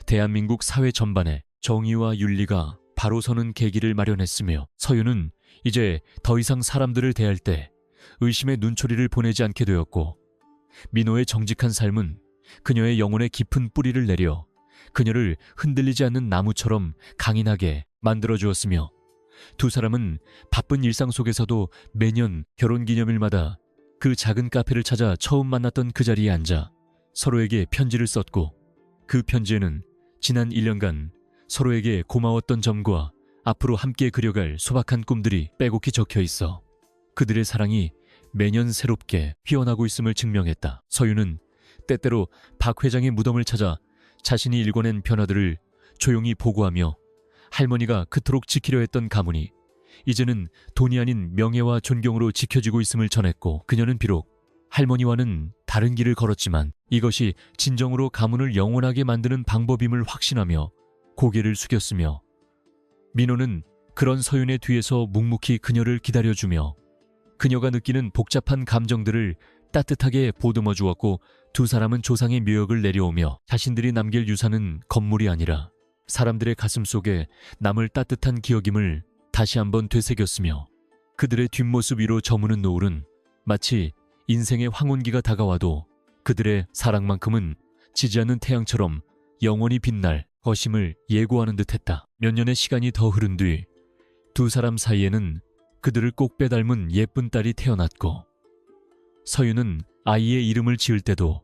대한민국 사회 전반에 정의와 윤리가 바로 서는 계기를 마련했으며, 서윤은 이제 더 이상 사람들을 대할 때 의심의 눈초리를 보내지 않게 되었고, 민호의 정직한 삶은 그녀의 영혼에 깊은 뿌리를 내려 그녀를 흔들리지 않는 나무처럼 강인하게 만들어주었으며, 두 사람은 바쁜 일상 속에서도 매년 결혼기념일마다 그 작은 카페를 찾아 처음 만났던 그 자리에 앉아 서로에게 편지를 썼고, 그 편지에는 지난 1년간 서로에게 고마웠던 점과 앞으로 함께 그려갈 소박한 꿈들이 빼곡히 적혀 있어 그들의 사랑이 매년 새롭게 피어나고 있음을 증명했다. 서윤은 때때로 박 회장의 무덤을 찾아 자신이 일궈낸 변화들을 조용히 보고하며 할머니가 그토록 지키려 했던 가문이 이제는 돈이 아닌 명예와 존경으로 지켜지고 있음을 전했고, 그녀는 비록 할머니와는 다른 길을 걸었지만 이것이 진정으로 가문을 영원하게 만드는 방법임을 확신하며 고개를 숙였으며, 민호는 그런 서윤의 뒤에서 묵묵히 그녀를 기다려주며 그녀가 느끼는 복잡한 감정들을 따뜻하게 보듬어 주었고, 두 사람은 조상의 묘역을 내려오며 자신들이 남길 유산은 건물이 아니라 사람들의 가슴 속에 남을 따뜻한 기억임을 다시 한번 되새겼으며, 그들의 뒷모습 위로 저무는 노을은 마치 인생의 황혼기가 다가와도 그들의 사랑만큼은 지지 않는 태양처럼 영원히 빛날 것임을 예고하는 듯했다. 몇 년의 시간이 더 흐른 뒤 두 사람 사이에는 그들을 꼭 빼닮은 예쁜 딸이 태어났고, 서윤은 아이의 이름을 지을 때도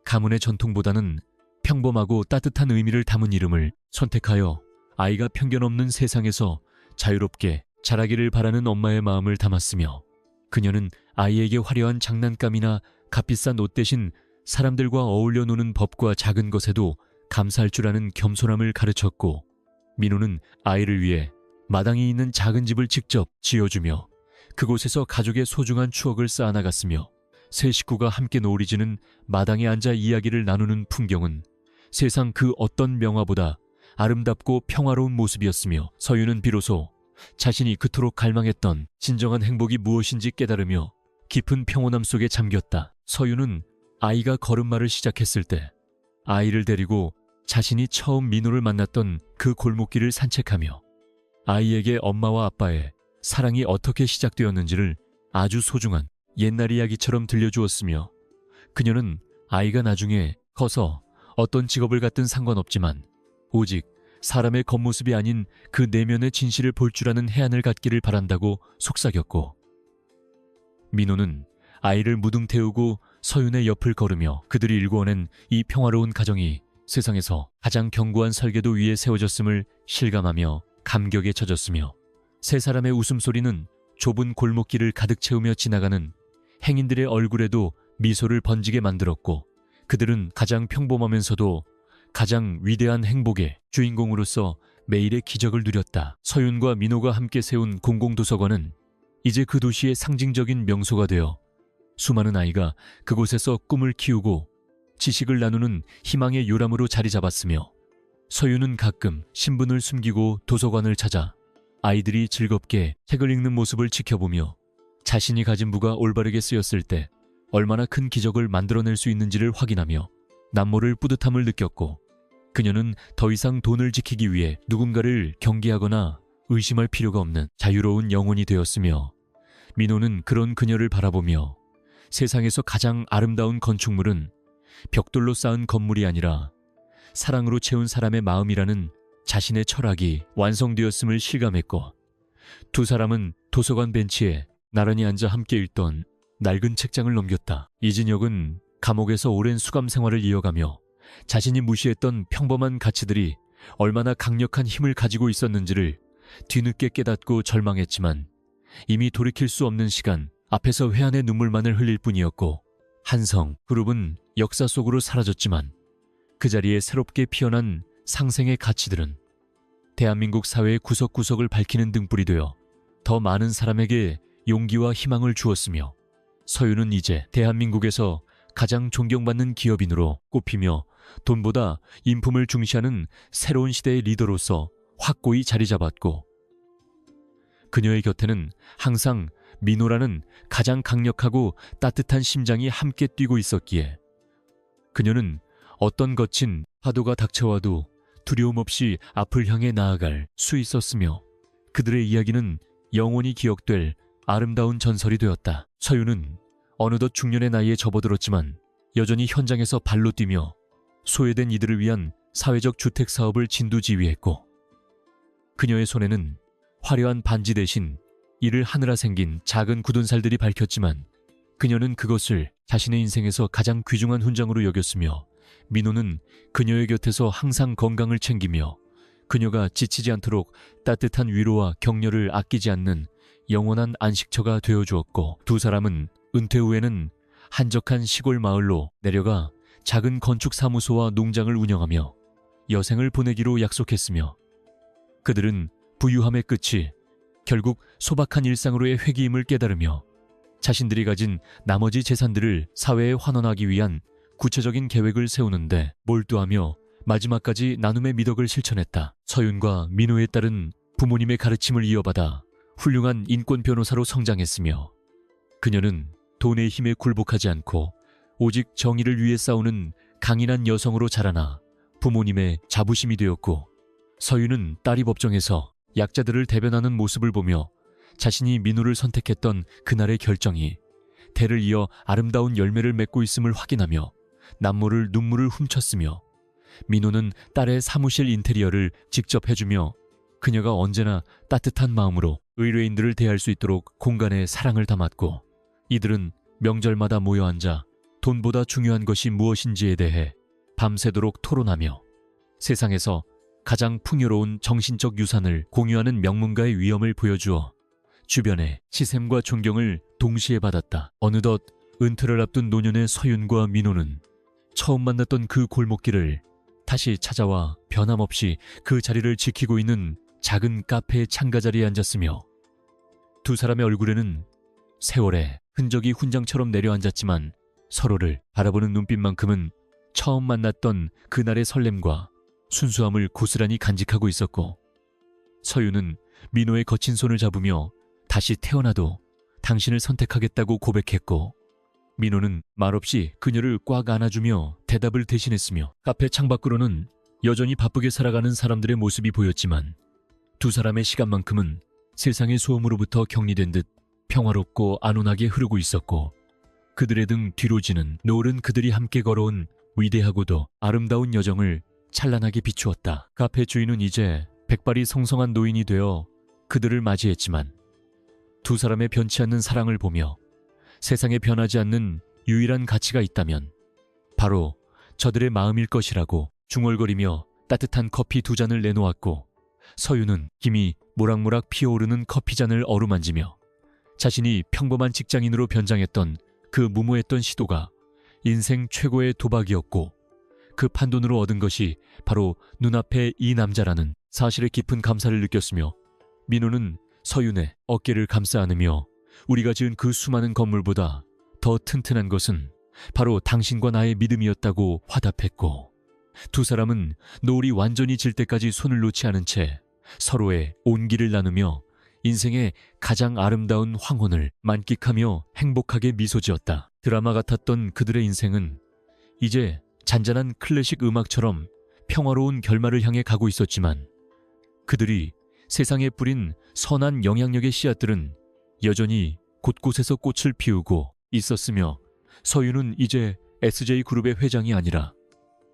가문의 전통보다는 평범하고 따뜻한 의미를 담은 이름을 선택하여 아이가 편견 없는 세상에서 자유롭게 자라기를 바라는 엄마의 마음을 담았으며, 그녀는 아이에게 화려한 장난감이나 값비싼 옷 대신 사람들과 어울려 노는 법과 작은 것에도 감사할 줄 아는 겸손함을 가르쳤고, 민호는 아이를 위해 마당이 있는 작은 집을 직접 지어주며 그곳에서 가족의 소중한 추억을 쌓아나갔으며, 세 식구가 함께 노을이 지는 마당에 앉아 이야기를 나누는 풍경은 세상 그 어떤 명화보다 아름답고 평화로운 모습이었으며, 서윤은 비로소 자신이 그토록 갈망했던 진정한 행복이 무엇인지 깨달으며 깊은 평온함 속에 잠겼다. 서윤은 아이가 걸음마를 시작했을 때 아이를 데리고 자신이 처음 민호를 만났던 그 골목길을 산책하며 아이에게 엄마와 아빠의 사랑이 어떻게 시작되었는지를 아주 소중한 옛날 이야기처럼 들려주었으며, 그녀는 아이가 나중에 커서 어떤 직업을 갖든 상관없지만 오직 사람의 겉모습이 아닌 그 내면의 진실을 볼 줄 아는 해안을 갖기를 바란다고 속삭였고, 민호는 아이를 무등 태우고 서윤의 옆을 걸으며 그들이 일궈낸 이 평화로운 가정이 세상에서 가장 견고한 설계도 위에 세워졌음을 실감하며 감격에 젖었으며, 세 사람의 웃음소리는 좁은 골목길을 가득 채우며 지나가는 행인들의 얼굴에도 미소를 번지게 만들었고, 그들은 가장 평범하면서도 가장 위대한 행복의 주인공으로서 매일의 기적을 누렸다. 서윤과 민호가 함께 세운 공공도서관은 이제 그 도시의 상징적인 명소가 되어 수많은 아이가 그곳에서 꿈을 키우고 지식을 나누는 희망의 요람으로 자리 잡았으며, 서윤은 가끔 신분을 숨기고 도서관을 찾아 아이들이 즐겁게 책을 읽는 모습을 지켜보며 자신이 가진 부가 올바르게 쓰였을 때 얼마나 큰 기적을 만들어낼 수 있는지를 확인하며 남모를 뿌듯함을 느꼈고, 그녀는 더 이상 돈을 지키기 위해 누군가를 경계하거나 의심할 필요가 없는 자유로운 영혼이 되었으며, 민호는 그런 그녀를 바라보며 세상에서 가장 아름다운 건축물은 벽돌로 쌓은 건물이 아니라 사랑으로 채운 사람의 마음이라는 자신의 철학이 완성되었음을 실감했고, 두 사람은 도서관 벤치에 나란히 앉아 함께 읽던 낡은 책장을 넘겼다. 이진혁은 감옥에서 오랜 수감 생활을 이어가며 자신이 무시했던 평범한 가치들이 얼마나 강력한 힘을 가지고 있었는지를 뒤늦게 깨닫고 절망했지만, 이미 돌이킬 수 없는 시간 앞에서 회한의 눈물만을 흘릴 뿐이었고, 한성 그룹은 역사 속으로 사라졌지만 그 자리에 새롭게 피어난 상생의 가치들은 대한민국 사회의 구석구석을 밝히는 등불이 되어 더 많은 사람에게 용기와 희망을 주었으며, 서윤은 이제 대한민국에서 가장 존경받는 기업인으로 꼽히며 돈보다 인품을 중시하는 새로운 시대의 리더로서 확고히 자리 잡았고, 그녀의 곁에는 항상 민호라는 가장 강력하고 따뜻한 심장이 함께 뛰고 있었기에 그녀는 어떤 거친 파도가 닥쳐와도 두려움 없이 앞을 향해 나아갈 수 있었으며, 그들의 이야기는 영원히 기억될 아름다운 전설이 되었다. 서윤은 어느덧 중년의 나이에 접어들었지만 여전히 현장에서 발로 뛰며 소외된 이들을 위한 사회적 주택 사업을 진두지휘했고, 그녀의 손에는 화려한 반지 대신 이를 하느라 생긴 작은 굳은 살들이 밝혔지만, 그녀는 그것을 자신의 인생에서 가장 귀중한 훈장으로 여겼으며, 민호는 그녀의 곁에서 항상 건강을 챙기며 그녀가 지치지 않도록 따뜻한 위로와 격려를 아끼지 않는 영원한 안식처가 되어주었고, 두 사람은 은퇴 후에는 한적한 시골 마을로 내려가 작은 건축 사무소와 농장을 운영하며 여생을 보내기로 약속했으며, 그들은 부유함의 끝이 결국 소박한 일상으로의 회귀임을 깨달으며 자신들이 가진 나머지 재산들을 사회에 환원하기 위한 구체적인 계획을 세우는데 몰두하며 마지막까지 나눔의 미덕을 실천했다. 서윤과 민호의 딸은 부모님의 가르침을 이어받아 훌륭한 인권 변호사로 성장했으며, 그녀는 돈의 힘에 굴복하지 않고 오직 정의를 위해 싸우는 강인한 여성으로 자라나 부모님의 자부심이 되었고, 서윤은 딸이 법정에서 약자들을 대변하는 모습을 보며 자신이 민호를 선택했던 그날의 결정이 대를 이어 아름다운 열매를 맺고 있음을 확인하며 남모를 눈물을 훔쳤으며, 민호는 딸의 사무실 인테리어를 직접 해주며 그녀가 언제나 따뜻한 마음으로 의뢰인들을 대할 수 있도록 공간에 사랑을 담았고, 이들은 명절마다 모여 앉아 돈보다 중요한 것이 무엇인지에 대해 밤새도록 토론하며 세상에서 가장 풍요로운 정신적 유산을 공유하는 명문가의 위엄을 보여주어 주변의 시샘과 존경을 동시에 받았다. 어느덧 은퇴를 앞둔 노년의 서윤과 민호는 처음 만났던 그 골목길을 다시 찾아와 변함없이 그 자리를 지키고 있는 작은 카페의 창가자리에 앉았으며, 두 사람의 얼굴에는 세월의 흔적이 훈장처럼 내려앉았지만 서로를 바라보는 눈빛만큼은 처음 만났던 그날의 설렘과 순수함을 고스란히 간직하고 있었고, 서윤은 민호의 거친 손을 잡으며 다시 태어나도 당신을 선택하겠다고 고백했고, 민호는 말없이 그녀를 꽉 안아주며 대답을 대신했으며, 카페 창밖으로는 여전히 바쁘게 살아가는 사람들의 모습이 보였지만 두 사람의 시간만큼은 세상의 소음으로부터 격리된 듯 평화롭고 안온하게 흐르고 있었고, 그들의 등 뒤로 지는 노을은 그들이 함께 걸어온 위대하고도 아름다운 여정을 찬란하게 비추었다. 카페 주인은 이제 백발이 성성한 노인이 되어 그들을 맞이했지만 두 사람의 변치 않는 사랑을 보며 세상에 변하지 않는 유일한 가치가 있다면 바로 저들의 마음일 것이라고 중얼거리며 따뜻한 커피 2잔을 내놓았고, 서유는 김이 모락모락 피어오르는 커피잔을 어루만지며 자신이 평범한 직장인으로 변장했던 그 무모했던 시도가 인생 최고의 도박이었고, 그 판돈으로 얻은 것이 바로 눈앞에 이 남자라는 사실에 깊은 감사를 느꼈으며, 민호는 서윤의 어깨를 감싸 안으며 우리가 지은 그 수많은 건물보다 더 튼튼한 것은 바로 당신과 나의 믿음이었다고 화답했고, 두 사람은 노을이 완전히 질 때까지 손을 놓지 않은 채 서로의 온기를 나누며 인생의 가장 아름다운 황혼을 만끽하며 행복하게 미소 지었다. 드라마 같았던 그들의 인생은 이제 잔잔한 클래식 음악처럼 평화로운 결말을 향해 가고 있었지만, 그들이 세상에 뿌린 선한 영향력의 씨앗들은 여전히 곳곳에서 꽃을 피우고 있었으며, 서유는 이제 SJ그룹의 회장이 아니라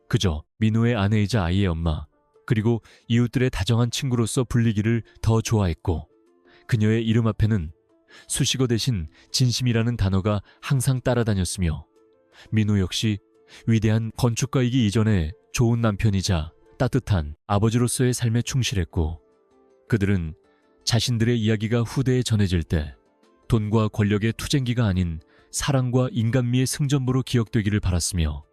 그저 민호의 아내이자 아이의 엄마, 그리고 이웃들의 다정한 친구로서 불리기를 더 좋아했고, 그녀의 이름 앞에는 수식어 대신 진심이라는 단어가 항상 따라다녔으며, 민호 역시 위대한 건축가이기 이전에 좋은 남편이자 따뜻한 아버지로서의 삶에 충실했고, 그들은 자신들의 이야기가 후대에 전해질 때 돈과 권력의 투쟁기가 아닌 사랑과 인간미의 승전보로 기억되기를 바랐으며,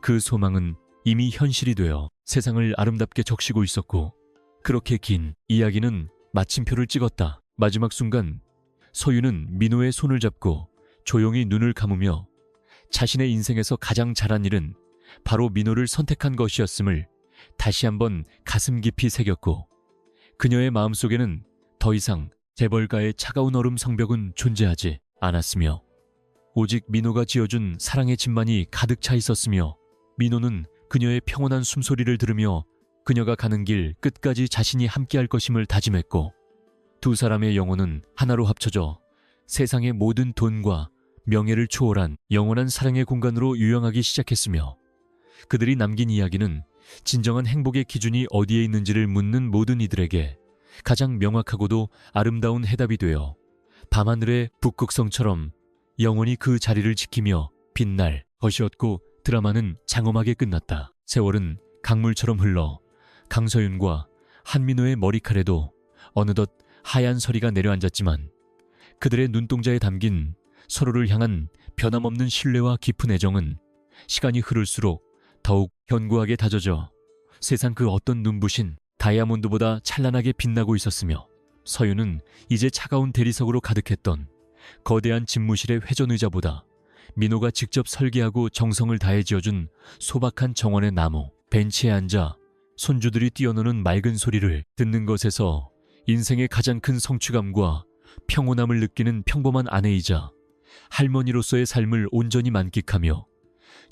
그 소망은 이미 현실이 되어 세상을 아름답게 적시고 있었고, 그렇게 긴 이야기는 마침표를 찍었다. 마지막 순간 서유는 민호의 손을 잡고 조용히 눈을 감으며 자신의 인생에서 가장 잘한 일은 바로 민호를 선택한 것이었음을 다시 한번 가슴 깊이 새겼고, 그녀의 마음속에는 더 이상 재벌가의 차가운 얼음 성벽은 존재하지 않았으며, 오직 민호가 지어준 사랑의 집만이 가득 차 있었으며, 민호는 그녀의 평온한 숨소리를 들으며 그녀가 가는 길 끝까지 자신이 함께할 것임을 다짐했고, 두 사람의 영혼은 하나로 합쳐져 세상의 모든 돈과 명예를 초월한 영원한 사랑의 공간으로 유영하기 시작했으며, 그들이 남긴 이야기는 진정한 행복의 기준이 어디에 있는지를 묻는 모든 이들에게 가장 명확하고도 아름다운 해답이 되어 밤하늘의 북극성처럼 영원히 그 자리를 지키며 빛날 것이었고, 드라마는 장엄하게 끝났다. 세월은 강물처럼 흘러 강서윤과 한민호의 머리칼에도 어느덧 하얀 서리가 내려앉았지만, 그들의 눈동자에 담긴 서로를 향한 변함없는 신뢰와 깊은 애정은 시간이 흐를수록 더욱 견고하게 다져져 세상 그 어떤 눈부신 다이아몬드보다 찬란하게 빛나고 있었으며, 서유는 이제 차가운 대리석으로 가득했던 거대한 집무실의 회전의자보다 민호가 직접 설계하고 정성을 다해 지어준 소박한 정원의 나무 벤치에 앉아 손주들이 뛰어노는 맑은 소리를 듣는 것에서 인생의 가장 큰 성취감과 평온함을 느끼는 평범한 아내이자 할머니로서의 삶을 온전히 만끽하며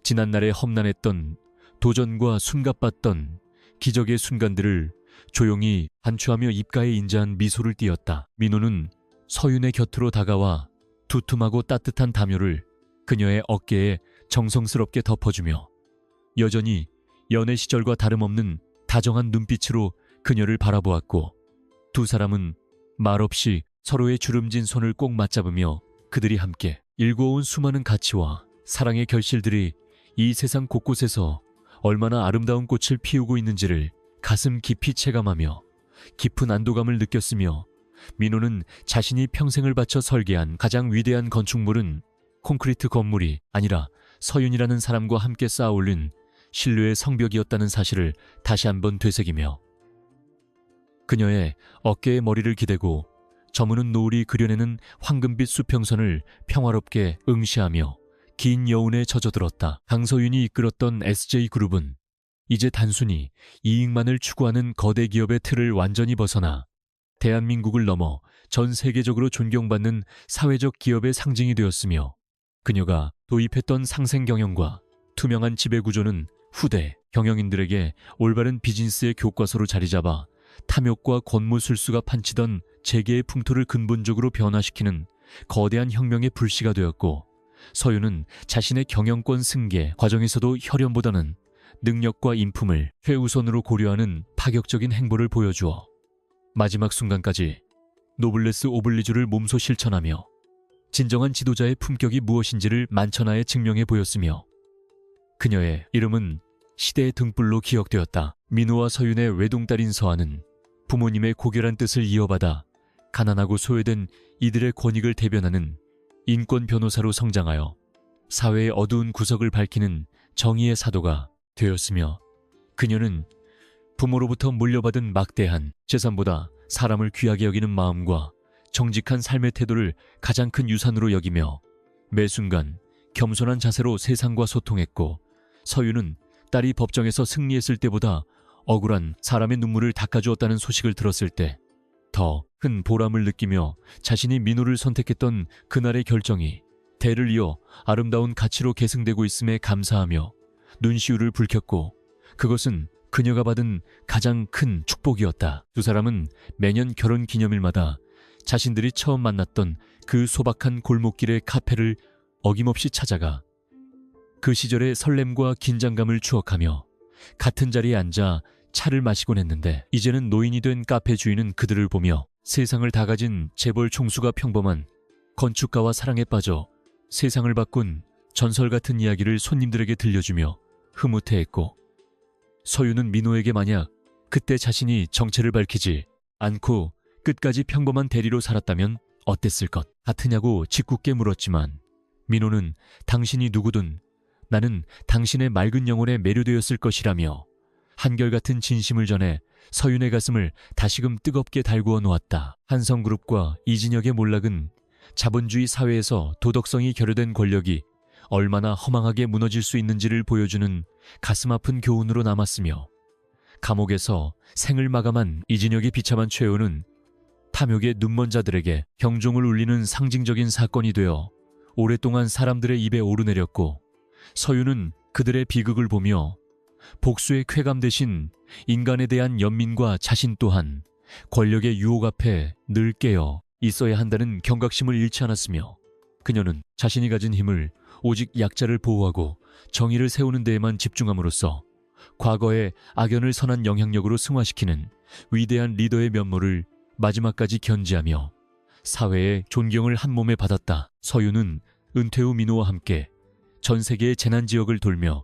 지난날에 험난했던 도전과 숨가빴던 기적의 순간들을 조용히 반추하며 입가에 인자한 미소를 띄었다. 민호는 서윤의 곁으로 다가와 두툼하고 따뜻한 담요를 그녀의 어깨에 정성스럽게 덮어주며 여전히 연애 시절과 다름없는 다정한 눈빛으로 그녀를 바라보았고, 두 사람은 말없이 서로의 주름진 손을 꼭 맞잡으며 그들이 함께 일궈온 수많은 가치와 사랑의 결실들이 이 세상 곳곳에서 얼마나 아름다운 꽃을 피우고 있는지를 가슴 깊이 체감하며 깊은 안도감을 느꼈으며, 민호는 자신이 평생을 바쳐 설계한 가장 위대한 건축물은 콘크리트 건물이 아니라 서윤이라는 사람과 함께 쌓아올린 신뢰의 성벽이었다는 사실을 다시 한번 되새기며, 그녀의 어깨에 머리를 기대고 저무는 노을이 그려내는 황금빛 수평선을 평화롭게 응시하며 긴 여운에 젖어들었다. 강서윤이 이끌었던 SJ그룹은 이제 단순히 이익만을 추구하는 거대 기업의 틀을 완전히 벗어나 대한민국을 넘어 전 세계적으로 존경받는 사회적 기업의 상징이 되었으며, 그녀가 도입했던 상생 경영과 투명한 지배 구조는 후대 경영인들에게 올바른 비즈니스의 교과서로 자리잡아 탐욕과 권모술수가 판치던 재계의 풍토를 근본적으로 변화시키는 거대한 혁명의 불씨가 되었고, 서윤은 자신의 경영권 승계 과정에서도 혈연보다는 능력과 인품을 최우선으로 고려하는 파격적인 행보를 보여주어 마지막 순간까지 노블레스 오블리주를 몸소 실천하며 진정한 지도자의 품격이 무엇인지를 만천하에 증명해 보였으며 그녀의 이름은 시대의 등불로 기억되었다. 민호와 서윤의 외동딸인 서아는 부모님의 고결한 뜻을 이어받아 가난하고 소외된 이들의 권익을 대변하는 인권 변호사로 성장하여 사회의 어두운 구석을 밝히는 정의의 사도가 되었으며 그녀는 부모로부터 물려받은 막대한 재산보다 사람을 귀하게 여기는 마음과 정직한 삶의 태도를 가장 큰 유산으로 여기며 매 순간 겸손한 자세로 세상과 소통했고 서윤은 딸이 법정에서 승리했을 때보다 억울한 사람의 눈물을 닦아주었다는 소식을 들었을 때 더 큰 보람을 느끼며 자신이 민호를 선택했던 그날의 결정이 대를 이어 아름다운 가치로 계승되고 있음에 감사하며 눈시울을 붉혔고 그것은 그녀가 받은 가장 큰 축복이었다. 두 사람은 매년 결혼 기념일마다 자신들이 처음 만났던 그 소박한 골목길의 카페를 어김없이 찾아가 그 시절의 설렘과 긴장감을 추억하며 같은 자리에 앉아 차를 마시곤 했는데 이제는 노인이 된 카페 주인은 그들을 보며 세상을 다 가진 재벌 총수가 평범한 건축가와 사랑에 빠져 세상을 바꾼 전설 같은 이야기를 손님들에게 들려주며 흐뭇해했고 서윤은 민호에게 만약 그때 자신이 정체를 밝히지 않고 끝까지 평범한 대리로 살았다면 어땠을 것 같으냐고 짓궂게 물었지만 민호는 당신이 누구든 나는 당신의 맑은 영혼에 매료되었을 것이라며 한결같은 진심을 전해 서윤의 가슴을 다시금 뜨겁게 달구어 놓았다. 한성그룹과 이진혁의 몰락은 자본주의 사회에서 도덕성이 결여된 권력이 얼마나 허망하게 무너질 수 있는지를 보여주는 가슴 아픈 교훈으로 남았으며 감옥에서 생을 마감한 이진혁이 비참한 최후는 탐욕의 눈먼 자들에게 경종을 울리는 상징적인 사건이 되어 오랫동안 사람들의 입에 오르내렸고 서윤은 그들의 비극을 보며 복수의 쾌감 대신 인간에 대한 연민과 자신 또한 권력의 유혹 앞에 늘 깨어 있어야 한다는 경각심을 잃지 않았으며 그녀는 자신이 가진 힘을 오직 약자를 보호하고 정의를 세우는 데에만 집중함으로써 과거의 악연을 선한 영향력으로 승화시키는 위대한 리더의 면모를 마지막까지 견지하며 사회의 존경을 한 몸에 받았다. 서윤은 은퇴 후 민호와 함께 전 세계의 재난지역을 돌며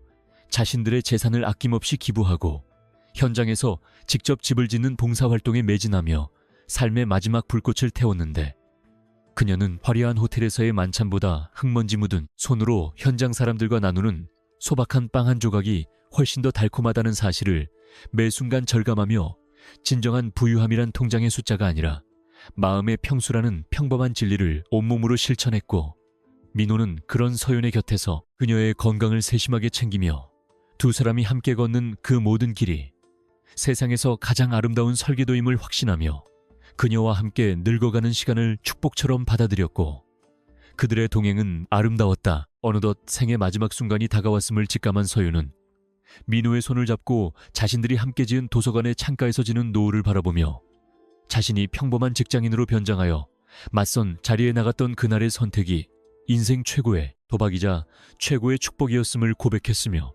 자신들의 재산을 아낌없이 기부하고 현장에서 직접 집을 짓는 봉사활동에 매진하며 삶의 마지막 불꽃을 태웠는데 그녀는 화려한 호텔에서의 만찬보다 흙먼지 묻은 손으로 현장 사람들과 나누는 소박한 빵 한 조각이 훨씬 더 달콤하다는 사실을 매 순간 절감하며 진정한 부유함이란 통장의 숫자가 아니라 마음의 평수라는 평범한 진리를 온몸으로 실천했고 민호는 그런 서윤의 곁에서 그녀의 건강을 세심하게 챙기며 두 사람이 함께 걷는 그 모든 길이 세상에서 가장 아름다운 설계도임을 확신하며 그녀와 함께 늙어가는 시간을 축복처럼 받아들였고 그들의 동행은 아름다웠다. 어느덧 생의 마지막 순간이 다가왔음을 직감한 서윤은 민호의 손을 잡고 자신들이 함께 지은 도서관의 창가에서 지는 노을을 바라보며 자신이 평범한 직장인으로 변장하여 맞선 자리에 나갔던 그날의 선택이 인생 최고의 도박이자 최고의 축복이었음을 고백했으며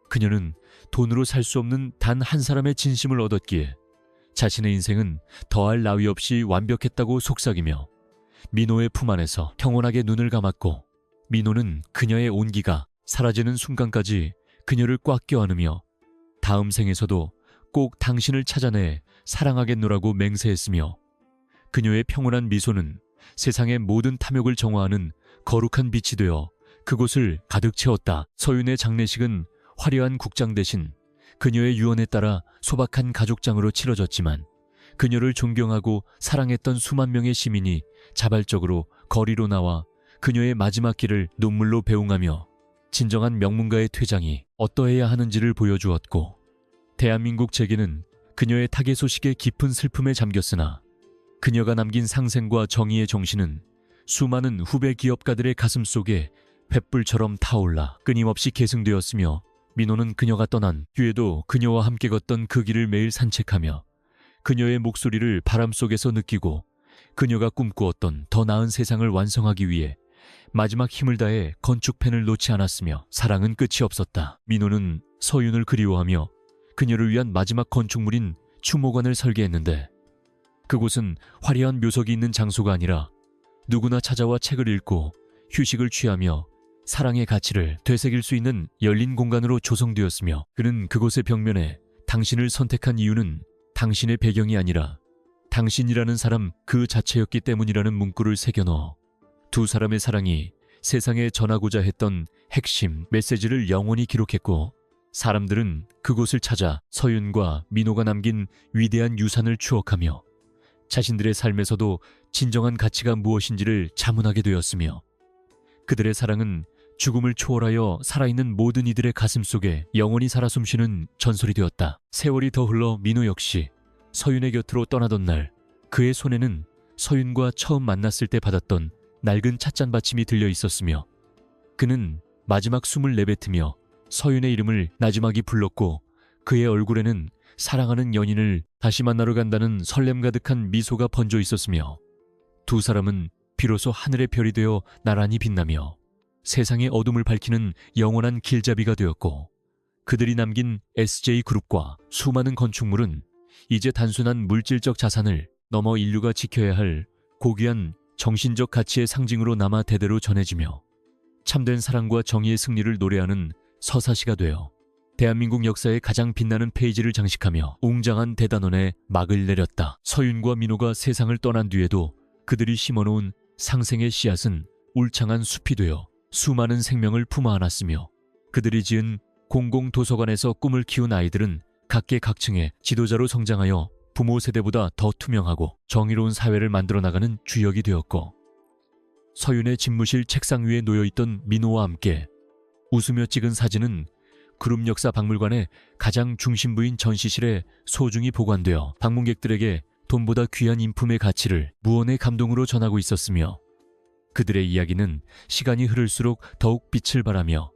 그녀는 돈으로 살 수 없는 단 한 사람의 진심을 얻었기에 자신의 인생은 더할 나위 없이 완벽했다고 속삭이며 민호의 품 안에서 평온하게 눈을 감았고 민호는 그녀의 온기가 사라지는 순간까지 그녀를 꽉 껴안으며 다음 생에서도 꼭 당신을 찾아내 사랑하겠노라고 맹세했으며 그녀의 평온한 미소는 세상의 모든 탐욕을 정화하는 거룩한 빛이 되어 그곳을 가득 채웠다. 서윤의 장례식은 화려한 국장 대신 그녀의 유언에 따라 소박한 가족장으로 치러졌지만 그녀를 존경하고 사랑했던 수만 명의 시민이 자발적으로 거리로 나와 그녀의 마지막 길을 눈물로 배웅하며 진정한 명문가의 퇴장이 어떠해야 하는지를 보여주었고 대한민국 재계는 그녀의 타계 소식에 깊은 슬픔에 잠겼으나 그녀가 남긴 상생과 정의의 정신은 수많은 후배 기업가들의 가슴 속에 횃불처럼 타올라 끊임없이 계승되었으며 민호는 그녀가 떠난 뒤에도 그녀와 함께 걷던 그 길을 매일 산책하며 그녀의 목소리를 바람 속에서 느끼고 그녀가 꿈꾸었던 더 나은 세상을 완성하기 위해 마지막 힘을 다해 건축펜을 놓지 않았으며 사랑은 끝이 없었다. 민호는 서윤을 그리워하며 그녀를 위한 마지막 건축물인 추모관을 설계했는데 그곳은 화려한 묘석이 있는 장소가 아니라 누구나 찾아와 책을 읽고 휴식을 취하며 사랑의 가치를 되새길 수 있는 열린 공간으로 조성되었으며 그는 그곳의 벽면에 당신을 선택한 이유는 당신의 배경이 아니라 당신이라는 사람 그 자체였기 때문이라는 문구를 새겨넣어 두 사람의 사랑이 세상에 전하고자 했던 핵심 메시지를 영원히 기록했고 사람들은 그곳을 찾아 서윤과 민호가 남긴 위대한 유산을 추억하며 자신들의 삶에서도 진정한 가치가 무엇인지를 자문하게 되었으며 그들의 사랑은 죽음을 초월하여 살아있는 모든 이들의 가슴 속에 영원히 살아 숨쉬는 전설이 되었다. 세월이 더 흘러 민호 역시 서윤의 곁으로 떠나던 날 그의 손에는 서윤과 처음 만났을 때 받았던 낡은 찻잔 받침이 들려 있었으며 그는 마지막 숨을 내뱉으며 서윤의 이름을 나지막이 불렀고 그의 얼굴에는 사랑하는 연인을 다시 만나러 간다는 설렘 가득한 미소가 번져 있었으며 두 사람은 비로소 하늘의 별이 되어 나란히 빛나며 세상의 어둠을 밝히는 영원한 길잡이가 되었고 그들이 남긴 SJ그룹과 수많은 건축물은 이제 단순한 물질적 자산을 넘어 인류가 지켜야 할 고귀한 정신적 가치의 상징으로 남아 대대로 전해지며 참된 사랑과 정의의 승리를 노래하는 서사시가 되어 대한민국 역사의 가장 빛나는 페이지를 장식하며 웅장한 대단원에 막을 내렸다. 서윤과 민호가 세상을 떠난 뒤에도 그들이 심어놓은 상생의 씨앗은 울창한 숲이 되어 수많은 생명을 품어안았으며 그들이 지은 공공도서관에서 꿈을 키운 아이들은 각계각층의 지도자로 성장하여 부모 세대보다 더 투명하고 정의로운 사회를 만들어 나가는 주역이 되었고 서윤의 집무실 책상 위에 놓여있던 민호와 함께 웃으며 찍은 사진은 그룹 역사 박물관의 가장 중심부인 전시실에 소중히 보관되어 방문객들에게 돈보다 귀한 인품의 가치를 무언의 감동으로 전하고 있었으며 그들의 이야기는 시간이 흐를수록 더욱 빛을 발하며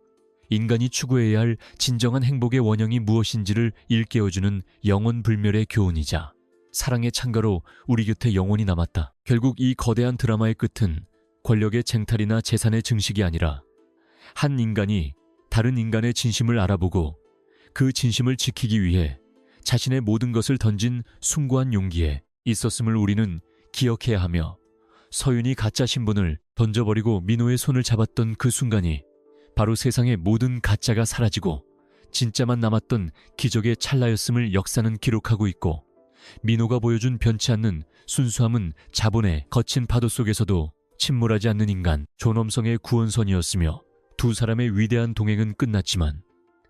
인간이 추구해야 할 진정한 행복의 원형이 무엇인지를 일깨워주는 영원불멸의 교훈이자 사랑의 창가로 우리 곁에 영원히 남았다. 결국 이 거대한 드라마의 끝은 권력의 쟁탈이나 재산의 증식이 아니라 한 인간이 다른 인간의 진심을 알아보고 그 진심을 지키기 위해 자신의 모든 것을 던진 숭고한 용기에 있었음을 우리는 기억해야 하며 서윤이 가짜 신분을 던져버리고 민호의 손을 잡았던 그 순간이 바로 세상의 모든 가짜가 사라지고 진짜만 남았던 기적의 찰나였음을 역사는 기록하고 있고 민호가 보여준 변치 않는 순수함은 자본의 거친 파도 속에서도 침몰하지 않는 인간 존엄성의 구원선이었으며 두 사람의 위대한 동행은 끝났지만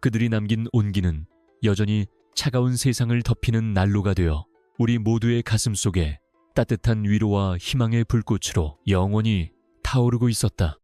그들이 남긴 온기는 여전히 차가운 세상을 덮이는 난로가 되어 우리 모두의 가슴 속에 따뜻한 위로와 희망의 불꽃으로 영원히 타오르고 있었다.